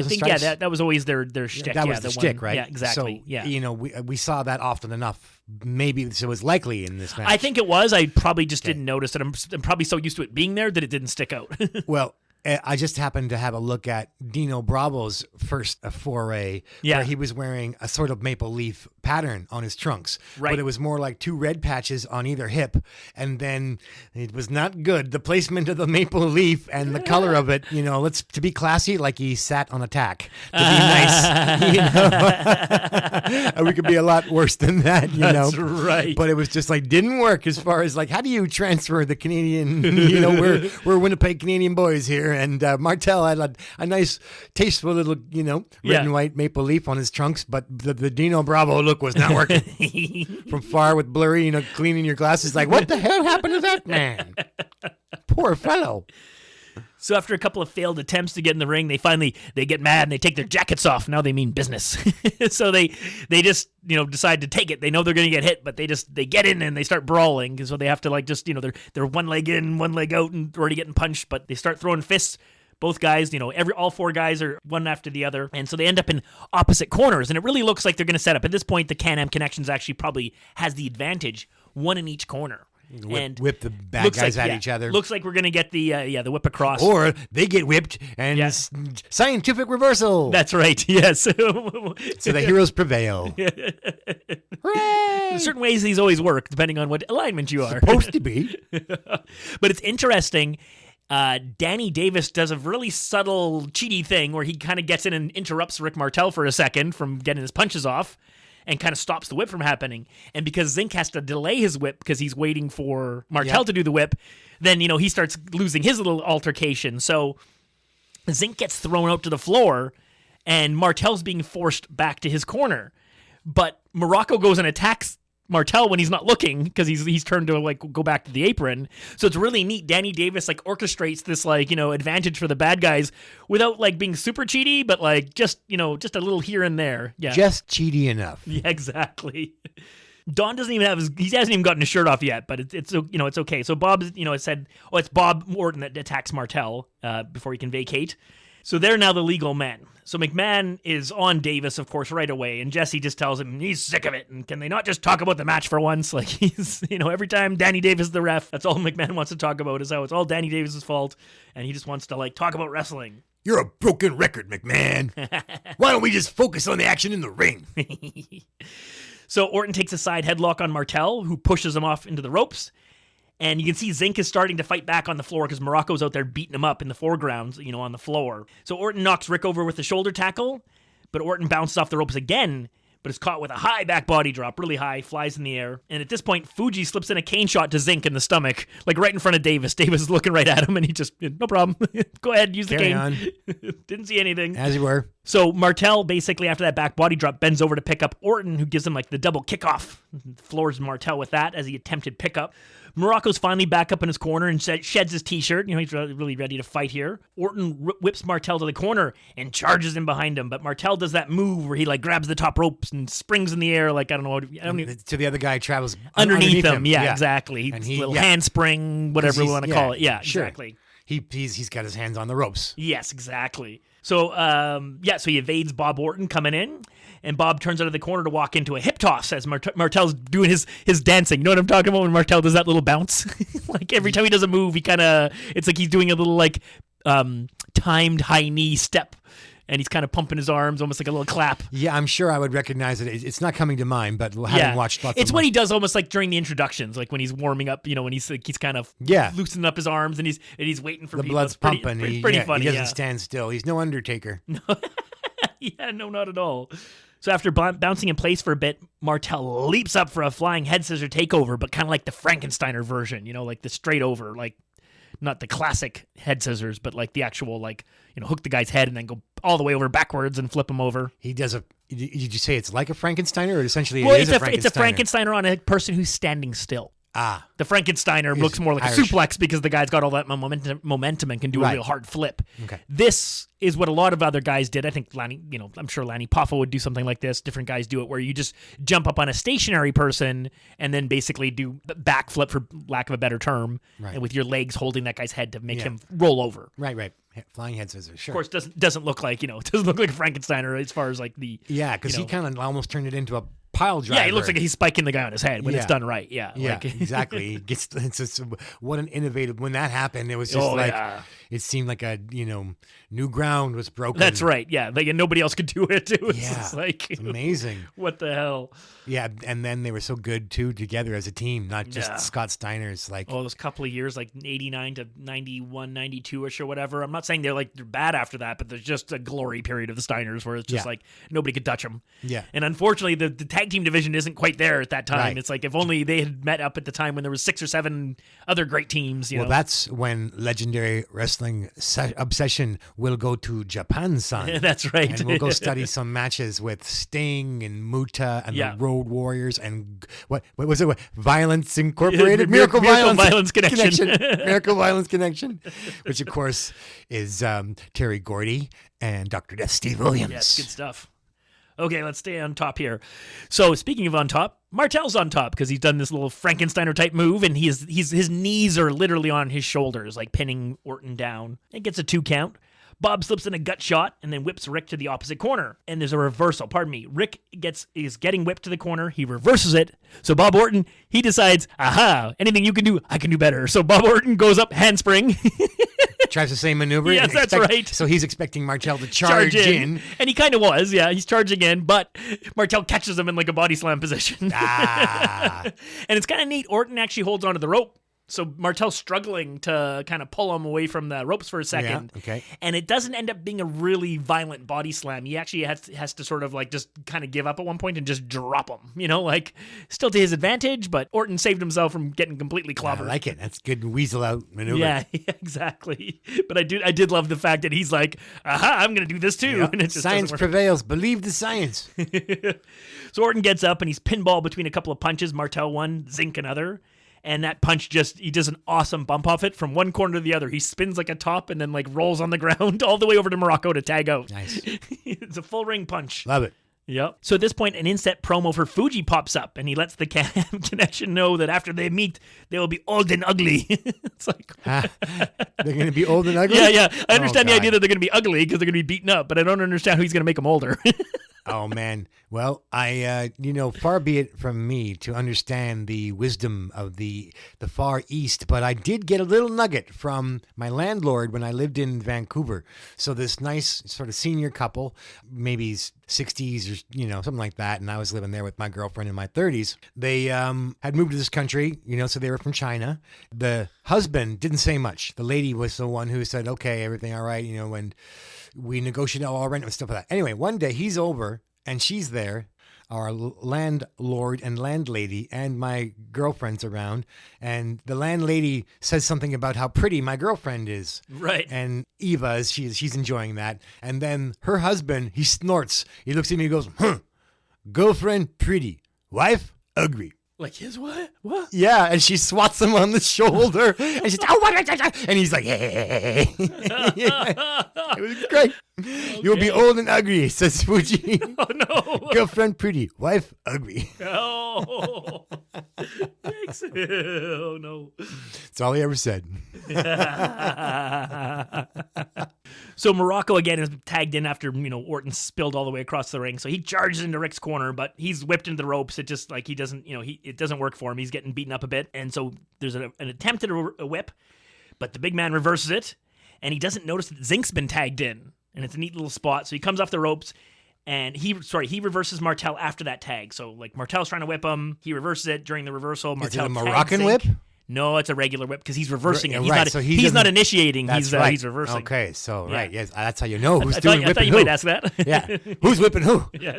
think that was always their shtick. That was the shtick, right? Yeah, exactly. So, yeah. we saw that often enough. Maybe it was likely in this match. I think it was. I probably just didn't notice it. I'm probably so used to it being there that it didn't stick out. Well, I just happened to have a look at Dino Bravo's first foray, where he was wearing a sort of maple leaf pattern on his trunks. Right. But it was more like 2 red patches on either hip, and then it was not good. The placement of the maple leaf and the color of it, to be classy, like he sat on a tack. To be nice, we could be a lot worse than that, That's right. But it was just like, didn't work as far as like, how do you transfer the Canadian, we're Winnipeg Canadian boys here. And Martel had a nice, tasteful little, red and white maple leaf on his trunks, but the Dino Bravo look was not working. From far with blurry, cleaning your glasses, like, what the hell happened to that man? Poor fellow. So after a couple of failed attempts to get in the ring, they get mad and they take their jackets off. Now they mean business. So they just, decide to take it. They know they're going to get hit, but they get in and they start brawling. So they have to they're one leg in, one leg out and already getting punched, but they start throwing fists. Both guys, all 4 guys are one after the other. And so they end up in opposite corners. And it really looks like they're going to set up. At this point, the Can-Am Connections actually probably has the advantage, one in each corner. Whip the bad guys at each other. Looks like we're going to get the whip across. Or they get whipped and scientific reversal. That's right, yes. So the heroes prevail. In certain ways, these always work, depending on what alignment you are. Supposed to be. But it's interesting. Danny Davis does a really subtle, cheaty thing where he kind of gets in and interrupts Rick Martel for a second from getting his punches off and kind of stops the whip from happening. And because Zinc has to delay his whip because he's waiting for Martel to do the whip, then, he starts losing his little altercation. So Zinc gets thrown out to the floor and Martel's being forced back to his corner. But Morocco goes and attacks Martel when he's not looking because he's turned to go back to the apron. So it's really neat. Danny Davis orchestrates this advantage for the bad guys without being super cheaty, but just a little here and there. Yeah, just cheaty enough. Yeah, exactly. Don doesn't even he hasn't even gotten his shirt off yet, but it's okay. So Bob said, it's Bob Orton that attacks Martel before he can vacate. So they're now the legal men. So McMahon is on Davis, of course, right away, and Jesse just tells him he's sick of it, and can they not just talk about the match for once? He's, every time Danny Davis is the ref, that's all McMahon wants to talk about is how it's all Danny Davis's fault, and he just wants to, talk about wrestling. You're a broken record, McMahon. Why don't we just focus on the action in the ring? So Orton takes a side headlock on Martel, who pushes him off into the ropes. And you can see Zinc is starting to fight back on the floor because Morocco's out there beating him up in the foreground, on the floor. So Orton knocks Rick over with the shoulder tackle, but Orton bounces off the ropes again, but is caught with a high back body drop, really high, flies in the air. And at this point, Fuji slips in a cane shot to Zinc in the stomach, right in front of Davis. Davis is looking right at him, and he just, no problem. Go ahead, use the cane. On. Didn't see anything. As you were. So Martel, basically, after that back body drop, bends over to pick up Orton, who gives him, the double kickoff. Floors Martel with that as he attempted pickup. Morocco's finally back up in his corner and sheds his t-shirt. He's really ready to fight here. Orton whips Martel to the corner and charges in behind him. But Martel does that move where he grabs the top ropes and springs in the air I don't know. To the other guy travels underneath him. Yeah, exactly. And little handspring, whatever we want to call it. Yeah, sure. Exactly. He's got his hands on the ropes. Yes, exactly. So, so he evades Bob Orton coming in, and Bob turns out of the corner to walk into a hip toss as Martel's doing his dancing. You know what I'm talking about when Martel does that little bounce? Every time he does a move, it's like he's doing a little timed high knee step. and he's kind of pumping his arms, almost like a little clap. Yeah, I'm sure I would recognize it. It's not coming to mind, but having watched lots it's of what he does almost like during the introductions, like when he's warming up, when he's kind of loosening up his arms and he's waiting for the people. blood's pumping. Pretty funny. He doesn't stand still. He's no Undertaker. Yeah, no, not at all. So after bouncing in place for a bit, Martel leaps up for a flying head scissor takeover, but kind of like the Frankensteiner version, like the straight over, like not the classic head scissors, but like the actual, like, hook the guy's head and then go all the way over backwards and flip him over. He does did you say it's like a Frankensteiner, or essentially well, it is a Frankensteiner? It's a Frankensteiner on a person who's standing still. Ah. The Frankensteiner looks more like Irish. a suplex because the guy's got all that momentum and can do a real hard flip. Okay. This is what a lot of other guys did. I think Lanny, I'm sure Lanny Poffo would do something like this. Different guys do it where you just jump up on a stationary person and then basically do backflip, for lack of a better term, and with your legs holding that guy's head to make him roll over. Right. Flying head scissors, sure. Of course, doesn't look like, it doesn't look like a Frankensteiner as far as like the... Yeah, because he kind of almost turned it into a pile driver. Yeah, he looks like he's spiking the guy on his head when it's done right. Yeah, exactly. What an innovative, when that happened, it was just it seemed like a, new ground was broken. That's right. Yeah. Like, and nobody else could do it. It was just it's amazing. What the hell? Yeah. And then they were so good too together as a team, not just Scott Steiner's those couple of years, like 89 to 91, 92-ish or whatever. I'm not saying they're bad after that, but there's just a glory period of the Steiners where it's just like nobody could touch them. Yeah. And unfortunately, the tag team division isn't quite there at that time. Right. It's like if only they had met up at the time when there was 6 or 7 other great teams. Well, that's when Legendary Wrestling Obsession will go to Japan-san. That's right. And we'll go study some matches with Sting and Muta and the Road Warriors and what was it? Violence Incorporated? Miracle Violence Connection. Miracle Violence Connection. Which, of course, is Terry Gordy and Dr. Death Steve Williams. Yes, good stuff. Okay, let's stay on top here. So, speaking of on top, Martel's on top because he's done this little Frankensteiner type move, and his knees are literally on his shoulders, like pinning Orton down. It gets a 2 count. Bob slips in a gut shot and then whips Rick to the opposite corner. And there's a reversal. Pardon me. Rick is getting whipped to the corner. He reverses it. So Bob Orton, he decides, aha, anything you can do, I can do better. So Bob Orton goes up handspring. Tries the same maneuver. Yes, that's right. So he's expecting Martel to charge in. And he kind of was, yeah. He's charging in, but Martel catches him in like a body slam position. And it's kind of neat. Orton actually holds onto the rope. So Martel's struggling to kind of pull him away from the ropes for a second. Yeah, okay. And it doesn't end up being a really violent body slam. He actually has to sort of like just kind of give up at one point and just drop him. Still to his advantage, but Orton saved himself from getting completely clobbered. I like it. That's good weasel out maneuver. Yeah, exactly. But I did love the fact that he's like, aha, I'm going to do this too. Yep. And it just science prevails. Believe the science. So Orton gets up and he's pinball between a couple of punches. Martel one, Zink another. And that punch he does an awesome bump off it from one corner to the other. He spins like a top and then rolls on the ground all the way over to Morocco to tag out. Nice. It's a full ring punch. Love it. Yep. So at this point, an inset promo for Fuji pops up, and he lets the connection know that after they meet, they will be old and ugly. It's like... They're going to be old and ugly? Yeah. I understand the idea that they're going to be ugly because they're going to be beaten up, but I don't understand how he's going to make them older. Oh, man. Well, far be it from me to understand the wisdom of the Far East, but I did get a little nugget from my landlord when I lived in Vancouver. So this nice sort of senior couple, maybe 60s or, something like that, and I was living there with my girlfriend in my 30s. They had moved to this country, so they were from China. The husband didn't say much. The lady was the one who said, okay, everything all right, when we negotiated all our rent and stuff like that. Anyway, one day he's over and she's there, our landlord and landlady, and my girlfriend's around. And the landlady says something about how pretty my girlfriend is. Right. And Eva, she's enjoying that. And then her husband, he snorts. He looks at me and goes, girlfriend pretty, wife ugly. Like his what? What? Yeah, and she swats him on the shoulder, and she's and he's like, hey. Yeah. It was great. Okay. You'll be old and ugly, says Fuji. Oh no. Girlfriend pretty, wife ugly. Oh. Thanks. Oh no. That's all he ever said. So Morocco again is tagged in after Orton spilled all the way across the ring. So he charges into Rick's corner, but he's whipped into the ropes. It just he doesn't it doesn't work for him. He's getting beaten up a bit, and so there's an attempt at a whip, but the big man reverses it, and he doesn't notice that Zink's been tagged in. and it's a neat little spot. So he comes off the ropes, and he reverses Martel after that tag. So like Martel's trying to whip him, he reverses it during the reversal. Martel Is it a tags Moroccan Zink. whip? No, it's a regular whip because he's reversing it. He's right, not. so He's not initiating. He's reversing. Okay, so Yeah. right, yes, that's how you know who's I doing thought whipping you who. might ask that. Yeah, who's whipping who? Yeah.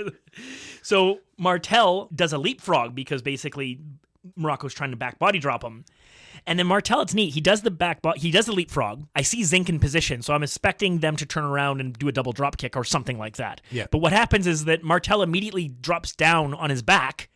So Martel does a leapfrog because basically Morocco's trying to back body drop him. And then Martel, it's neat. He does the leapfrog. I see Zink in position, so I'm expecting them to turn around and do a double drop kick or something like that. Yeah. But what happens is that Martel immediately drops down on his back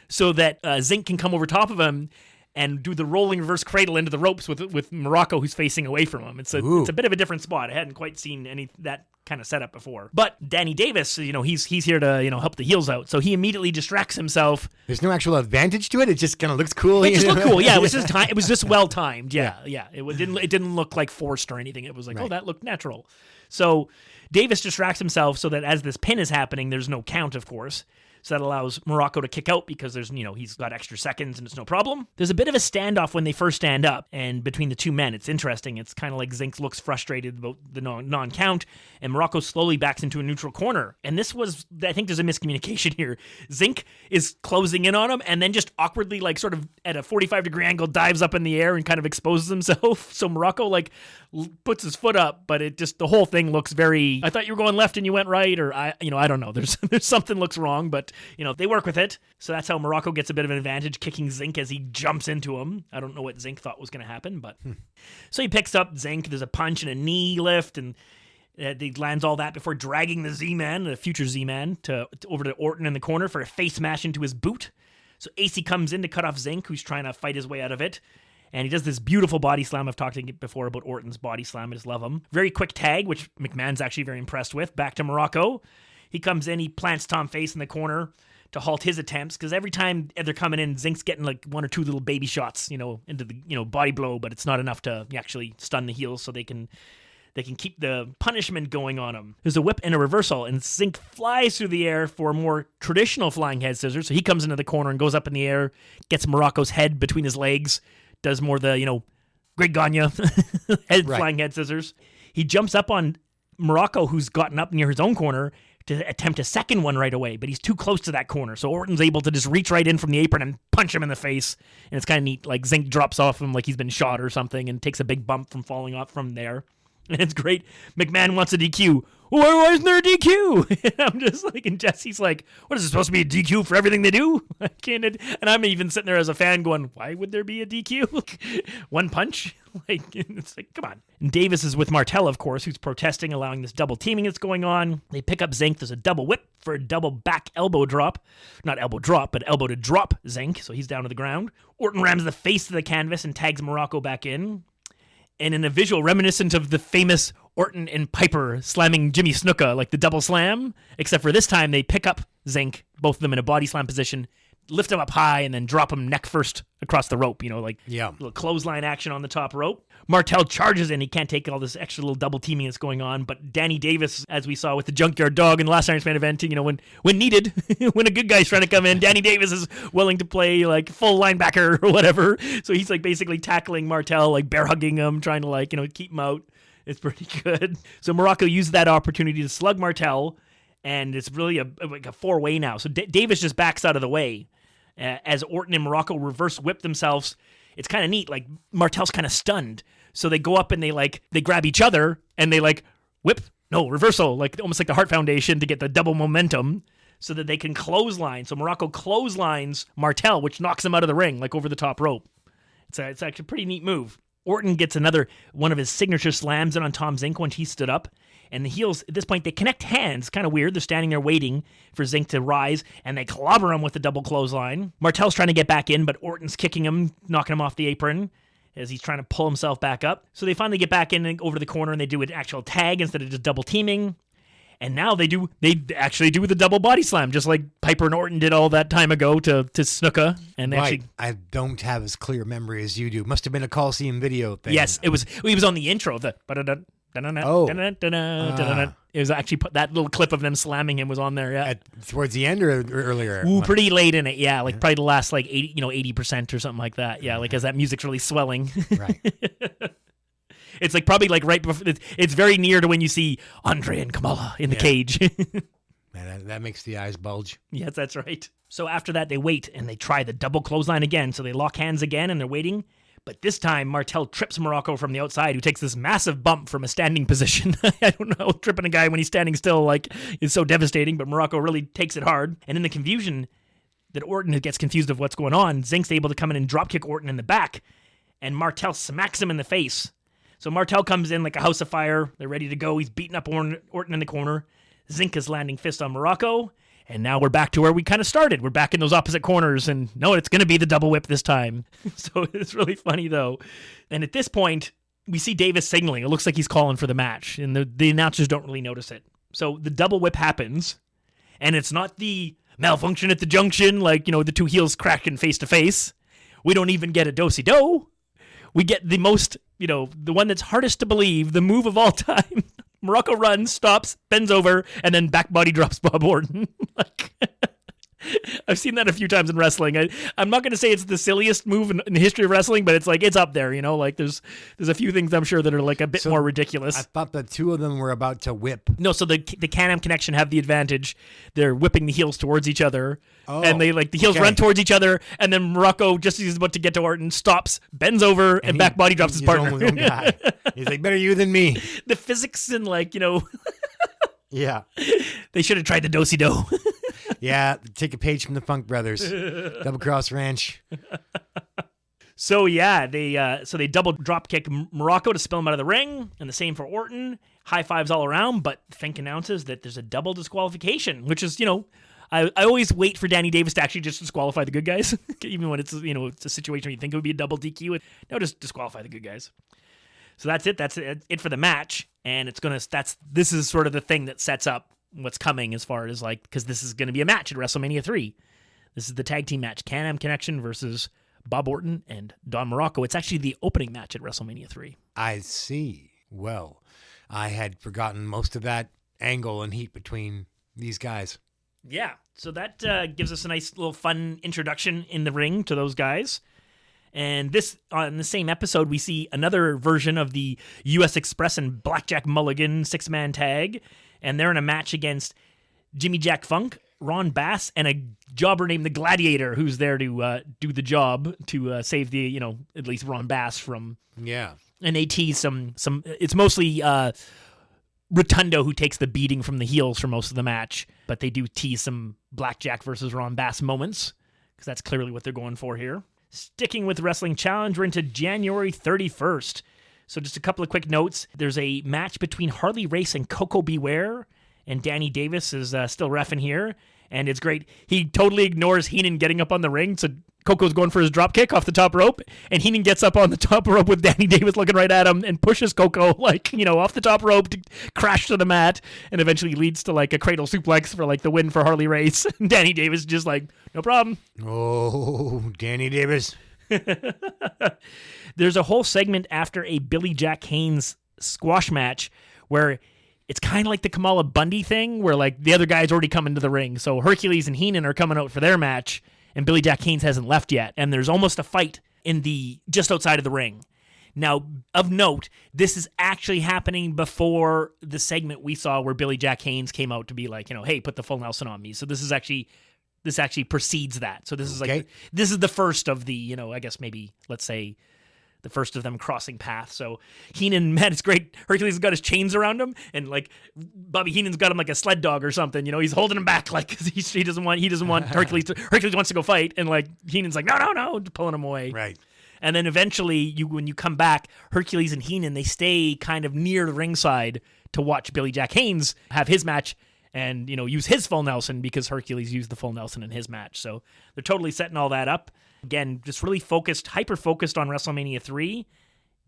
so that Zink can come over top of him and do the rolling reverse cradle into the ropes with Morocco, who's facing away from him. It's a bit of a different spot. I hadn't quite seen that kind of setup before. But Danny Davis, he's here to help the heels out. So he immediately distracts himself. There's no actual advantage to it. It just kind of looks cool. It just looked cool. Yeah, it was just well timed. Yeah. It didn't look like forced or anything. It was like, Right. oh, that looked natural. So Davis distracts himself so that as this pin is happening, there's no count, of course. So that allows Morocco to kick out because there's, he's got extra seconds and it's no problem. There's a bit of a standoff when they first stand up and between the two men. It's interesting. It's kind of like Zink looks frustrated about the non-count and Morocco slowly backs into a neutral corner. And I think there's a miscommunication here. Zink is closing in on him and then just awkwardly, like sort of at a 45-degree angle, dives up in the air and kind of exposes himself. So Morocco puts his foot up, but the whole thing looks very, I thought you were going left and you went right, or I don't know. There's something looks wrong, but they work with it. So that's how Morocco gets a bit of an advantage, kicking Zink as he jumps into him. I don't know what Zink thought was going to happen, but so he picks up Zink. There's a punch and a knee lift, and he lands all that before dragging the future Z-Man, over to Orton in the corner for a face smash into his boot. So AC comes in to cut off Zink, who's trying to fight his way out of it. And he does this beautiful body slam. I've talked before about Orton's body slam. I just love him. Very quick tag, which McMahon's actually very impressed with. Back to Morocco. He comes in, he plants Tom Face in the corner to halt his attempts, because every time they're coming in, Zink's getting like one or two little baby shots, into the, body blow, but it's not enough to actually stun the heels so they can keep the punishment going on him. There's a whip and a reversal, and Zink flies through the air for a more traditional flying head scissors. So he comes into the corner and goes up in the air, gets Morocco's head between his legs, does more the, Greg Gagne flying head scissors. He jumps up on Morocco, who's gotten up near his own corner, to attempt a second one right away, but he's too close to that corner. So Orton's able to just reach right in from the apron and punch him in the face. And it's kind of neat. Like Zink drops off him like he's been shot or something and takes a big bump from falling off from there. And it's great. McMahon wants a DQ. Why isn't there a DQ? And I'm just like, and Jesse's like, what is it supposed to be a DQ for everything they do? And I'm even sitting there as a fan going, why would there be a DQ? One punch? It's like, come on. And Davis is with Martel, of course, who's protesting, allowing this double teaming that's going on. They pick up Zink. There's a double whip for a double back elbow drop. Not elbow drop, but elbow to drop Zink. So he's down to the ground. Orton rams the face to the canvas and tags Morocco back in. And in a visual reminiscent of the famous Orton and Piper slamming Jimmy Snuka, like the double slam, except for this time they pick up Zink, both of them in a body slam position, lift him up high, and then drop him neck first across the rope, little clothesline action on the top rope. Martel charges in. He can't take all this extra little double teaming that's going on, but Danny Davis, as we saw with the Junkyard Dog in the last Iron Man event, when needed, when a good guy's trying to come in, Danny Davis is willing to play like full linebacker or whatever. So he's like basically tackling Martel, like bear hugging him, trying to keep him out. It's pretty good. So Morocco used that opportunity to slug Martel, and it's really a four-way now. So Davis just backs out of the way as Orton and Morocco reverse whip themselves. It's kind of neat. Like Martel's kind of stunned, so they go up and they grab each other and they reversal, like almost like the Hart Foundation to get the double momentum, so that they can clothesline. So Morocco clotheslines Martel, which knocks him out of the ring, like over the top rope. It's actually a pretty neat move. Orton gets another one of his signature slams in on Tom Zink when he stood up. And the heels, at this point, they connect hands. Kind of weird. They're standing there waiting for Zink to rise, and they clobber him with the double clothesline. Martel's trying to get back in, but Orton's kicking him, knocking him off the apron as he's trying to pull himself back up. So they finally get back in and over the corner, and they do an actual tag instead of just double teaming. And now they actually do the double body slam, just like Piper and Orton did all that time ago to Snuka. And they actually, I don't have as clear memory as you do. Must have been a Coliseum video thing. Yes, it was. He was on the intro. It was actually that little clip of them slamming him was on there. Yeah, towards the end or earlier. Ooh, pretty late in it. Yeah, like probably the last 80% or something like that. Yeah, like as that music's really swelling. Right. It's like probably like right before. It's very near to when you see Andre and Kamala in the cage. Man, that makes the eyes bulge. Yes, that's right. So after that, they wait and they try the double clothesline again. So they lock hands again and they're waiting. But this time, Martel trips Morocco from the outside, who takes this massive bump from a standing position. I don't know, tripping a guy when he's standing still like is so devastating, but Morocco really takes it hard. And in the confusion that Orton gets confused of what's going on, Zink's able to come in and dropkick Orton in the back, and Martel smacks him in the face. So Martel comes in like a house of fire. They're ready to go. He's beating up Orton in the corner. Zink is landing fist on Morocco. And now we're back to where we kind of started. We're back in those opposite corners. And no, it's going to be the double whip this time. So it's really funny, though. And at this point, we see Davis signaling. It looks like he's calling for the match. And the announcers don't really notice it. So the double whip happens. And it's not the malfunction at the junction, like, the two heels cracking face to face. We don't even get a do-si-do. We get the most, the one that's hardest to believe, the move of all time. Morocco runs, stops, bends over, and then back body drops Bob Orton. I've seen that a few times in wrestling. I'm not going to say it's the silliest move in the history of wrestling, but it's like it's up there. Like there's a few things I'm sure that are like a bit more ridiculous. I thought the two of them were about to whip. No, so the Can-Am Connection have the advantage. They're whipping the heels towards each other, and they the heels run towards each other, and then Morocco, just as he's about to get to Orton, stops, bends over, and back body drops his partner. Own guy. He's like, better you than me. The physics and Yeah. They should have tried the do-si-do. Yeah, take a page from the Funk Brothers. Double Cross Ranch. So yeah, they double drop kick Morocco to spill him out of the ring, and the same for Orton. High fives all around, but Fink announces that there's a double disqualification, which is, I always wait for Danny Davis to actually just disqualify the good guys, even when it's it's a situation where you think it would be a double DQ. No, just disqualify the good guys. So that's it. That's it for the match, and this is sort of the thing that sets up what's coming as far as because this is going to be a match at WrestleMania 3. This is the tag team match, Can-Am Connection versus Bob Orton and Don Morocco. It's actually the opening match at WrestleMania 3. I see. Well, I had forgotten most of that angle and heat between these guys. Yeah, so that gives us a nice little fun introduction in the ring to those guys. And on the same episode, we see another version of the U.S. Express and Blackjack Mulligan 6-man tag. And they're in a match against Jimmy Jack Funk, Ron Bass, and a jobber named the Gladiator, who's there to do the job to save the, at least Ron Bass from. Yeah. And they tease some. It's mostly Rotundo who takes the beating from the heels for most of the match, but they do tease some Blackjack versus Ron Bass moments because that's clearly what they're going for here. Sticking with Wrestling Challenge, we're into January 31st. So just a couple of quick notes. There's a match between Harley Race and Coco Beware, and Danny Davis is still reffing here, and it's great. He totally ignores Heenan getting up on the ring, so Coco's going for his drop kick off the top rope, and Heenan gets up on the top rope with Danny Davis looking right at him and pushes Coco off the top rope to crash to the mat, and eventually leads to a cradle suplex for the win for Harley Race. And Danny Davis just no problem. Oh, Danny Davis. There's a whole segment after a Billy Jack Haynes squash match where it's kind of like the Kamala Bundy thing where the other guy's already come into the ring. So Hercules and Heenan are coming out for their match and Billy Jack Haynes hasn't left yet. And there's almost a fight just outside of the ring. Now, of note, this is actually happening before the segment we saw where Billy Jack Haynes came out to be hey, put the full Nelson on me. So this actually precedes that. So this is this is the first of the, I guess maybe let's say the first of them crossing paths. So Heenan, man, it's great. Hercules has got his chains around him, and Bobby Heenan's got him like a sled dog or something. He's holding him back cause he doesn't want Hercules to. Hercules wants to go fight, and Heenan's no, pulling him away. Right. And then eventually, when you come back, Hercules and Heenan, they stay kind of near the ringside to watch Billy Jack Haynes have his match and, use his full Nelson because Hercules used the full Nelson in his match. So they're totally setting all that up. Again, just really hyper-focused on WrestleMania 3,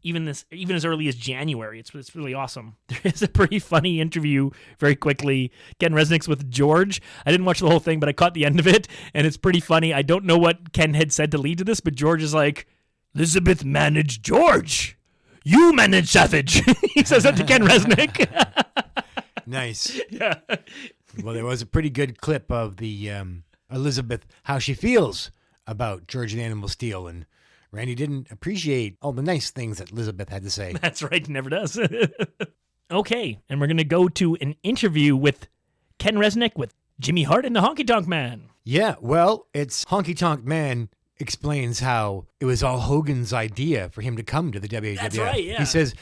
even as early as January. It's really awesome. There is a pretty funny interview very quickly. Ken Resnick's with George. I didn't watch the whole thing, but I caught the end of it, and it's pretty funny. I don't know what Ken had said to lead to this, but George is like, Elizabeth managed George. You manage Savage. He says that to Ken Resnick. Nice. Yeah. Well, there was a pretty good clip of the Elizabeth, how she feels about George and Animal Steel, and Randy didn't appreciate all the nice things that Elizabeth had to say. That's right, never does. Okay, and we're going to go to an interview with Ken Resnick with Jimmy Hart and the Honky Tonk Man. Yeah, well, it's Honky Tonk Man explains how it was all Hogan's idea for him to come to the WWF. That's right, yeah. He says,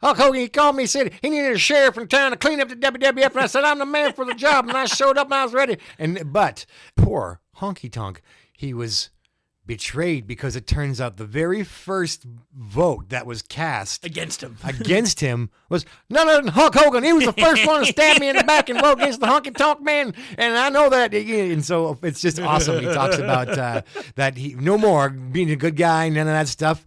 Hulk Hogan, he called me, said he needed a sheriff in town to clean up the WWF, and I said, I'm the man for the job, and I showed up and I was ready. But poor Honky Tonk, he was betrayed because it turns out the very first vote that was cast Against him was none other than Hulk Hogan. He was the first one to stab me in the back and vote against the Honky Tonk Man, and I know that. And so it's just awesome. He talks about that he no more being a good guy, none of that stuff.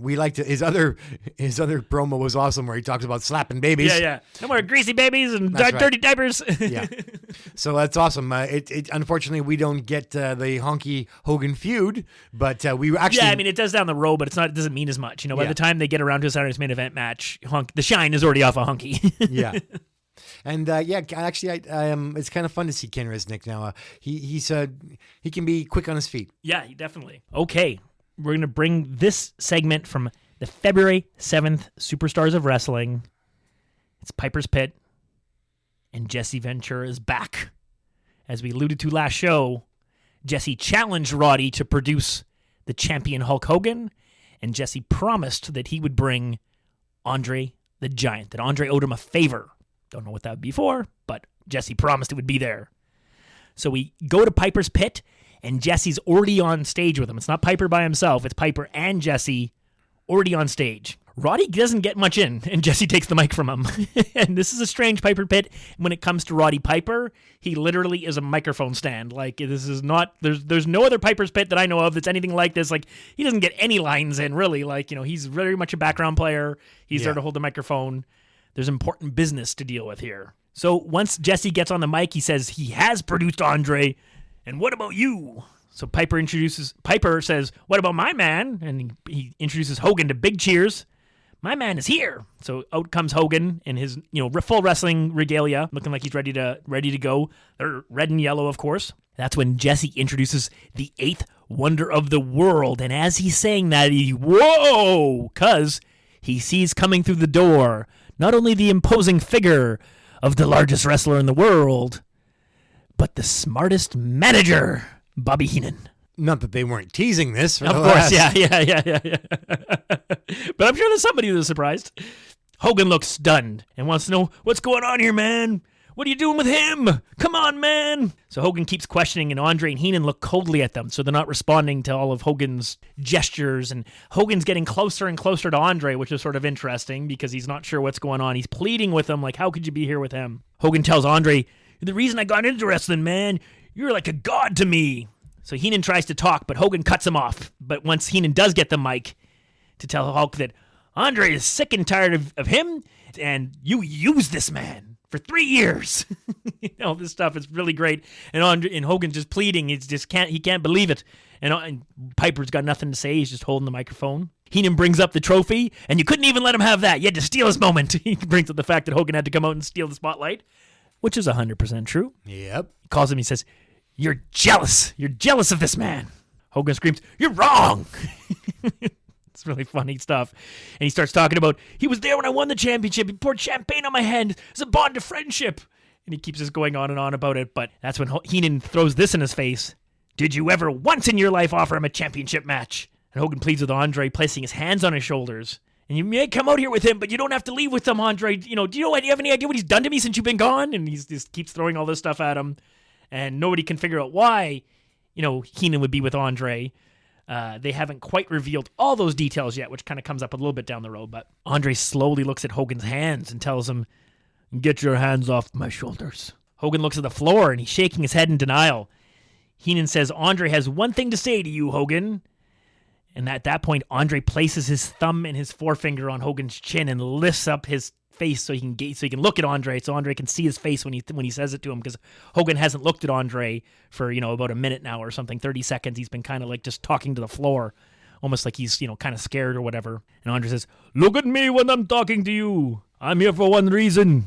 We liked his other promo was awesome where he talks about slapping babies. Yeah. No more greasy babies and That's right. dirty diapers. Yeah. So that's awesome. It unfortunately we don't get the Honky Hogan feud. But we actually... Yeah, I mean, it does down the road, but it doesn't mean as much. By Yeah. the time they get around to a Saturday's main event match, the shine is already off of Honky. Yeah. And actually, it's kind of fun to see Ken Resnick now. He can be quick on his feet. Yeah, definitely. Okay, we're going to bring this segment from the February 7th Superstars of Wrestling. It's Piper's Pit, and Jesse Ventura is back. As we alluded to last show, Jesse challenged Roddy to produce the champion Hulk Hogan, and Jesse promised that he would bring Andre the Giant, that Andre owed him a favor. Don't know what that would be for, but Jesse promised it would be there. So we go to Piper's Pit, and Jesse's already on stage with him. It's not Piper by himself. It's Piper and Jesse already on stage. Roddy doesn't get much in, and Jesse takes the mic from him. And this is a strange Piper Pit. When it comes to Roddy Piper, he literally is a microphone stand. Like, this is not, there's no other Piper's Pit that I know of that's anything like this. Like, he doesn't get any lines in, really. Like, he's very much a background player. He's there to hold the microphone. There's important business to deal with here. So once Jesse gets on the mic, he says he has produced Andre, and what about you? So Piper says, what about my man? And he introduces Hogan to big cheers. My man is here. So out comes Hogan in his, full wrestling regalia, looking like he's ready to go. They're red and yellow, of course. That's when Jesse introduces the 8th wonder of the world. And as he's saying that, whoa, because he sees coming through the door not only the imposing figure of the largest wrestler in the world, but the smartest manager, Bobby Heenan. Not that they weren't teasing this. Of course, yeah. But I'm sure there's somebody who's surprised. Hogan looks stunned and wants to know, what's going on here, man? What are you doing with him? Come on, man. So Hogan keeps questioning, and Andre and Heenan look coldly at them, so they're not responding to all of Hogan's gestures. And Hogan's getting closer and closer to Andre, which is sort of interesting because he's not sure what's going on. He's pleading with him, like, how could you be here with him? Hogan tells Andre, the reason I got into wrestling, man, you're like a god to me. So Heenan tries to talk, but Hogan cuts him off. But once Heenan does get the mic to tell Hulk that Andre is sick and tired of him, and you used this man for 3 years. This stuff is really great. And Hogan's just pleading. He can't believe it. And Piper's got nothing to say. He's just holding the microphone. Heenan brings up the trophy, and you couldn't even let him have that. You had to steal his moment. He brings up the fact that Hogan had to come out and steal the spotlight, which is 100% true. Yep. He calls him, he says, you're jealous. You're jealous of this man. Hogan screams, you're wrong. It's really funny stuff. And he starts talking about, he was there when I won the championship. He poured champagne on my hand. It's a bond of friendship. And he keeps just going on and on about it. But that's when Heenan throws this in his face. Did you ever once in your life offer him a championship match? And Hogan pleads with Andre, placing his hands on his shoulders. And you may come out here with him, but you don't have to leave with him, Andre. Do you have any idea what he's done to me since you've been gone? And he just keeps throwing all this stuff at him. And nobody can figure out why, Heenan would be with Andre. They haven't quite revealed all those details yet, which kind of comes up a little bit down the road. But Andre slowly looks at Hogan's hands and tells him, get your hands off my shoulders. Hogan looks at the floor, and he's shaking his head in denial. Heenan says, Andre has one thing to say to you, Hogan. And at that point, Andre places his thumb and his forefinger on Hogan's chin and lifts up his face so he can look at Andre, so Andre can see his face when he says it to him, because Hogan hasn't looked at Andre for about a minute now or something, 30 seconds. He's been kind of like just talking to the floor, almost like he's kind of scared or whatever. And Andre says, look at me when I'm talking to you. I'm here for one reason,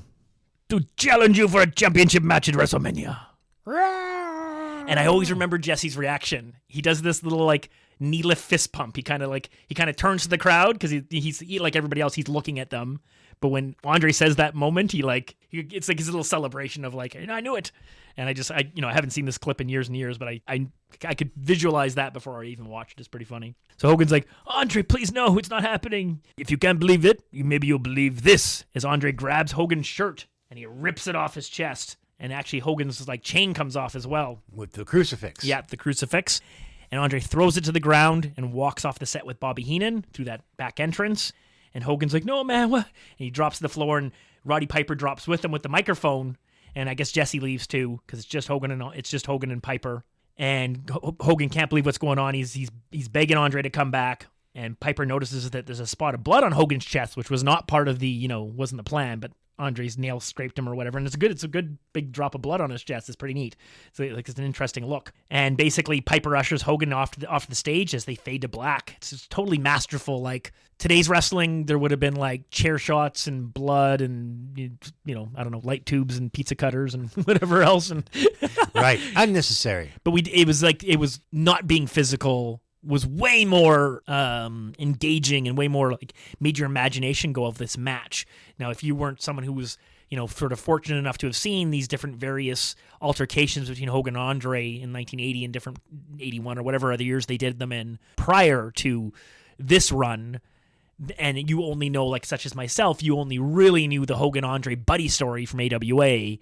to challenge you for a championship match at WrestleMania. And I always remember Jesse's reaction. He does this little knee lift fist pump. He kind of turns to the crowd because he's like everybody else. He's looking at them. But when Andre says that moment, it's like his little celebration of like, I knew it. And I haven't seen this clip in years and years, but I could visualize that before I even watched it. It's pretty funny. So Hogan's like, Andre, please no, it's not happening. If you can't believe it, maybe you'll believe this. As Andre grabs Hogan's shirt and he rips it off his chest. And actually Hogan's like chain comes off as well. With the crucifix. Yeah, the crucifix. And Andre throws it to the ground and walks off the set with Bobby Heenan through that back entrance. And Hogan's like, no, man, what? And he drops to the floor, and Roddy Piper drops with him with the microphone. And I guess Jesse leaves too, because it's just Hogan and Piper. And Hogan can't believe what's going on. He's begging Andre to come back. And Piper notices that there's a spot of blood on Hogan's chest, which was not part of the, wasn't the plan, but Andre's nail scraped him or whatever. And it's a good big drop of blood on his chest. It's pretty neat. So it's an interesting look. And basically Piper ushers Hogan off the stage as they fade to black. It's just totally masterful. Like today's wrestling, there would have been like chair shots and blood and, I don't know, light tubes and pizza cutters and whatever else. And right. Unnecessary. But it was not being physical was way more engaging and way more like made your imagination go of this match. Now, if you weren't someone who was, sort of fortunate enough to have seen these different various altercations between Hogan and Andre in 1980 and different 81 or whatever other years they did them in prior to this run, and you only know, like such as myself, you only really knew the Hogan Andre buddy story from AWA.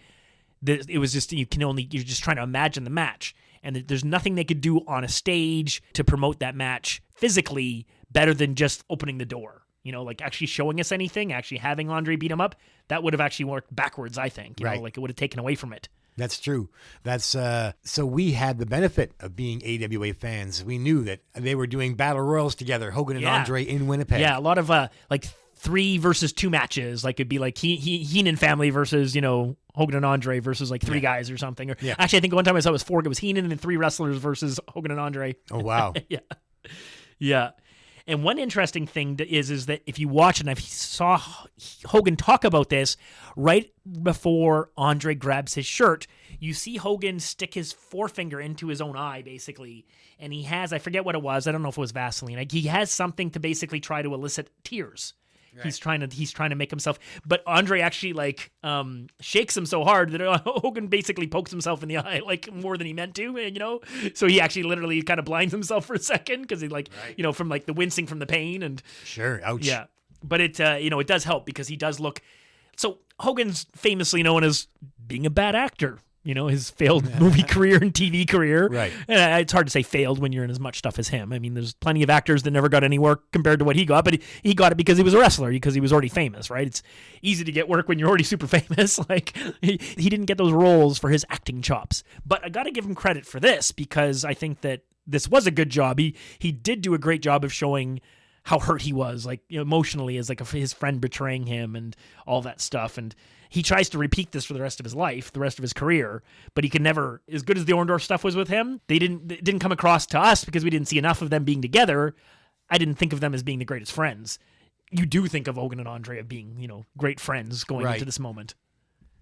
It was just, you're just trying to imagine the match. And there's nothing they could do on a stage to promote that match physically better than just opening the door. Like actually showing us anything, actually having Andre beat him up, that would have actually worked backwards, I think. Right. Like it would have taken away from it. That's true. That's so we had the benefit of being AWA fans. We knew that they were doing battle royals together, Hogan and Andre in Winnipeg. Yeah, a lot of like 3 versus 2 matches. Like it'd be like Heenan family versus, Hogan and Andre versus like 3 guys or something. Or actually, I think one time I saw it was 4. It was Heenan and 3 wrestlers versus Hogan and Andre. Oh, wow. Yeah. And one interesting thing is that if you watch, and I saw Hogan talk about this right before Andre grabs his shirt, you see Hogan stick his forefinger into his own eye, basically. And he has, I forget what it was. I don't know if it was Vaseline. Like he has something to basically try to elicit tears. Right. He's trying to make himself, but Andre actually shakes him so hard that Hogan basically pokes himself in the eye like more than he meant to, So he actually literally kind of blinds himself for a second because he from like the wincing from the pain and sure, ouch. Yeah, but it it does help because he does look. So Hogan's famously known as being a bad actor. His failed movie career and TV career. Right. And it's hard to say failed when you're in as much stuff as him. I mean, there's plenty of actors that never got any work compared to what he got, but he got it because he was a wrestler, because he was already famous, right? It's easy to get work when you're already super famous. Like, he didn't get those roles for his acting chops. But I got to give him credit for this because I think that this was a good job. He did do a great job of showing how hurt he was, like emotionally, as like his friend betraying him and all that stuff. And he tries to repeat this for the rest of his life, the rest of his career, but he can never, as good as the Orndorff stuff was with him, it didn't come across to us because we didn't see enough of them being together. I didn't think of them as being the greatest friends. You do think of Hogan and Andre of being, great friends going into this moment.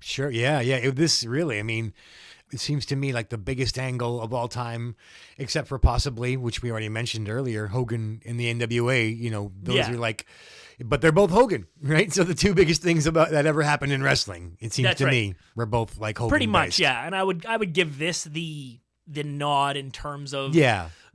Sure. Yeah. This really, I mean, it seems to me like the biggest angle of all time, except for possibly, which we already mentioned earlier, Hogan in the NWA, those are like, but they're both Hogan, right? So the 2 biggest things about that ever happened in wrestling, it seems to me, were both like Hogan. Pretty much, based. yeah. And I would give this the nod in terms of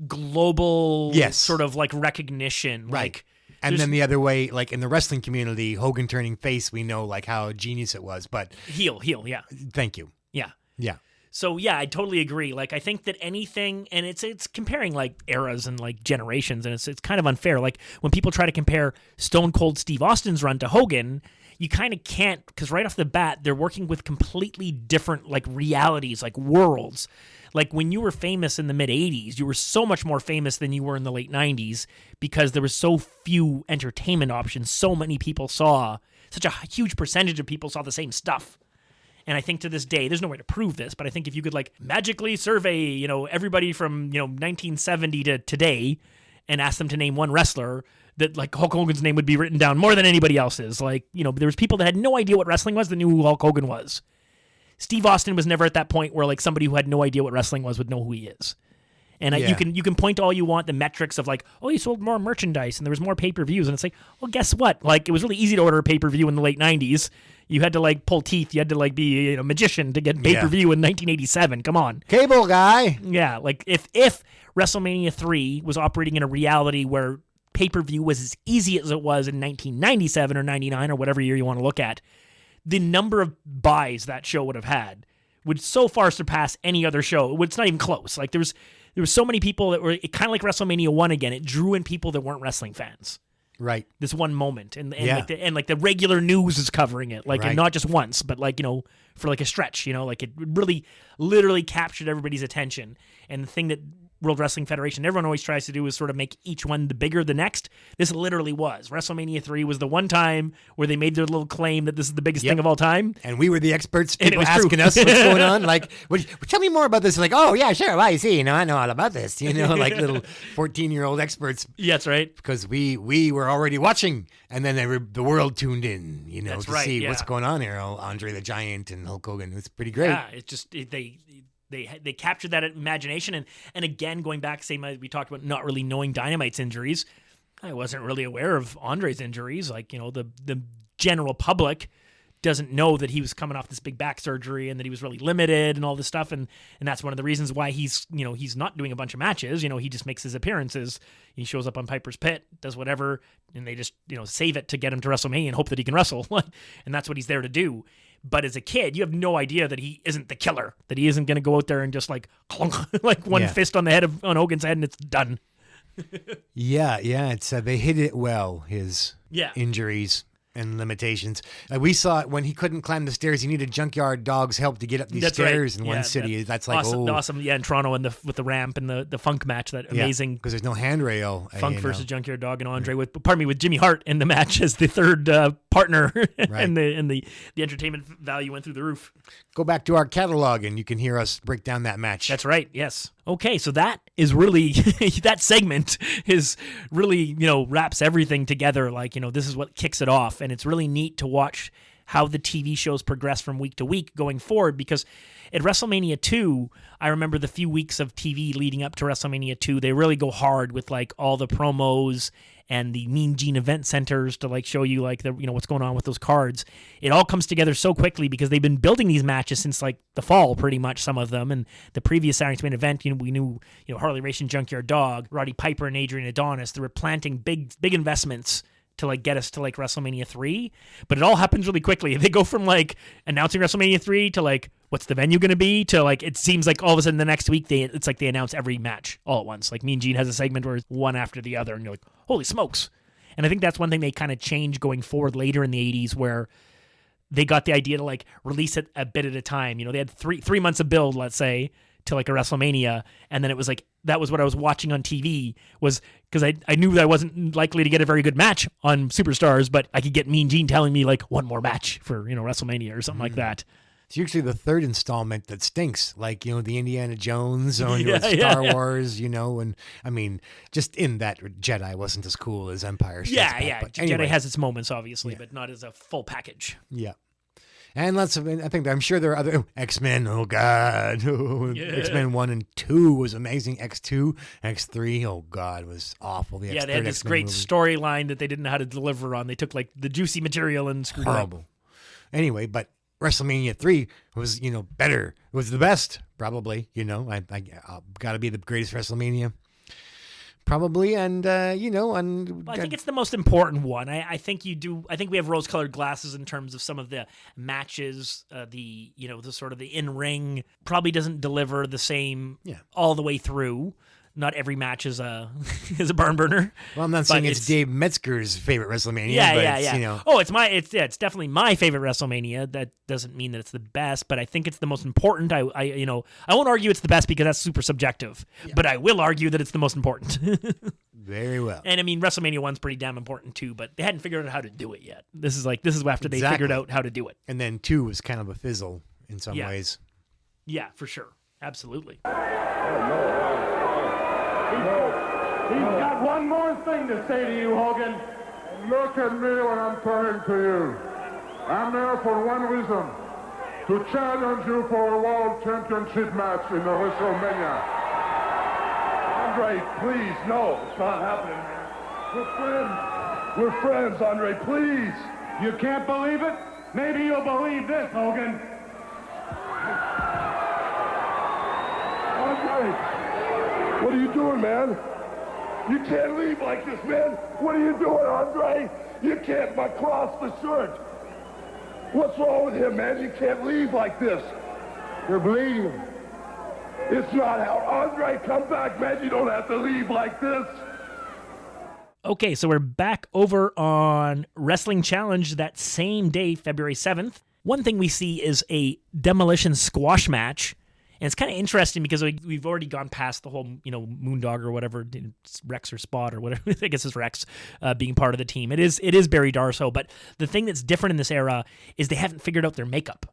global sort of like recognition. Right. Like, and then the other way, like in the wrestling community, Hogan turning face, we know like how genius it was, but heel, yeah. Thank you. Yeah. So yeah, I totally agree. Like I think that anything, and it's comparing like eras and like generations, and it's kind of unfair. Like when people try to compare Stone Cold Steve Austin's run to Hogan, you kind of can't, because right off the bat they're working with completely different like realities, like worlds. Like when you were famous in the mid 80s, you were so much more famous than you were in the late 90s because there was so few entertainment options. So many people saw, such a huge percentage of people saw the same stuff. And I think to this day, there's no way to prove this, but I think if you could like magically survey, everybody from, 1970 to today and ask them to name one wrestler, that like Hulk Hogan's name would be written down more than anybody else's. Like, there was people that had no idea what wrestling was that knew who Hulk Hogan was. Steve Austin was never at that point where like somebody who had no idea what wrestling was would know who he is. And Yeah. you can point to all you want, the metrics of like, oh, you sold more merchandise and there was more pay-per-views. And it's like, well, guess what? Like, it was really easy to order a pay-per-view in the late 90s. You had to like pull teeth. You had to like be a magician to get pay-per-view in 1987. Come on. Cable guy. Yeah, like if WrestleMania 3 was operating in a reality where pay-per-view was as easy as it was in 1997 or 99 or whatever year you want to look at, the number of buys that show would have had would so far surpass any other show. It's not even close. Like there was so many people that were kind of like WrestleMania 1 again. It drew in people that weren't wrestling fans. Right. This one moment, and like the regular news is covering it, like and not just once, but like for like a stretch, like it really literally captured everybody's attention. And the thing that World Wrestling Federation, everyone always tries to do is sort of make each one the bigger the next. This literally was. WrestleMania 3 was the one time where they made their little claim that this is the biggest thing of all time. And we were the experts, people asking us what's going on. Like, tell me more about this. Like, oh, yeah, sure. Well, you see, I know all about this. Like little 14-year-old experts. Yeah, that's right. Because we were already watching, and then the world tuned in, to see what's going on here. Andre the Giant and Hulk Hogan. It's pretty great. Yeah, it's just, They captured that imagination, and again, going back, same as we talked about not really knowing Dynamite's injuries, I wasn't really aware of Andre's injuries. Like, the general public doesn't know that he was coming off this big back surgery and that he was really limited and all this stuff, and that's one of the reasons why he's not doing a bunch of matches. He just makes his appearances. He shows up on Piper's Pit, does whatever, and they just save it to get him to WrestleMania and hope that he can wrestle, and that's what he's there to do. But as a kid, you have no idea that he isn't the killer, that he isn't going to go out there and just like clunk, like one fist on the head on Hogan's head and it's done. Yeah. It's they hit it well, his injuries and limitations. We saw it when he couldn't climb the stairs. He needed Junkyard Dog's help to get up these stairs in one city. That's like awesome. Yeah, in Toronto and with the ramp and the Funk match, that amazing because there's no handrail. Funk versus Junkyard Dog and Andre with Jimmy Hart in the match as the third partner, and the entertainment value went through the roof. Go back to our catalog and you can hear us break down that match. That's right. Yes. Okay, so that is really that segment is really wraps everything together. Like this is what kicks it off, and it's really neat to watch how the TV shows progress from week to week going forward. Because at WrestleMania 2, I remember the few weeks of TV leading up to WrestleMania 2, they really go hard with like all the promos and the Mean Gene event centers to like show you like the what's going on with those cards. It all comes together so quickly because they've been building these matches since like the fall, pretty much, some of them. And the previous Saturdday Main Event, we knew Harley Race and Junkyard Dog, Roddy Piper and Adrian Adonis. They were planting big investments to like get us to like WrestleMania 3, but it all happens really quickly. They go from like announcing WrestleMania 3 to like what's the venue going to be to like it seems like all of a sudden the next week it's like they announce every match all at once. Like Mean Gene has a segment where it's one after the other, and you're like, holy smokes! And I think that's one thing they kind of changed going forward later in the 80s, where they got the idea to like release it a bit at a time. They had three months of build, let's say, to like a WrestleMania, and then it was like that was what I was watching on TV, was because I knew that I wasn't likely to get a very good match on Superstars, but I could get Mean Gene telling me like one more match for WrestleMania or something like that. It's usually the third installment that stinks, like the Indiana Jones or Star Wars, and I mean, just in that Jedi wasn't as cool as Empire. But anyway. Jedi has its moments, obviously, but not as a full package. Yeah. And I'm sure there are other X-Men. Oh God, X-Men 1 and 2 was amazing. X2, X3. Oh God, was awful. They had this great storyline that they didn't know how to deliver on. They took like the juicy material and screwed it up. Anyway, but WrestleMania 3 was better. It was the best, probably. I got to be the greatest WrestleMania. Probably, and I think it's the most important one. I think you do. I think we have rose-colored glasses in terms of some of the matches. The sort of the in-ring probably doesn't deliver the same all the way through. Not every match is a barn burner. Well, I'm not saying it's Dave Metzger's favorite WrestleMania. Yeah. Oh, it's definitely my favorite WrestleMania. That doesn't mean that it's the best, but I think it's the most important. I won't argue it's the best because that's super subjective, but I will argue that it's the most important. Very well. And I mean, WrestleMania 1's pretty damn important too, but they hadn't figured out how to do it yet. This is after they figured out how to do it. And then 2 was kind of a fizzle in some ways. Yeah, for sure. Absolutely. He's got one more thing to say to you, Hogan. Look at me when I'm talking to you. I'm here for one reason. To challenge you for a world championship match in the WrestleMania. Andre, please, no, it's not happening. We're friends. We're friends, Andre, please. You can't believe it? Maybe you'll believe this, Hogan. Andre, what are you doing, man? You can't leave like this, man. What are you doing, Andre? You can't cross the shirt. What's wrong with him, man? You can't leave like this. You're bleeding. It's not how. Andre, come back, man. You don't have to leave like this. Okay, so we're back over on Wrestling Challenge that same day, February 7th. One thing we see is a demolition squash match. And it's kind of interesting because we've already gone past the whole, Moondog or whatever, Rex or Spot or whatever, I guess it's Rex, being part of the team. It is Barry Darsow, but the thing that's different in this era is they haven't figured out their makeup.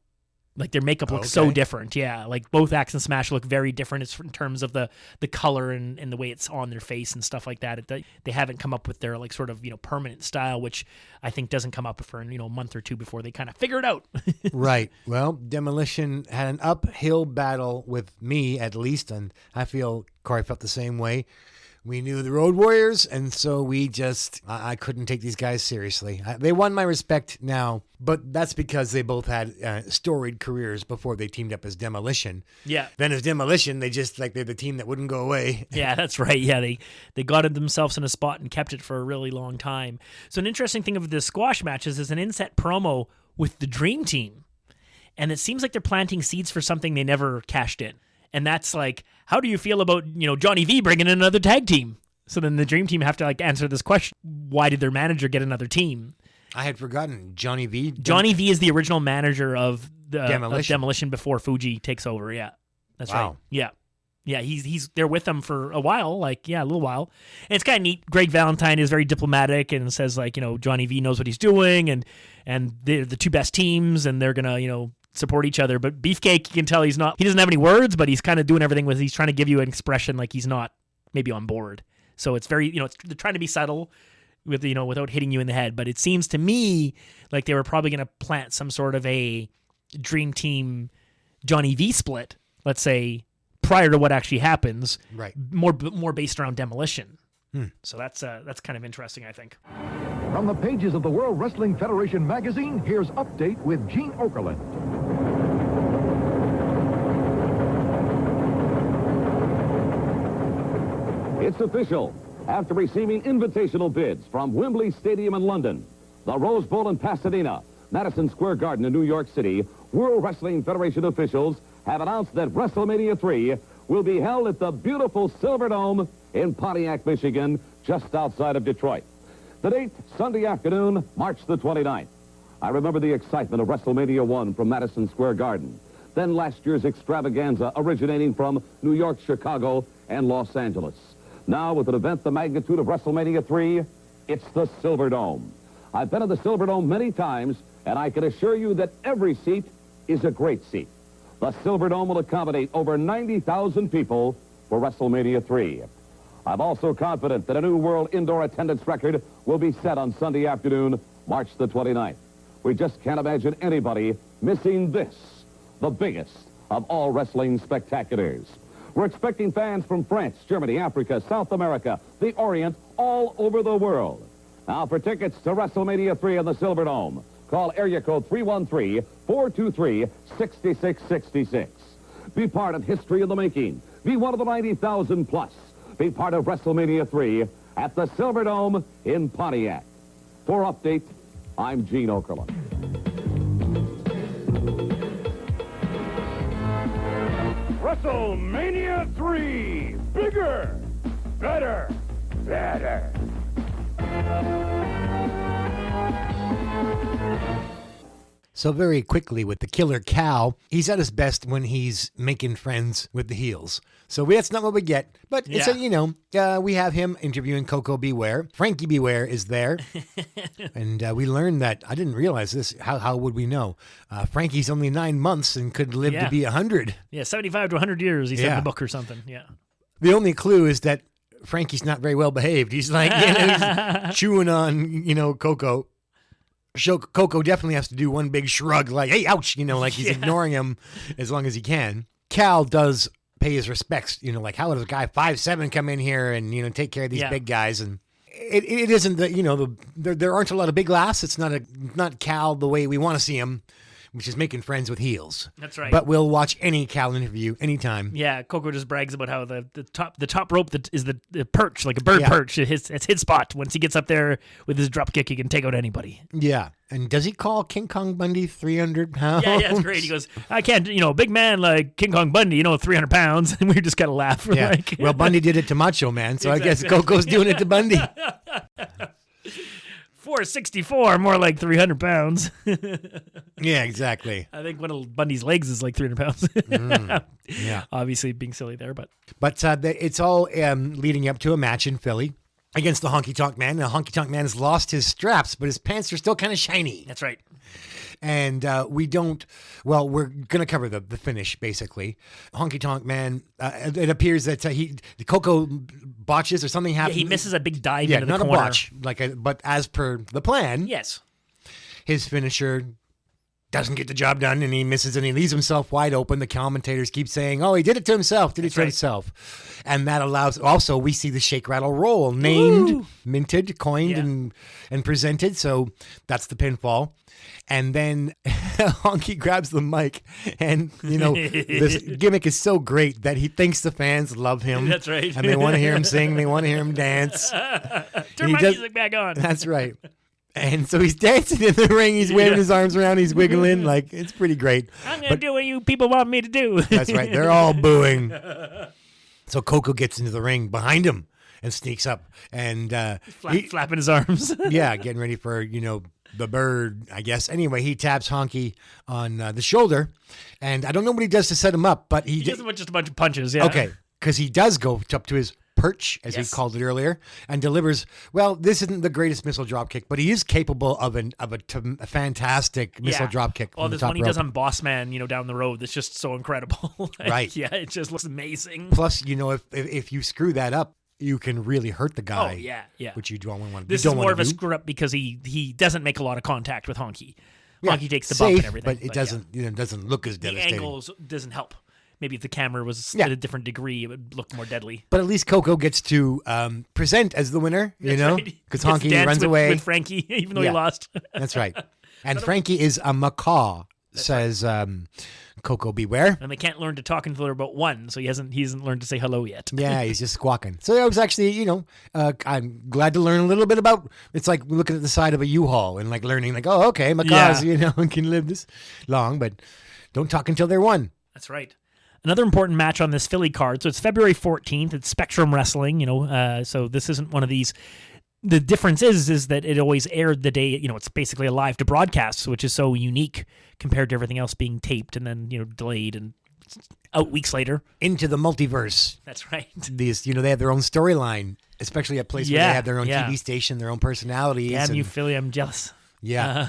Like, their makeup looks so different, yeah. Like, both Axe and Smash look very different. It's in terms of the color and the way it's on their face and stuff like that. They haven't come up with their, like, sort of, permanent style, which I think doesn't come up for, a month or two before they kind of figure it out. Right. Well, Demolition had an uphill battle with me, at least, and I feel Corey felt the same way. We knew the Road Warriors, and so I couldn't take these guys seriously. They won my respect now, but that's because they both had storied careers before they teamed up as Demolition. Yeah. Then as Demolition, they're the team that wouldn't go away. Yeah, that's right. Yeah, they got themselves in a spot and kept it for a really long time. So an interesting thing of the squash matches is an inset promo with the Dream Team. And it seems like they're planting seeds for something they never cashed in. And that's like, how do you feel about, Johnny V bringing in another tag team? So then the Dream Team have to answer this question. Why did their manager get another team? I had forgotten Johnny V. Johnny V is the original manager of Demolition before Fuji takes over. Yeah, that's right. Yeah. Yeah, he's there with them for a while, a little while. And it's kind of neat. Greg Valentine is very diplomatic and says, Johnny V knows what he's doing and they're the two best teams and they're going to, support each other. But Beefcake, you can tell he doesn't have any words, but he's kind of doing everything he's trying to give you an expression like he's not maybe on board. So it's very, they're trying to be subtle with, without hitting you in the head. But it seems to me like they were probably going to plant some sort of a Dream Team Johnny V split, let's say, prior to what actually happens. Right. More based around Demolition. So that's kind of interesting, I think. From the pages of the World Wrestling Federation magazine, here's Update with Gene Okerlund. It's official. After receiving invitational bids from Wembley Stadium in London, the Rose Bowl in Pasadena, Madison Square Garden in New York City, World Wrestling Federation officials have announced that WrestleMania 3 will be held at the beautiful Silverdome in Pontiac, Michigan, just outside of Detroit. The date, Sunday afternoon, March the 29th. I remember the excitement of WrestleMania 1 from Madison Square Garden. Then last year's extravaganza originating from New York, Chicago, and Los Angeles. Now, with an event the magnitude of WrestleMania 3, it's the Silverdome. I've been in the Silverdome many times, and I can assure you that every seat is a great seat. The Silverdome will accommodate over 90,000 people for WrestleMania 3. I'm also confident that a new world indoor attendance record will be set on Sunday afternoon, March the 29th. We just can't imagine anybody missing this, the biggest of all wrestling spectaculars. We're expecting fans from France, Germany, Africa, South America, the Orient, all over the world. Now, for tickets to WrestleMania 3 in the Silverdome, call area code 313-423-6666. Be part of history in the making. Be one of the 90,000 plus. Be part of WrestleMania 3 at the Silverdome in Pontiac. For Update, I'm Gene Okerlund. WrestleMania 3. Bigger, better, better. So very quickly with the Killer Cow, he's at his best when he's making friends with the heels. So that's not what we get. But it's we have him interviewing Coco Beware. Frankie Beware is there. And we learned that, I didn't realize this, how would we know? Frankie's only 9 months and could live to be 100. Yeah, 75 to 100 years, he said in the book or something. Yeah. The only clue is that Frankie's not very well behaved. He's like, he's chewing on, Coco. Coco definitely has to do one big shrug like, hey, ouch, like he's ignoring him as long as he can. Cal does pay his respects. Like how does a guy 5'7" come in here and take care of these big guys? And it isn't that there aren't a lot of big laughs. It's not Cal the way we want to see him, which is making friends with heels. That's right. But we'll watch any Cal interview anytime. Yeah, Coco just brags about how the top rope that is the perch, like a bird perch. It's his spot. Once he gets up there with his drop kick, he can take out anybody. Yeah. And does he call King Kong Bundy 300 pounds? Yeah, it's great. He goes, I can't, big man like King Kong Bundy, 300 pounds. And we just got to laugh. Yeah. Well, Bundy did it to Macho Man, so exactly. I guess Coco's doing it to Bundy. 464, more like 300 pounds. Yeah, exactly. I think one of Bundy's legs is like 300 pounds. Yeah. Obviously being silly there, but. But it's all leading up to a match in Philly against the Honky Tonk Man. The Honky Tonk Man has lost his straps, but his pants are still kind of shiny. That's right. And we're going to cover the finish, basically. Honky Tonk Man, it appears that the Coco botches or something happens. Yeah, he misses a big dive into the corner. Yeah, not a botch, but as per the plan, yes, his finisher doesn't get the job done, and he misses, and he leaves himself wide open. The commentators keep saying, he did it to himself, himself. And that allows, also, we see the shake, rattle, roll, named, minted, coined, and presented. So that's the pinfall. And then Honky grabs the mic, and, this gimmick is so great that he thinks the fans love him. That's right. And they want to hear him sing. They want to hear him dance. Turn my music back on. That's right. And so he's dancing in the ring. He's waving his arms around. He's wiggling. Like, it's pretty great. I'm going to do what you people want me to do. That's right. They're all booing. So Coco gets into the ring behind him and sneaks up. And flapping his arms. Yeah, getting ready for, the bird, I guess. Anyway, he taps Honky on the shoulder. And I don't know what he does to set him up, but he does just a bunch of punches. Yeah. Okay. Because he does go up to his perch, as he called it earlier, and delivers. Well, this isn't the greatest missile drop kick, but he is capable of a fantastic missile drop kick. Well, there's one he does on Boss Man, down the road. That's just so incredible. Right. Yeah, it just looks amazing. Plus, if you screw that up, you can really hurt the guy. Oh yeah. Which you don't want to do. This is more of a screw up because he doesn't make a lot of contact with Honky. Honky takes the bump and everything, but it doesn't look as devastating. The angles doesn't help. Maybe if the camera was at a different degree, it would look more deadly. But at least Coco gets to present as the winner, because Honky runs away with Frankie, even though he lost. That's right. And Frankie is a macaw, says Coco beware. And they can't learn to talk until they're about 1, so he hasn't learned to say hello yet. Yeah, he's just squawking. So I was actually, I'm glad to learn a little bit about. It's like looking at the side of a U-Haul and like learning, like, oh, okay, macaws, can live this long, but don't talk until they're 1. That's right. Another important match on this Philly card. So it's February 14th. It's Spectrum Wrestling, so this isn't one of these. The difference is that it always aired the day, it's basically a live to broadcast, which is so unique compared to everything else being taped and then, delayed and out weeks later. Into the multiverse. That's right. These, they have their own storyline, especially a place where they have their own TV station, their own personalities. Damn you, Philly, I'm jealous. Yeah.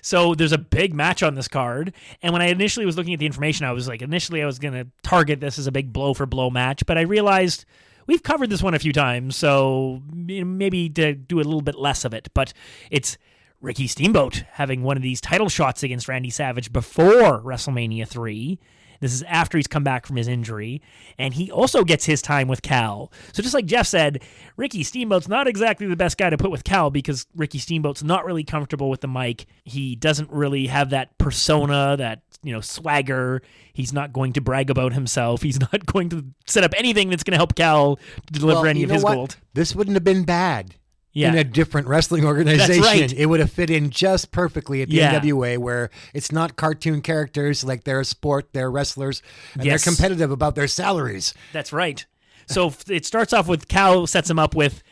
So there's a big match on this card. And when I initially was looking at the information, I was like, I was going to target this as a big blow for blow match, but I realized we've covered this one a few times, so maybe to do a little bit less of it. But it's Ricky Steamboat having one of these title shots against Randy Savage before WrestleMania 3. This is after he's come back from his injury, and he also gets his time with Cal. So just like Jeff said, Ricky Steamboat's not exactly the best guy to put with Cal because Ricky Steamboat's not really comfortable with the mic. He doesn't really have that persona, that swagger. He's not going to brag about himself. He's not going to set up anything that's going to help Cal deliver any of his gold. This wouldn't have been bad. In a different wrestling organization. That's right. It would have fit in just perfectly at the NWA, where it's not cartoon characters, like they're a sport, they're wrestlers, and they're competitive about their salaries. That's right. So it starts off with Cal sets him up with,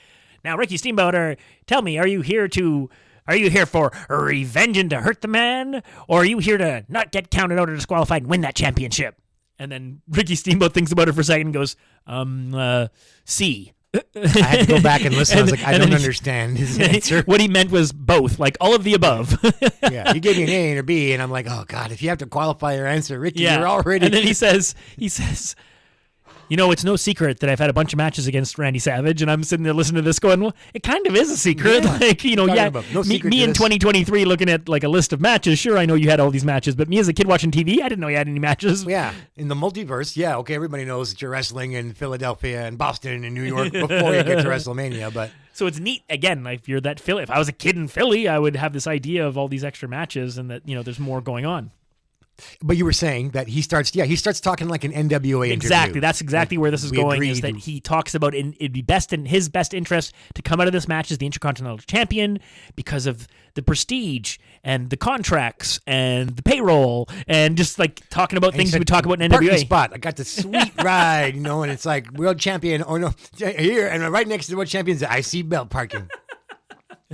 now Ricky Steamboat, tell me, are you here for revenge and to hurt the man? Or are you here to not get counted out or disqualified and win that championship? And then Ricky Steamboat thinks about it for a second and goes, C. I had to go back and listen. I was like, I don't understand his answer. What he meant was both, like all of the above. Yeah, he gave me an A and a B, and I'm like, oh God, if you have to qualify your answer, Ricky, you're already. And then he says, You know, it's no secret that I've had a bunch of matches against Randy Savage, and I'm sitting there listening to this going, well, it kind of is a secret. Yeah. Like, you know, No me in 2023 looking at like a list of matches, sure, I know you had all these matches, but me as a kid watching TV, I didn't know you had any matches. Yeah, in the multiverse, yeah, okay, everybody knows that you're wrestling in Philadelphia and Boston and New York before you get to WrestleMania, but... So it's neat, again, like if you're that Philly, if I was a kid in Philly, I would have this idea of all these extra matches and that, you know, there's more going on. But you were saying that he starts talking like an NWA Exactly. interview. That's exactly where this is going, is that he talks about it'd be best in his best interest to come out of this match as the Intercontinental Champion because of the prestige and the contracts and the payroll and just like talking about things we would talk about in parking NWA. spot. I got the sweet ride, you know, and it's like world champion, or no, here, and right next to the world champion's the IC belt parking.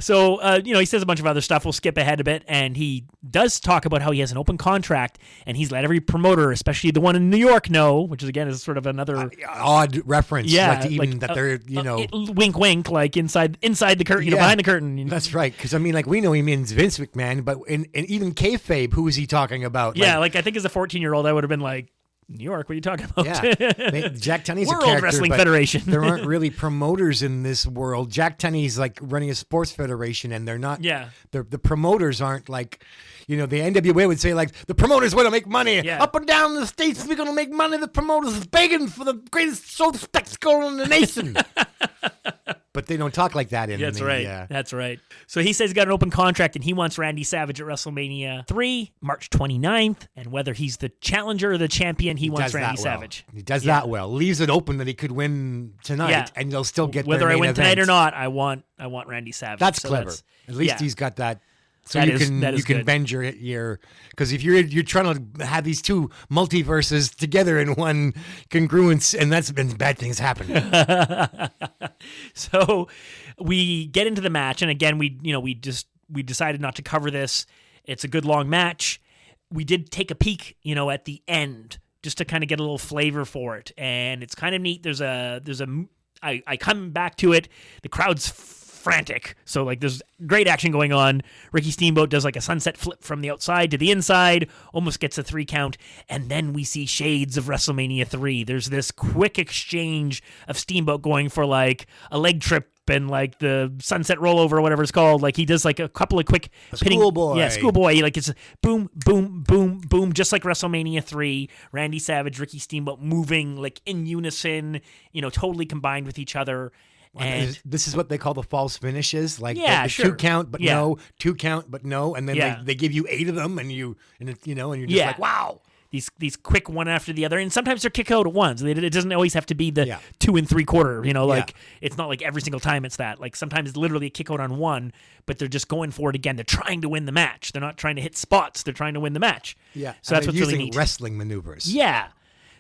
So, you know, he says a bunch of other stuff. We'll skip ahead a bit. And he does talk about how he has an open contract and he's let every promoter, especially the one in New York, know, which is, again, is sort of another odd reference. Yeah. Like even that they're, you know. Wink, wink, like inside the curtain, you know, behind the curtain. That's right. Because, I mean, like we know he means Vince McMahon, but in even kayfabe, who is he talking about? Yeah, like I think as a 14-year-old, I would have been like, New York, what are you talking about? Yeah, Jack Tunney's World a character, Wrestling but Federation. There aren't really promoters in this world. Jack Tunney's like running a sports federation, and they're not. Yeah, the promoters aren't like, you know, the NWA would say like the promoters want to make money. Yeah. Up and down the states, we're gonna make money. The promoters is begging for the greatest show spectacle in the nation. But they don't talk like that in That's the, right. That's right. So he says he's got an open contract and he wants Randy Savage at WrestleMania 3, March 29th. And whether he's the challenger or the champion, he wants Randy Savage. He does that well. Leaves it open that he could win tonight and they'll still get whether their I main win event. tonight or not, I want Randy Savage. That's So clever. At least he's got that. So That you is can good. bend your because if you're trying to have these two multiverses together in one congruence, and that's been bad things happen. So we get into the match, and again, we decided not to cover this. It's a good long match. We did take a peek, you know, at the end just to kind of get a little flavor for it, and it's kind of neat. I come back to it. The crowd's frantic. So like there's great action going on. Ricky Steamboat does like a sunset flip from the outside to the inside, almost gets a 3 count, and then we see shades of WrestleMania 3. There's this quick exchange of Steamboat going for like a leg trip and like the sunset rollover or whatever it's called. Like he does like a couple of quick schoolboy. Yeah, schoolboy. Like it's boom, boom, boom, boom, just like WrestleMania 3. Randy Savage, Ricky Steamboat moving like in unison, you know, totally combined with each other. And this is what they call the false finishes, like the sure. 2 count but no, 2 count but no, and then they give you 8 of them, and you're just like, wow. These quick one after the other, and sometimes they're kick out at once. It doesn't always have to be the 2 3/4. You know, like it's not like every single time it's that. Like sometimes it's literally a kick out on one, but they're just going for it again. They're trying to win the match. They're not trying to hit spots. They're trying to win the match. Yeah, so that's what's using really neat. Wrestling maneuvers. Yeah.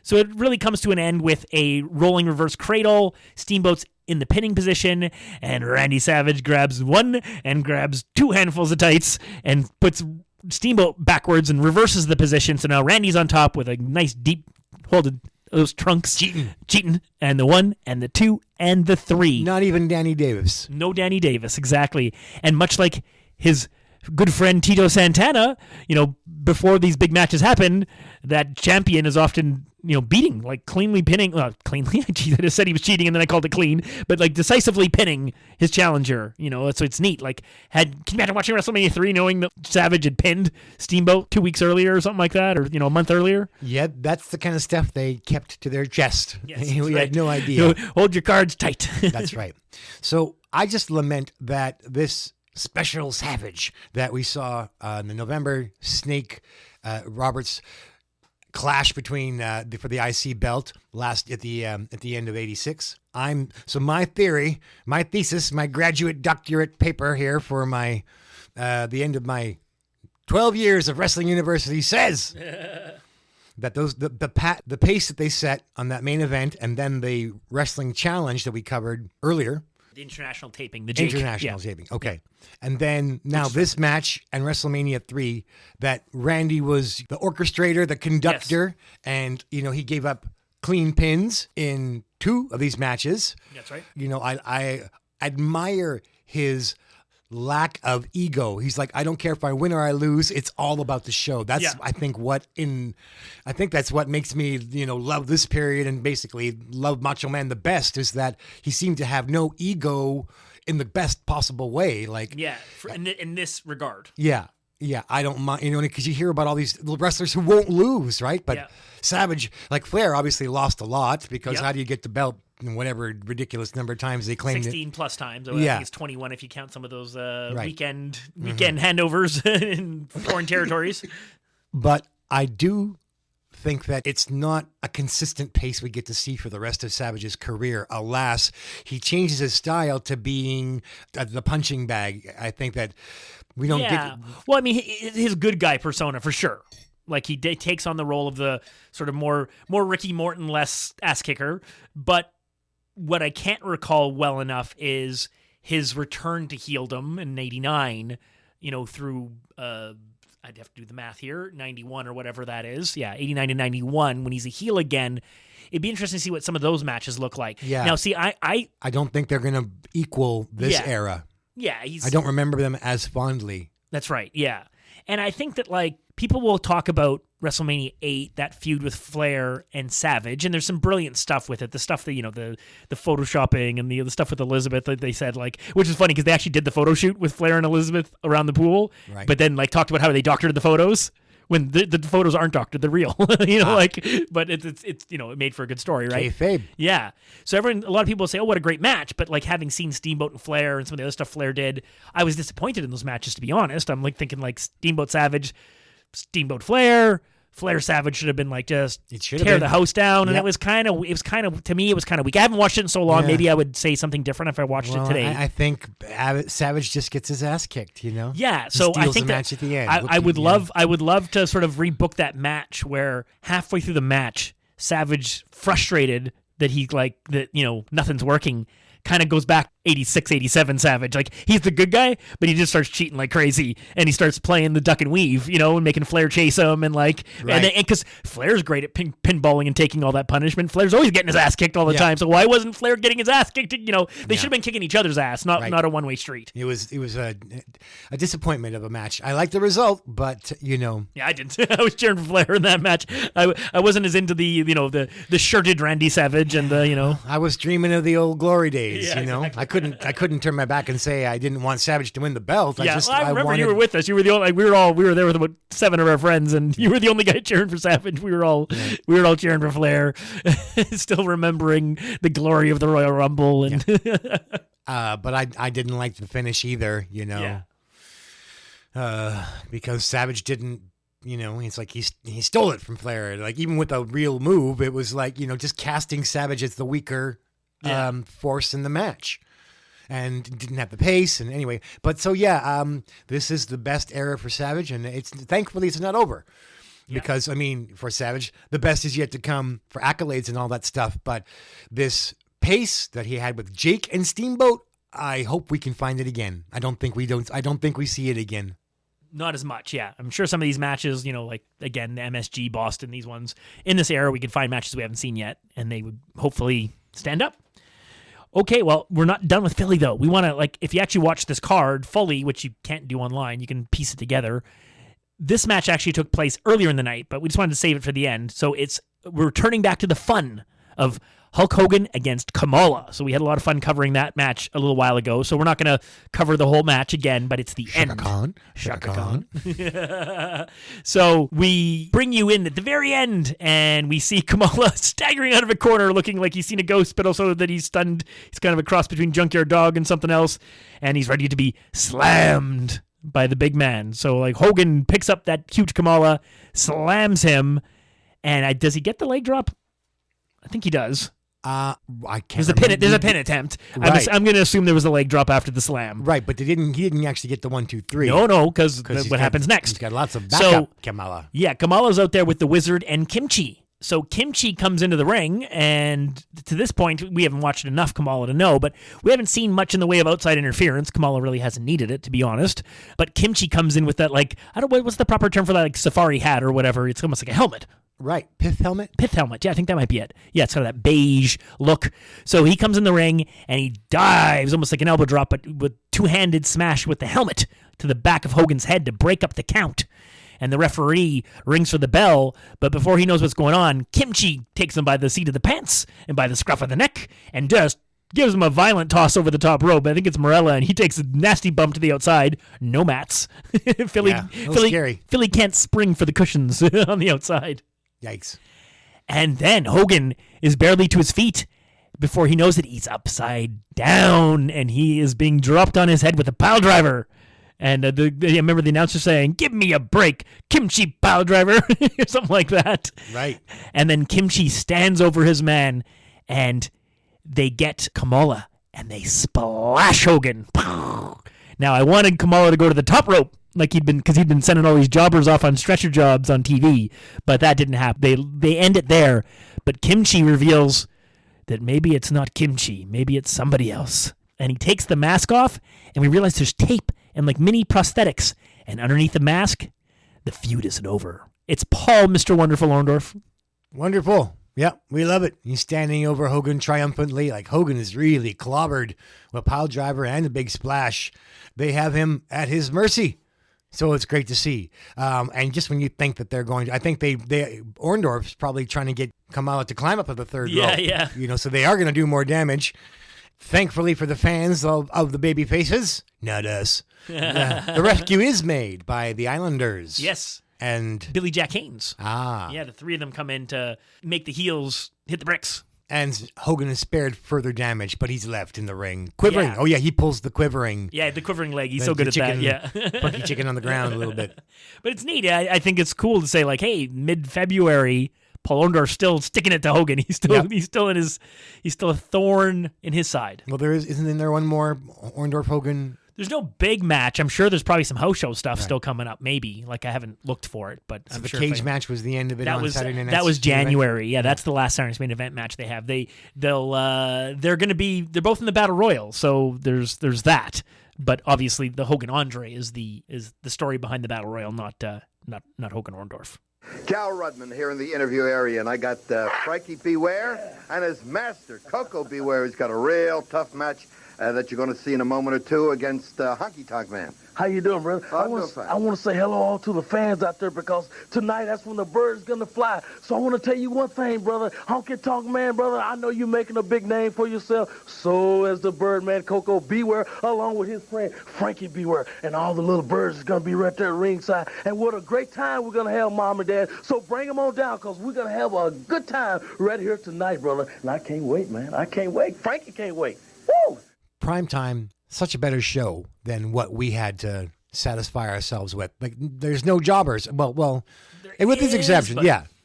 So it really comes to an end with a rolling reverse cradle. Steamboat's in the pinning position, and Randy Savage grabs one and grabs 2 handfuls of tights and puts Steamboat backwards and reverses the position. So now Randy's on top with a nice deep hold of those trunks. Cheating. And the 1 and the 2 and the 3. Not even Danny Davis. No Danny Davis, exactly. And much like his good friend Tito Santana, you know, before these big matches happen, that champion is often, you know, beating, like cleanly pinning, cleanly, I just said he was cheating and then I called it clean, but like decisively pinning his challenger, you know, so it's neat. Like, can you imagine watching WrestleMania 3 knowing that Savage had pinned Steamboat 2 weeks earlier or something like that, or, you know, a month earlier? Yeah, that's the kind of stuff they kept to their chest. Yes, we had no idea. You know, hold your cards tight. That's right. So I just lament that this special Savage that we saw in the November Snake Roberts clash between for the IC belt last at the end of '86. My thesis, my graduate doctorate paper here for my the end of my 12 years of wrestling university says that the pace that they set on that main event and then the wrestling challenge that we covered earlier. The international taping, the Jake. International taping, okay. And then now this match and WrestleMania 3, that Randy was the orchestrator, the conductor, and, you know, he gave up clean pins in 2 of these matches. That's right. You know, I admire his lack of ego. He's like, I don't care if I win or I lose. It's all about the show. That's I think that's what makes me, love this period and basically love Macho Man the best, is that he seemed to have no ego in the best possible way. Like, in this regard. Yeah. Yeah, I don't mind, because you hear about all these wrestlers who won't lose, right? But Savage, like Flair, obviously lost a lot, because how do you get the belt in whatever ridiculous number of times they claim 16 plus times. I think it's 21 if you count some of those weekend handovers in foreign territories. But I do think that it's not a consistent pace we get to see for the rest of Savage's career. Alas, he changes his style to being the punching bag. I think that we don't get... Well, I mean, his good guy persona, for sure. Like, he takes on the role of the sort of more Ricky Morton, less ass kicker. But what I can't recall well enough is his return to heeldom in 89, through... I'd have to do the math here, 91 or whatever that is. Yeah, 89 to 91, when he's a heel again. It'd be interesting to see what some of those matches look like. Yeah. Now, see, I don't think they're going to equal this era. Yeah. I don't remember them as fondly. That's right, yeah. And I think that, like, people will talk about WrestleMania 8, that feud with Flair and Savage, and there's some brilliant stuff with it. The stuff that, the photoshopping and the stuff with Elizabeth, that they said, like, which is funny because they actually did the photo shoot with Flair and Elizabeth around the pool, right. But then, like, talked about how they doctored the photos when the photos aren't doctored, they're real, but it's it made for a good story, right? Kayfabe. Yeah. So a lot of people say, oh, what a great match, but like having seen Steamboat and Flair and some of the other stuff Flair did, I was disappointed in those matches, to be honest. I'm like thinking like Steamboat Savage, Steamboat Flair Savage should have been like just tear the house down, and it was kind of to me it was kind of weak. I haven't watched it in so long. Yeah. Maybe I would say something different if I watched it today. I think Savage just gets his ass kicked, Yeah, so I think the match at the end. I would love to sort of rebook that match where halfway through the match, Savage, frustrated that nothing's working, kind of goes back 86, 87 Savage. Like, he's the good guy, but he just starts cheating like crazy, and he starts playing the duck and weave, and making Flair chase him, and like, right. And because Flair's great at pinballing and taking all that punishment. Flair's always getting his ass kicked all the time, so why wasn't Flair getting his ass kicked? They should have been kicking each other's ass, not a one-way street. It was a disappointment of a match. I liked the result, but Yeah, I didn't. I was cheering for Flair in that match. I wasn't as into the shirted Randy Savage and the I was dreaming of the old glory days. Exactly. I couldn't turn my back and say I didn't want Savage to win the belt. I remember you were with us. You were the only. We were there with about 7 of our friends, and you were the only guy cheering for Savage. We were all cheering for Flair. Still remembering the glory of the Royal Rumble, and but I didn't like the finish either. Because Savage didn't. It's like he stole it from Flair. Like, even with a real move, it was like just casting Savage as the weaker force in the match, and didn't have the pace. And anyway, but so this is the best era for Savage, and thankfully it's not over, because for Savage the best is yet to come for accolades and all that stuff. But this pace that he had with Jake and Steamboat, I hope we can find it again. I don't think we see it again. Not as much, yeah. I'm sure some of these matches, like, again, the MSG, Boston, these ones, in this era, we could find matches we haven't seen yet, and they would hopefully stand up. Okay, well, we're not done with Philly, though. We want to, like, if you actually watch this card fully, which you can't do online, you can piece it together. This match actually took place earlier in the night, but we just wanted to save it for the end. So we're returning back to the fun of Hulk Hogan against Kamala. So we had a lot of fun covering that match a little while ago. So we're not going to cover the whole match again, but it's the end. Shaka Khan. So we bring you in at the very end, and we see Kamala staggering out of a corner looking like he's seen a ghost, but also that he's stunned. He's kind of a cross between Junkyard Dog and something else, and he's ready to be slammed by the big man. So like Hogan picks up that huge Kamala, slams him, and does he get the leg drop? I think he does. I can't. There's a pin attempt. Right. I'm going to assume there was a leg drop after the slam. Right, but he didn't actually get the 1, 2, 3. No, because what happens next? He's got lots of backup. Kamala. Yeah, Kamala's out there with the Wizard and Kimchi. So Kimchi comes into the ring, and to this point, we haven't watched enough Kamala to know, but we haven't seen much in the way of outside interference. Kamala really hasn't needed it, to be honest. But Kimchi comes in with that, like, I don't know, what's the proper term for that, like safari hat or whatever? It's almost like a helmet. Right. Pith helmet? Pith helmet. Yeah, I think that might be it. Yeah, it's kind of that beige look. So he comes in the ring, and he dives, almost like an elbow drop, but with two-handed smash with the helmet to the back of Hogan's head to break up the count. And the referee rings for the bell, but before he knows what's going on, Kimchi takes him by the seat of the pants and by the scruff of the neck and just gives him a violent toss over the top rope. I think it's Morella, and he takes a nasty bump to the outside. No mats. Philly can't spring for the cushions on the outside. Yikes. And then Hogan is barely to his feet before he knows that he's upside down, and he is being dropped on his head with a pile driver. And I remember the announcer saying, "Give me a break, Kimchi pile driver," or something like that. Right. And then Kimchi stands over his man, and they get Kamala, and they splash Hogan. Now, I wanted Kamala to go to the top rope, like he'd been sending all these jobbers off on stretcher jobs on TV, but that didn't happen. They end it there, but Kimchi reveals that maybe it's not Kimchi, maybe it's somebody else. And he takes the mask off, and we realize there's tape and like mini prosthetics. And underneath the mask, the feud isn't over. It's Paul, Mr. Wonderful Orndorff. Wonderful. Yeah, we love it. He's standing over Hogan triumphantly. Like Hogan is really clobbered with a pile driver and a big splash. They have him at his mercy. So it's great to see. And just when you think that they're going to, I think Orndorff's probably trying to get Kamala to climb up to the third rope. Yeah. So they are going to do more damage. Thankfully for the fans of the baby faces, not us. The rescue is made by the Islanders. Yes. And Billy Jack Haynes. Ah. Yeah, the three of them come in to make the heels hit the bricks. And Hogan is spared further damage, but he's left in the ring. Quivering. Yeah. Oh, yeah, he pulls the quivering. Yeah, the quivering leg. He's so good at that. Yeah. Funky chicken on the ground a little bit. But it's neat. I think it's cool to say, like, hey, mid-February, Paul Orndorff's still sticking it to Hogan. He's still a thorn in his side. Well, isn't there one more Orndorff Hogan? There's no big match. I'm sure there's probably some house show stuff still coming up. Maybe, like I haven't looked for it, but so I'm the sure cage match was the end of it. Saturday Night. That was January. Yeah, that's the last Saturday Night's main event match they have. They're both in the Battle Royal, so there's that. But obviously, the Hogan Andre is the story behind the Battle Royal, not Hogan Orndorff. Cal Rudman here in the interview area, and I got Frankie Beware and his master, Coco Beware. He's got a real tough match that you're going to see in a moment or two against Honky Tonk Man. How you doing, brother? I want to say hello all to the fans out there because tonight that's when the bird's going to fly. So I want to tell you one thing, brother. Honky Tonk Man, brother, I know you're making a big name for yourself. So is the Birdman, Coco Beware, along with his friend Frankie Beware. And all the little birds is going to be right there ringside. And what a great time we're going to have, Mom and Dad. So bring them on down because we're going to have a good time right here tonight, brother. And I can't wait, man. I can't wait. Frankie can't wait. Woo! Primetime, such a better show than what we had to satisfy ourselves with. Like, there's no jobbers. Well, with this exception,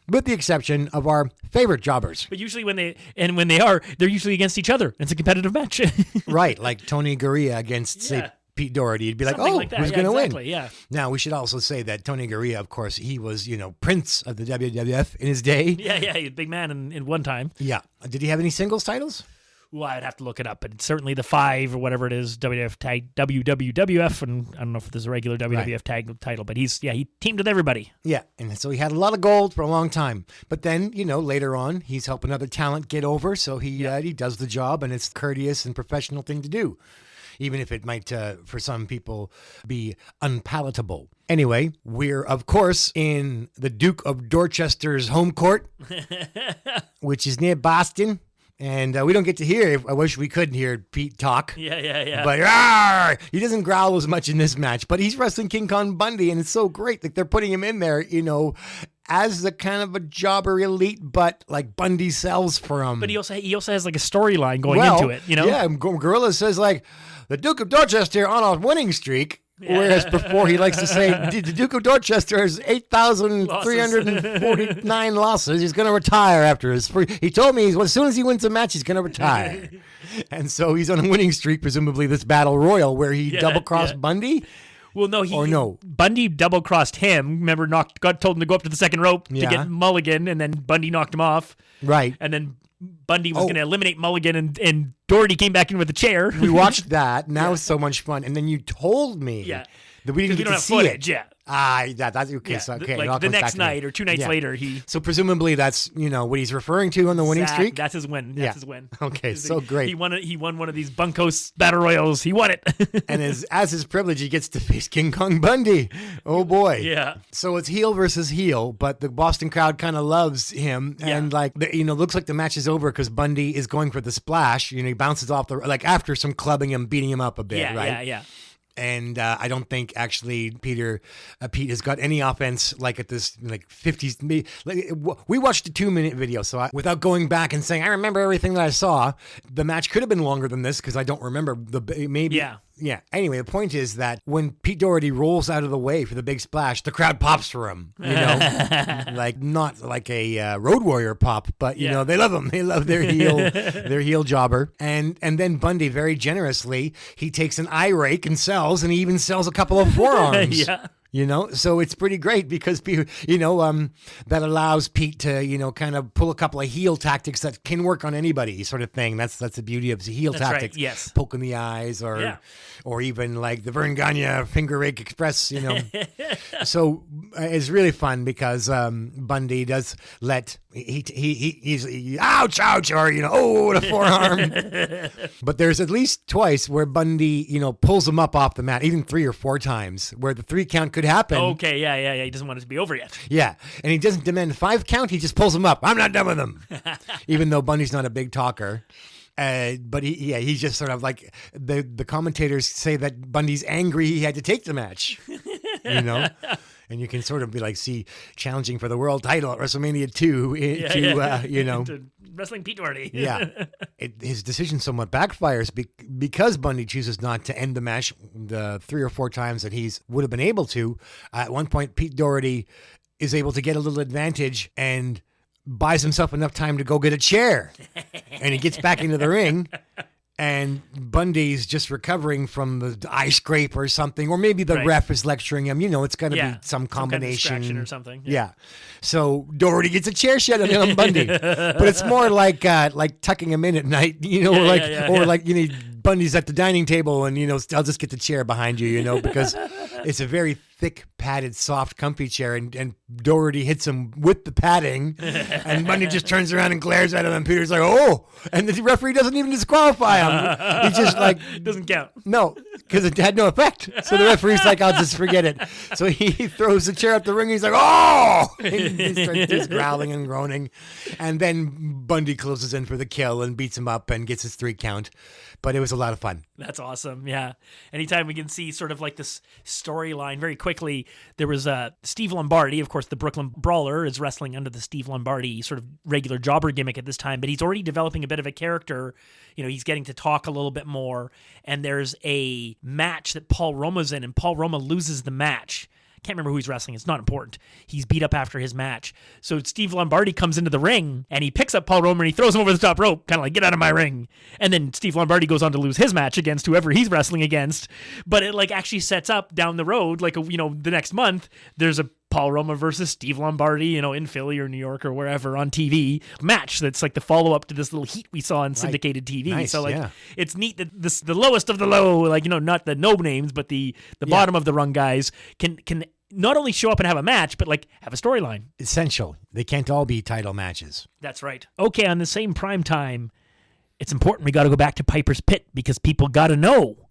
with the exception of our favorite jobbers. But usually when they are, they're usually against each other. It's a competitive match. Right, like Tony Gurria against, say, Pete Doherty. You'd be like, who's going to win? Yeah. Now, we should also say that Tony Gurria, of course, he was, Prince of the WWF in his day. Yeah, he was a big man in one time. Yeah. Did he have any singles titles? Well, I'd have to look it up, but it's certainly the 5 or whatever it is, WWF tag, WWF, and I don't know if there's a regular WWF tag title, but he teamed with everybody. Yeah, and so he had a lot of gold for a long time. But then, later on, he's helping other talent get over, so he does the job, and it's a courteous and professional thing to do, even if it might, for some people, be unpalatable. Anyway, we're, of course, in the Duke of Dorchester's home court, which is near Boston. And we don't get to hear, I wish we could hear Pete talk. Yeah. But he doesn't growl as much in this match. But he's wrestling King Kong Bundy, and it's so great that they're putting him in there, as the kind of a jobber elite, but like Bundy sells for him. But he also has like a storyline going into it, Yeah, Gorilla says like, the Duke of Dorchester on a winning streak. Yeah. Whereas before he likes to say the Duke of Dorchester has 8,349 losses. He's going to retire after his free. He told me as soon as he wins a match, he's going to retire. And so he's on a winning streak, presumably this battle royal where he double-crossed Bundy. Well, no, no. Bundy double crossed him. Remember, told him to go up to the second rope to get Mulligan, and then Bundy knocked him off. Right. And then Bundy was going to eliminate Mulligan, and Doherty came back in with a chair. We watched that, and that was so much fun. And then you told me that we didn't get to see footage, it. Yeah. That's okay. Yeah, So okay, like the next night or 2 nights later, So presumably that's what he's referring to on the winning streak. That's his win. That's his win. Okay, so great. He won one of these bunkhouse battle royals. He won it. And as his privilege, he gets to face King Kong Bundy. Oh boy. Yeah. So it's heel versus heel, but the Boston crowd kind of loves him, and looks like the match is over because Bundy is going for the splash. He bounces off after some clubbing him, beating him up a bit. Right. Yeah. And I don't think actually Pete has got any offense at this 50s. We watched a 2-minute video, so without going back and saying I remember everything that I saw, the match could have been longer than this because I don't remember Yeah. Anyway, the point is that when Pete Doherty rolls out of the way for the big splash, the crowd pops for him. Not like a Road Warrior pop, but they love him. They love their heel jobber. And then Bundy very generously he takes an eye rake and sells, and he even sells a couple of forearms. So it's pretty great because that allows Pete to kind of pull a couple of heel tactics that can work on anybody, sort of thing. That's the beauty of the heel tactics. Right, yes. Poking the eyes or even like the Vern Gagne finger rake express. So it's really fun because Bundy does let he's ouch or the forearm. But there's at least twice where Bundy pulls him up off the mat, even 3 or 4 times where the 3 count could happen. Okay, yeah. He doesn't want it to be over yet. Yeah, and he doesn't demand 5 count. He just pulls him up. I'm not done with him. Even though Bundy's not a big talker. But he's just sort of like the commentators say that Bundy's angry he had to take the match. And you can sort of be see challenging for the world title at WrestleMania 2 to wrestling Pete Doherty. His decision somewhat backfires because Bundy chooses not to end the match the 3 or 4 times that he's would have been able to. At one point, Pete Doherty is able to get a little advantage and buys himself enough time to go get a chair. And he gets back into the ring. And Bundy's just recovering from the eye scrape or something, or maybe the ref is lecturing him. It's going to be some combination kind of distraction or something. Yeah. So Doherty gets a chair shot on Bundy, but it's more like tucking him in at night, Bundy's at the dining table, and I'll just get the chair behind you, because it's a very thick, padded, soft, comfy chair, and Doherty hits him with the padding, and Bundy just turns around and glares at him, and Peter's like, oh, and the referee doesn't even disqualify him. He just doesn't count. No, because it had no effect. So the referee's like, I'll just forget it. So he throws the chair up the ring, and he's like, oh! And he starts just growling and groaning, and then Bundy closes in for the kill and beats him up and gets his 3 count. But it was a lot of fun. That's awesome. Yeah. Anytime we can see sort of like this storyline very quickly, there was Steve Lombardi, of course, the Brooklyn Brawler is wrestling under the Steve Lombardi sort of regular jobber gimmick at this time, but he's already developing a bit of a character. He's getting to talk a little bit more. And there's a match that Paul Roma's in, and Paul Roma loses the match. Can't remember who he's wrestling. It's not important. He's beat up after his match. So Steve Lombardi comes into the ring and he picks up Paul Roma and he throws him over the top rope, kind of like, get out of my ring. And then Steve Lombardi goes on to lose his match against whoever he's wrestling against. But it actually sets up down the road, the next month, there's a Paul Roma versus Steve Lombardi, in Philly or New York or wherever on TV match. That's like the follow-up to this little heat we saw in syndicated TV. Nice, so it's neat that the lowest of the low, not the no names, but the bottom of the rung guys can not only show up and have a match, but have a storyline. Essential. They can't all be title matches. That's right. Okay, on the same prime time, it's important we got to go back to Piper's Pit because people got to know,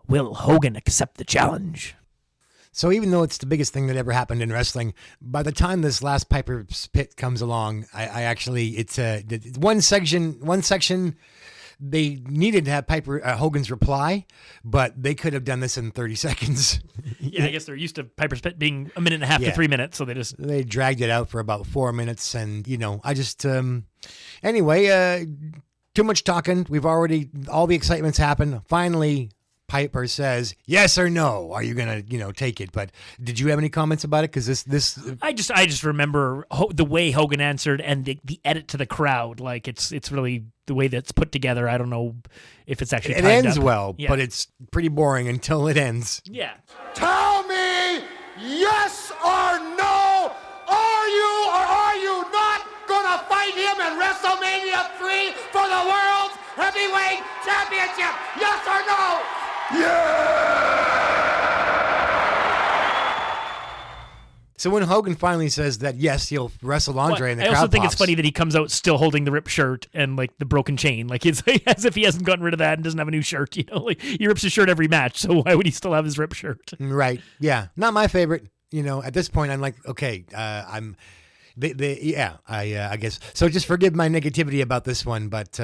will Hogan accept the challenge? So even though it's the biggest thing that ever happened in wrestling, by the time this last Piper's Pit comes along, I actually, it's one section, they needed to have Hogan's reply, but they could have done this in 30 seconds. Yeah, I guess they're used to Piper's Pit being 1.5 minutes to 3 minutes, so they dragged it out for about 4 minutes, and I just anyway, too much talking. We've already all the excitement's happened. Finally, Piper says, yes or no, are you going to, take it? But did you have any comments about it? Because this I just remember the way Hogan answered and the edit to the crowd. Like, it's really the way that's put together. I don't know if it's actually it timed ends up. well, Yeah. but it's pretty boring until it ends. Yeah. Tell me yes or no. Are you or are you not gonna fight him in WrestleMania 3 for the World Heavyweight Championship? Yes or no? So when Hogan finally says that, yes, he'll wrestle Andre, and the I crowd also think pops. it's funny that he comes out still holding the ripped shirt and like the broken chain, like it's as if he hasn't gotten rid of that and doesn't have a new shirt. Like he rips his shirt every match, so why would he still have his ripped shirt? Right? Yeah, not my favorite. At this point, I'm like, okay, I guess so. Just forgive my negativity about this one, but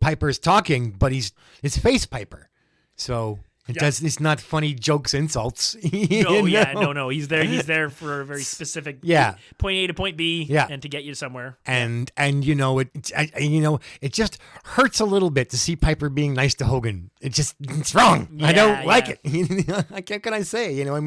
Piper's talking, but it's face Piper, so. It's not funny jokes, insults. No. He's there for a very specific point A to point B, and to get you somewhere. And it just hurts a little bit to see Piper being nice to Hogan. It's wrong. I don't like it. What can I say? We also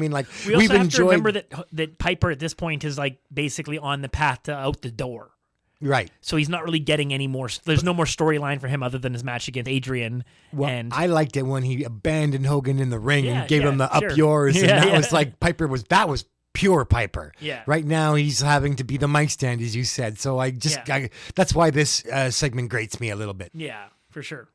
we've have enjoyed. to remember that Piper at this point is like basically on the path to out the door. Right. So he's not really getting any more. There's no more storyline for him other than his match against Adrian. Well, and I liked it when he abandoned Hogan in the ring and gave him the up yours. And that was like Piper that was pure Piper. Yeah. Right now he's having to be the mic stand, as you said. So that's why this segment grates me a little bit. Yeah, for sure.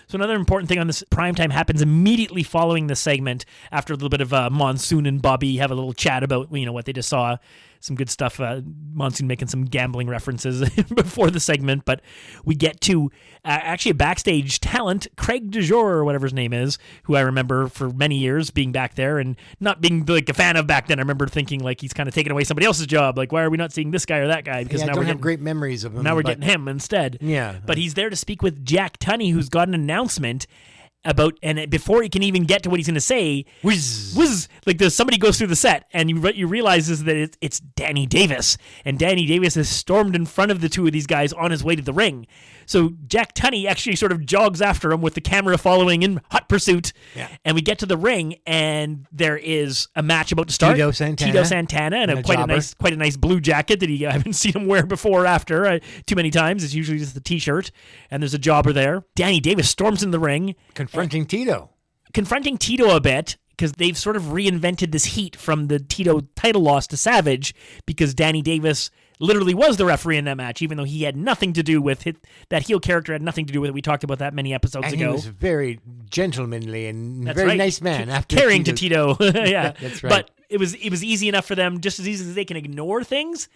So another important thing on this primetime happens immediately following the segment after a little bit of Monsoon and Bobby have a little chat about, what they just saw. Some good stuff. Monsoon making some gambling references before the segment, but we get to actually a backstage talent, Craig DeJour or whatever his name is, who I remember for many years being back there and not being like a fan of back then. I remember thinking like he's kind of taking away somebody else's job. Like, why are we not seeing this guy or that guy? Because now now I don't we're have getting great memories of him. Now we're getting him instead. Yeah, but he's there to speak with Jack Tunney, who's got an announcement about, and before he can even get to what he's going to say, whiz, like somebody goes through the set, and you realize is that it's Danny Davis, and Danny Davis has stormed in front of the two of these guys on his way to the ring. So Jack Tunney actually sort of jogs after him with the camera following in hot pursuit, and we get to the ring, and there is a match about to start. Tito Santana and quite a nice blue jacket that I haven't seen him wear before or after too many times. It's usually just the t-shirt, and there's a jobber there. Danny Davis storms in the ring, confronting Tito a bit, because they've sort of reinvented this heat from the Tito title loss to Savage, because Danny Davis literally was the referee in that match, even though he had nothing to do with it. That heel character had nothing to do with it. We talked about that many episodes ago. He was very gentlemanly and very nice man. After carrying to Tito, yeah, that's right. But it was easy enough for them, just as easy as they can ignore things.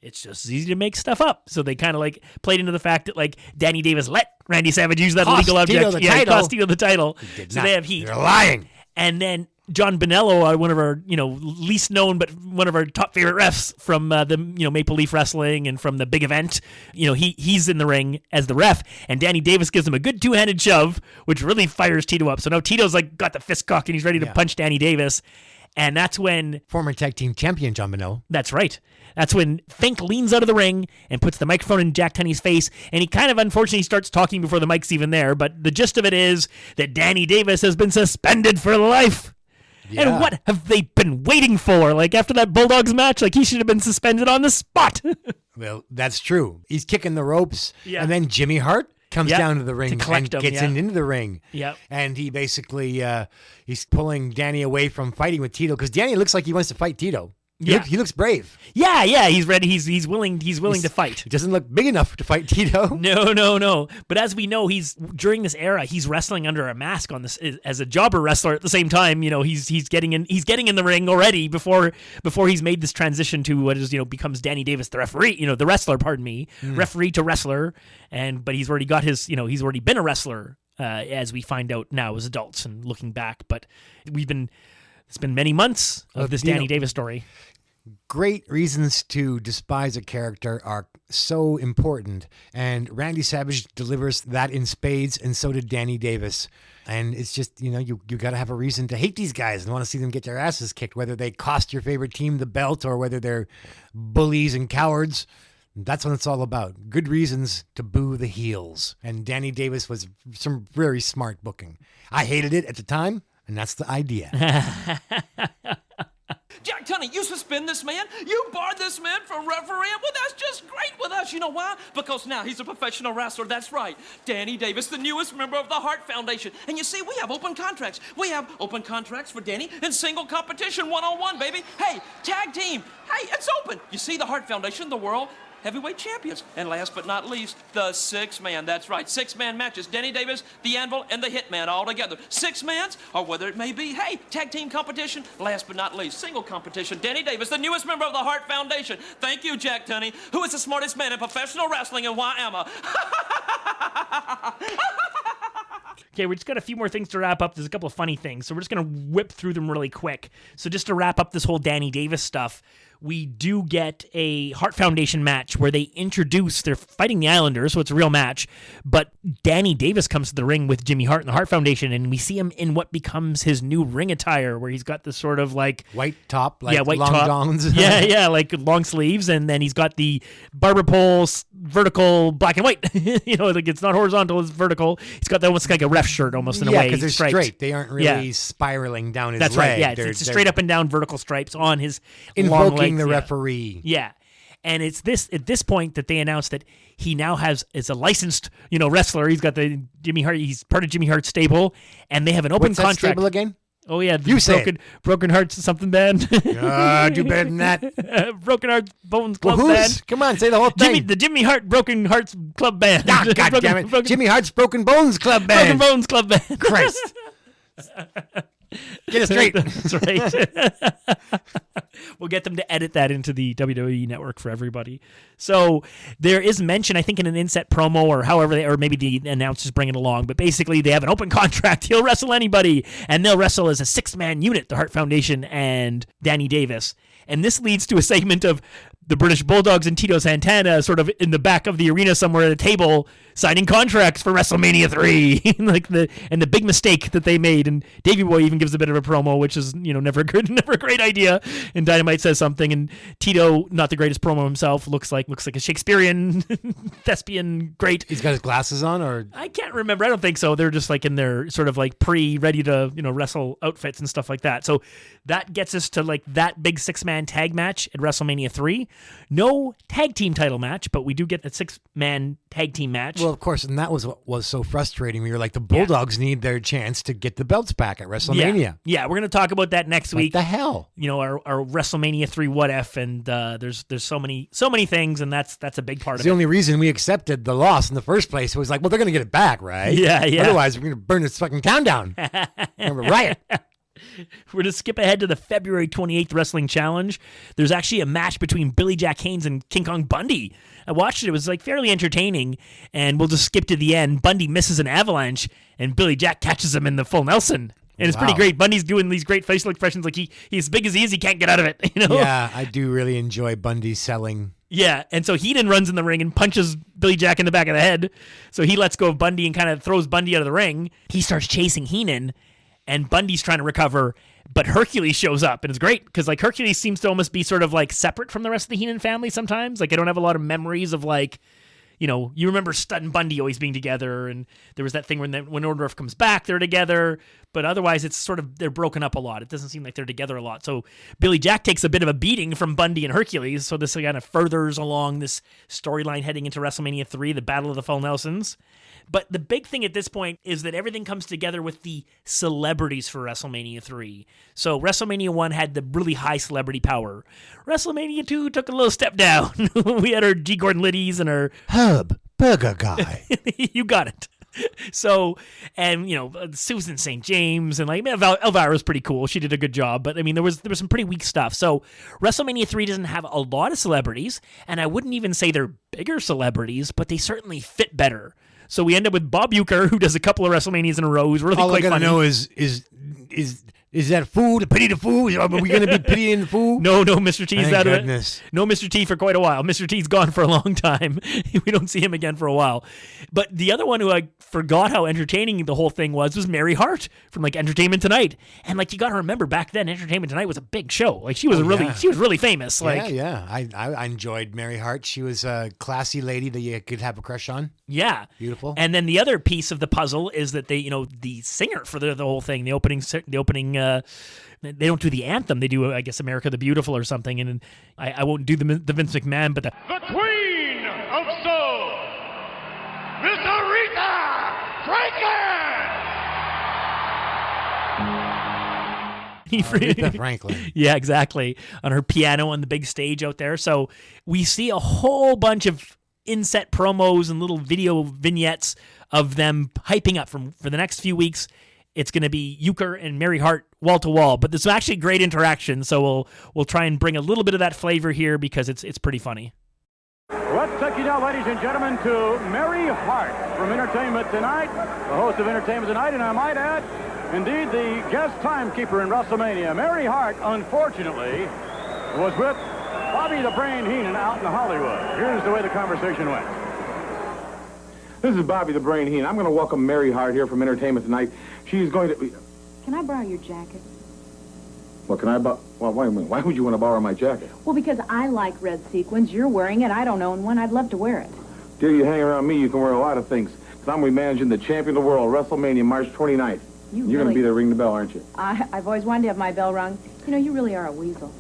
It's just as easy to make stuff up. So they kind of like played into the fact that like Danny Davis let Randy Savage use that illegal object. Cost Tito the title. So they have heat. You're lying. And then John Bonello, one of our least known but one of our top favorite refs from the Maple Leaf Wrestling and from the big event, he's in the ring as the ref, and Danny Davis gives him a good two-handed shove, which really fires Tito up. So now Tito's like got the fist cocked and he's ready to punch Danny Davis, and that's when former tag team champion John Bonello. That's right. That's when Fink leans out of the ring and puts the microphone in Jack Tunney's face, and he kind of unfortunately starts talking before the mic's even there, but the gist of it is that Danny Davis has been suspended for life. Yeah. And what have they been waiting for? Like, after that Bulldogs match, like, he should have been suspended on the spot. Well, that's true. He's kicking the ropes, and then Jimmy Hart comes down to the ring and gets into the ring. Yep. And he basically, he's pulling Danny away from fighting with Tito, because Danny looks like he wants to fight Tito. He looks brave. Yeah, he's ready. He's willing to fight. He doesn't look big enough to fight Tito. No. But as we know, during this era, he's wrestling under a mask on this as a jobber wrestler at the same time. He's getting in the ring already before he's made this transition to what is becomes Danny Davis, the referee, the wrestler, pardon me, referee to wrestler. But he's already got his, he's already been a wrestler, as we find out now as adults and looking back. But it's been many months of this Danny Davis story. Great reasons to despise a character are so important, and Randy Savage delivers that in spades, and so did Danny Davis. And it's just, you got to have a reason to hate these guys and want to see them get their asses kicked, whether they cost your favorite team the belt or whether they're bullies and cowards. That's what it's all about. Good reasons to boo the heels. And Danny Davis was some very smart booking. I hated it at the time, and that's the idea. Jack Tunney, you suspend this man? You barred this man from refereeing? Well, that's just great with us. You know why? Because now he's a professional wrestler. That's right. Danny Davis, the newest member of the Hart Foundation. And you see, we have open contracts. We have open contracts for Danny in single competition, one-on-one, baby. Hey, tag team. Hey, it's open. You see, the Hart Foundation, the world heavyweight champions. And last but not least, the six-man. That's right, six-man matches. Danny Davis, the Anvil, and the Hitman all together. Six mans, or whether it may be, hey, tag team competition. Last but not least, single competition. Danny Davis, the newest member of the Hart Foundation. Thank you, Jack Tunney, who is the smartest man in professional wrestling, and why am I? Okay, we just got a few more things to wrap up. There's a couple of funny things, so we're just going to whip through them really quick. So just to wrap up this whole Danny Davis stuff, we do get a Hart Foundation match where they introduce, they're fighting the Islanders, so it's a real match, but Danny Davis comes to the ring with Jimmy Hart and the Hart Foundation, and we see him in what becomes his new ring attire, where he's got this sort of like... White top, like white long top. johns. yeah, like long sleeves, and then he's got the barber pole, vertical, black and white. Like it's not horizontal, it's vertical. He's got that almost like a ref shirt almost in a way. Yeah, because they're striped. straight. They aren't really spiraling down his That's leg. right, yeah. It's straight up and down vertical stripes on his long legs. The referee. Yeah. And it's at this point that they announced that he now is a licensed, wrestler. He's got the Jimmy Hart. He's part of Jimmy Hart's stable, and they have an open What's contract. That stable again? Oh yeah, you say Broken Hearts something band. Do better than that. Broken Hearts Bones Club Band. Come on, say the whole thing. The Jimmy Hart Broken Hearts Club Band. God damn it! Jimmy Hart's Broken Bones Club Band. Broken Bones Club Band. Christ. Get it straight. That's right. We'll get them to edit that into the WWE network for everybody. So there is mention, I think, in an inset promo or however or maybe the announcers bring it along, but basically they have an open contract. He'll wrestle anybody, and they'll wrestle as a six-man unit, the Hart Foundation and Danny Davis. And this leads to a segment of the British Bulldogs and Tito Santana sort of in the back of the arena somewhere at a table signing contracts for WrestleMania 3. and the big mistake that they made. And Davey Boy even gives a bit of a promo, which is, never a great idea. And Dynamite says something, and Tito, not the greatest promo himself, looks like a Shakespearean thespian great. He's got his glasses on, or I can't remember. I don't think so. They're just like in their sort of like ready to, wrestle outfits and stuff like that. So that gets us to like that big six-man tag match at WrestleMania 3. No tag team title match, but we do get a six-man tag team match. Well, of course, and that was what was so frustrating. We were like, the Bulldogs need their chance to get the belts back at WrestleMania. Yeah, we're going to talk about that next week. What the hell? Our WrestleMania 3 what if, and there's so many things, and that's a big part of it. The only reason we accepted the loss in the first place was like, well, they're going to get it back, right? Yeah. Otherwise, we're going to burn this fucking town down. Remember, riot. We're going to skip ahead to the February 28th Wrestling Challenge. There's actually a match between Billy Jack Haynes and King Kong Bundy. I watched it. It was like fairly entertaining, and we'll just skip to the end. Bundy misses an avalanche, and Billy Jack catches him in the full Nelson. And it's pretty great. Bundy's doing these great facial expressions like he's as big as he is, he can't get out of it. Yeah, I do really enjoy Bundy selling. Yeah, and so Heenan runs in the ring and punches Billy Jack in the back of the head. So he lets go of Bundy and kind of throws Bundy out of the ring. He starts chasing Heenan, and Bundy's trying to recover, but Hercules shows up, and it's great because like Hercules seems to almost be sort of like separate from the rest of the Heenan family sometimes. Like I don't have a lot of memories of like, you remember Studd and Bundy always being together, and there was that thing when Orndorff comes back, they're together, but otherwise it's sort of, they're broken up a lot. It doesn't seem like they're together a lot. So Billy Jack takes a bit of a beating from Bundy and Hercules, so this kind of furthers along this storyline heading into WrestleMania 3, the Battle of the Full Nelsons. But the big thing at this point is that everything comes together with the celebrities for WrestleMania 3. So WrestleMania 1 had the really high celebrity power. WrestleMania 2 took a little step down. We had our G. Gordon Liddy's and our Hub Burger Guy. You got it. So, and Susan St. James and like Elvira's pretty cool. She did a good job, but I mean there was some pretty weak stuff. So WrestleMania 3 doesn't have a lot of celebrities, and I wouldn't even say they're bigger celebrities, but they certainly fit better. So we end up with Bob Uecker, who does a couple of WrestleManias in a row. Who's really All quite funny. All I gotta know is Is that food? Pity the food? Are we going to be pitying the food? No, Mr. T's Thank out goodness. of it. No Mr. T for quite a while. Mr. T's gone for a long time. We don't see him again for a while. But the other one who I forgot how entertaining the whole thing was Mary Hart from like Entertainment Tonight. And like you got to remember back then, Entertainment Tonight was a big show. Like she was really famous. Like yeah. I enjoyed Mary Hart. She was a classy lady that you could have a crush on. Yeah, beautiful. And then the other piece of the puzzle is that they, the singer for the whole thing, the opening. They don't do the anthem. They do, I guess, America the Beautiful or something. And I won't do the Vince McMahon, but the Queen of Soul, Miss Aretha Franklin. Aretha Franklin. Yeah, exactly. On her piano on the big stage out there. So we see a whole bunch of inset promos and little video vignettes of them hyping up for the next few weeks. It's going to be Euchre and Mary Hart wall to wall, but this is actually great interaction. So we'll try and bring a little bit of that flavor here because it's pretty funny. Let's take you now, ladies and gentlemen, to Mary Hart from Entertainment Tonight, the host of Entertainment Tonight, and I might add, indeed, the guest timekeeper in WrestleMania. Mary Hart, unfortunately, was with Bobby the Brain Heenan out in Hollywood. Here's the way the conversation went. This is Bobby the Brain Heenan. I'm going to welcome Mary Hart here from Entertainment Tonight. She's going to... Can I borrow your jacket? Well, can I borrow... Well, wait a minute. Why would you want to borrow my jacket? Well, because I like red sequins. You're wearing it. I don't own one. I'd love to wear it. Dear, you hang around me, you can wear a lot of things. Because I'm managing the champion of the world, WrestleMania, March 29th. You're going to be there, ring the bell, aren't you? I've always wanted to have my bell rung. You really are a weasel.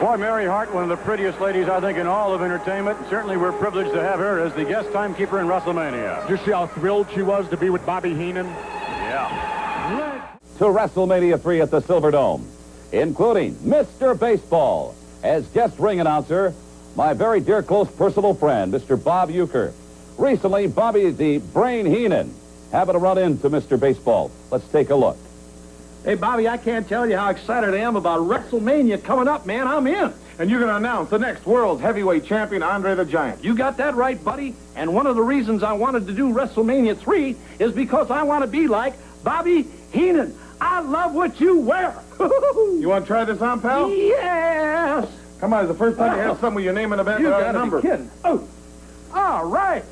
Boy, Mary Hart, one of the prettiest ladies, I think, in all of entertainment. Certainly we're privileged to have her as the guest timekeeper in WrestleMania. Did you see how thrilled she was to be with Bobby Heenan? Yeah. To WrestleMania 3 at the Silverdome, including Mr. Baseball as guest ring announcer, my very dear close personal friend, Mr. Bob Euchre. Recently, Bobby the Brain Heenan happened to run into Mr. Baseball. Let's take a look. Hey, Bobby, I can't tell you how excited I am about WrestleMania coming up, man. I'm in. And you're going to announce the next world's heavyweight champion, Andre the Giant. You got that right, buddy. And one of the reasons I wanted to do WrestleMania 3 is because I want to be like Bobby Heenan. I love what you wear. You want to try this on, pal? Yes. Come on, it's the first time you have something with your name in the back You of got number. to be kidding. Oh, all right.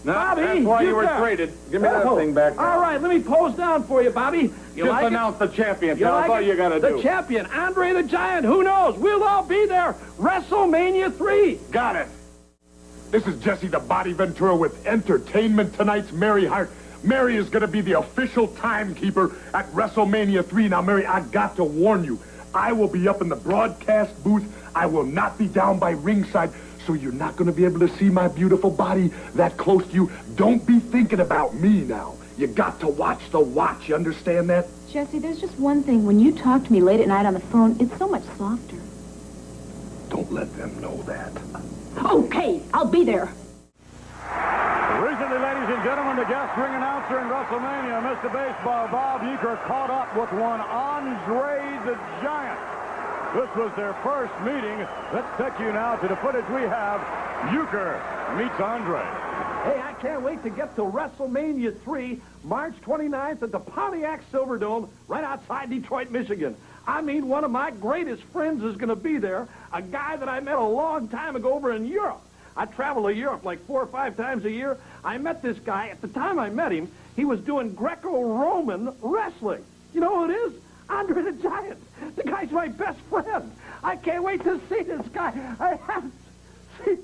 No, Bobby, that's why you were got... traded. Give me that thing back now. All right, let me pose down for you, Bobby. You Just like announce the champion, You pal. like That's all it? you got to do. The champion, Andre the Giant. Who knows? We'll all be there. WrestleMania 3. Got it. This is Jesse the Body Ventura with Entertainment Tonight's Mary Hart. Mary is going to be the official timekeeper at WrestleMania 3. Now, Mary, I got to warn you. I will be up in the broadcast booth. I will not be down by ringside, so you're not going to be able to see my beautiful body that close to you. Don't be thinking about me now. You got to watch the watch. You understand that? Jesse, there's just one thing. When you talk to me late at night on the phone, it's so much softer. Don't let them know that. Okay, I'll be there. Recently, ladies and gentlemen, the guest ring announcer in WrestleMania, Mr. Baseball, Bob Euchre, caught up with one Andre the Giant. This was their first meeting. Let's take you now to the footage we have. Euchre meets Andre. Hey, I can't wait to get to WrestleMania 3, March 29th at the Pontiac Silverdome, right outside Detroit, Michigan. I mean, one of my greatest friends is going to be there, a guy that I met a long time ago over in Europe. I travel to Europe like 4 or 5 times a year. I met this guy. At the time I met him, he was doing Greco-Roman wrestling. You know who it is? Andre the Giant. The guy's my best friend. I can't wait to see this guy. I have to see...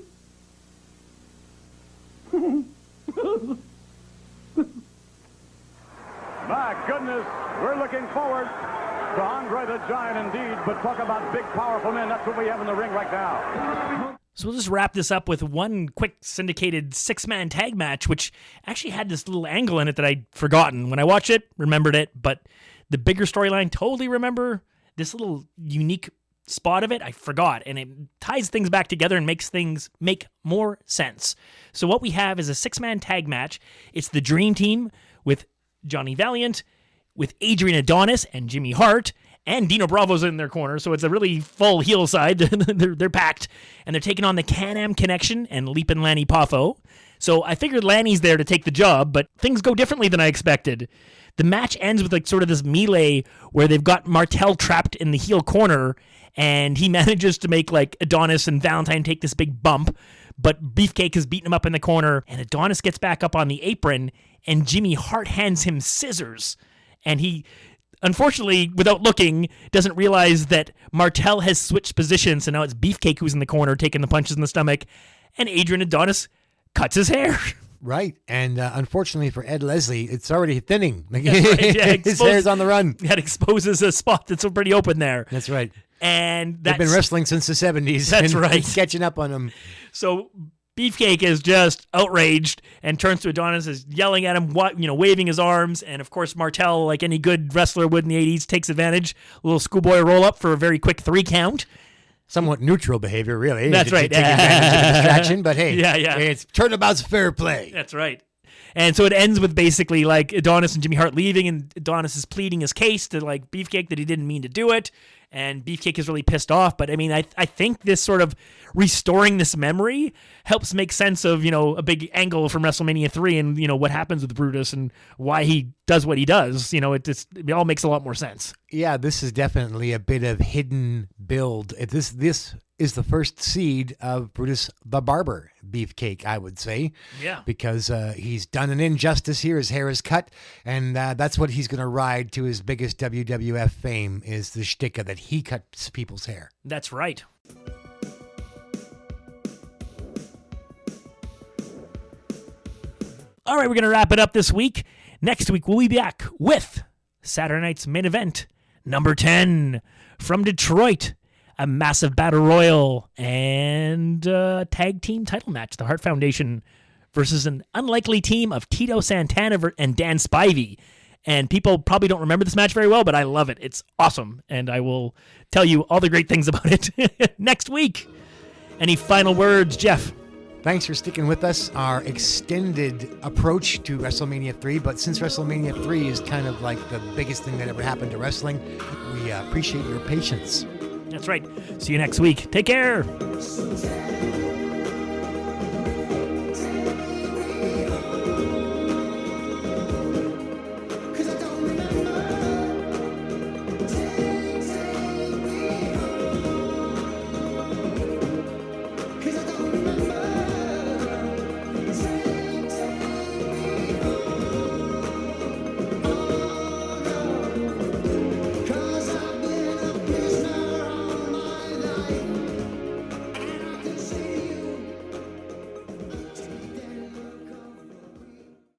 My goodness, we're looking forward to Andre the Giant indeed, but talk about big, powerful men. That's what we have in the ring right now. So we'll just wrap this up with one quick syndicated 6-man tag match, which actually had this little angle in it that I'd forgotten. When I watched it, remembered it, but the bigger storyline, totally remember this little unique spot of it, I forgot. And it ties things back together and makes things make more sense. So what we have is a 6-man tag match. It's the Dream Team with Johnny Valiant, with Adrian Adonis and Jimmy Hart, and Dino Bravo's in their corner, so it's a really full heel side. they're packed, and they're taking on the Can-Am Connection and Leapin' Lanny Poffo. So I figured Lanny's there to take the job, but things go differently than I expected. The match ends with like sort of this melee where they've got Martel trapped in the heel corner, and he manages to make like Adonis and Valentine take this big bump, but Beefcake has beaten him up in the corner, and Adonis gets back up on the apron, and Jimmy Hart hands him scissors, and he, unfortunately, without looking, doesn't realize that Martel has switched positions, so now it's Beefcake who's in the corner taking the punches in the stomach, and Adrian Adonis cuts his hair. Right, and unfortunately for Ed Leslie, it's already thinning. Like, That's right. Yeah, his hair's on the run. That exposes a spot that's pretty open there. That's right. And they've been wrestling since the 70s. That's right. Catching up on them. So Beefcake is just outraged and turns to Adonis, is yelling at him, waving his arms. And of course, Martel, like any good wrestler would in the 80s, takes advantage. A little schoolboy roll up for a very quick 3 count. Somewhat neutral behavior, really. That's right. Take advantage of the distraction, but hey, yeah. It's turnabout's fair play. That's right. And so it ends with basically like Adonis and Jimmy Hart leaving, and Adonis is pleading his case to like Beefcake that he didn't mean to do it, and Beefcake is really pissed off. But I mean, I think this sort of restoring this memory helps make sense of, a big angle from WrestleMania 3 and, what happens with Brutus and why he does what he does. It all makes a lot more sense. Yeah, this is definitely a bit of hidden build. This is the first seed of Brutus the Barber Beefcake, I would say. Yeah. Because he's done an injustice here. His hair is cut, and that's what he's going to ride to his biggest WWF fame, is the shtick that he cuts people's hair. That's right. All right, we're going to wrap it up this week. Next week, we'll be back with Saturday night's main event, number 10, from Detroit, a massive battle royal and tag team title match. The Hart Foundation versus an unlikely team of Tito Santana and Dan Spivey. And people probably don't remember this match very well, but I love it. It's awesome, and I will tell you all the great things about it next week. Any final words, Jeff? Thanks for sticking with us, our extended approach to WrestleMania 3. But since WrestleMania 3 is kind of like the biggest thing that ever happened to wrestling, we appreciate your patience. That's right. See you next week. Take care.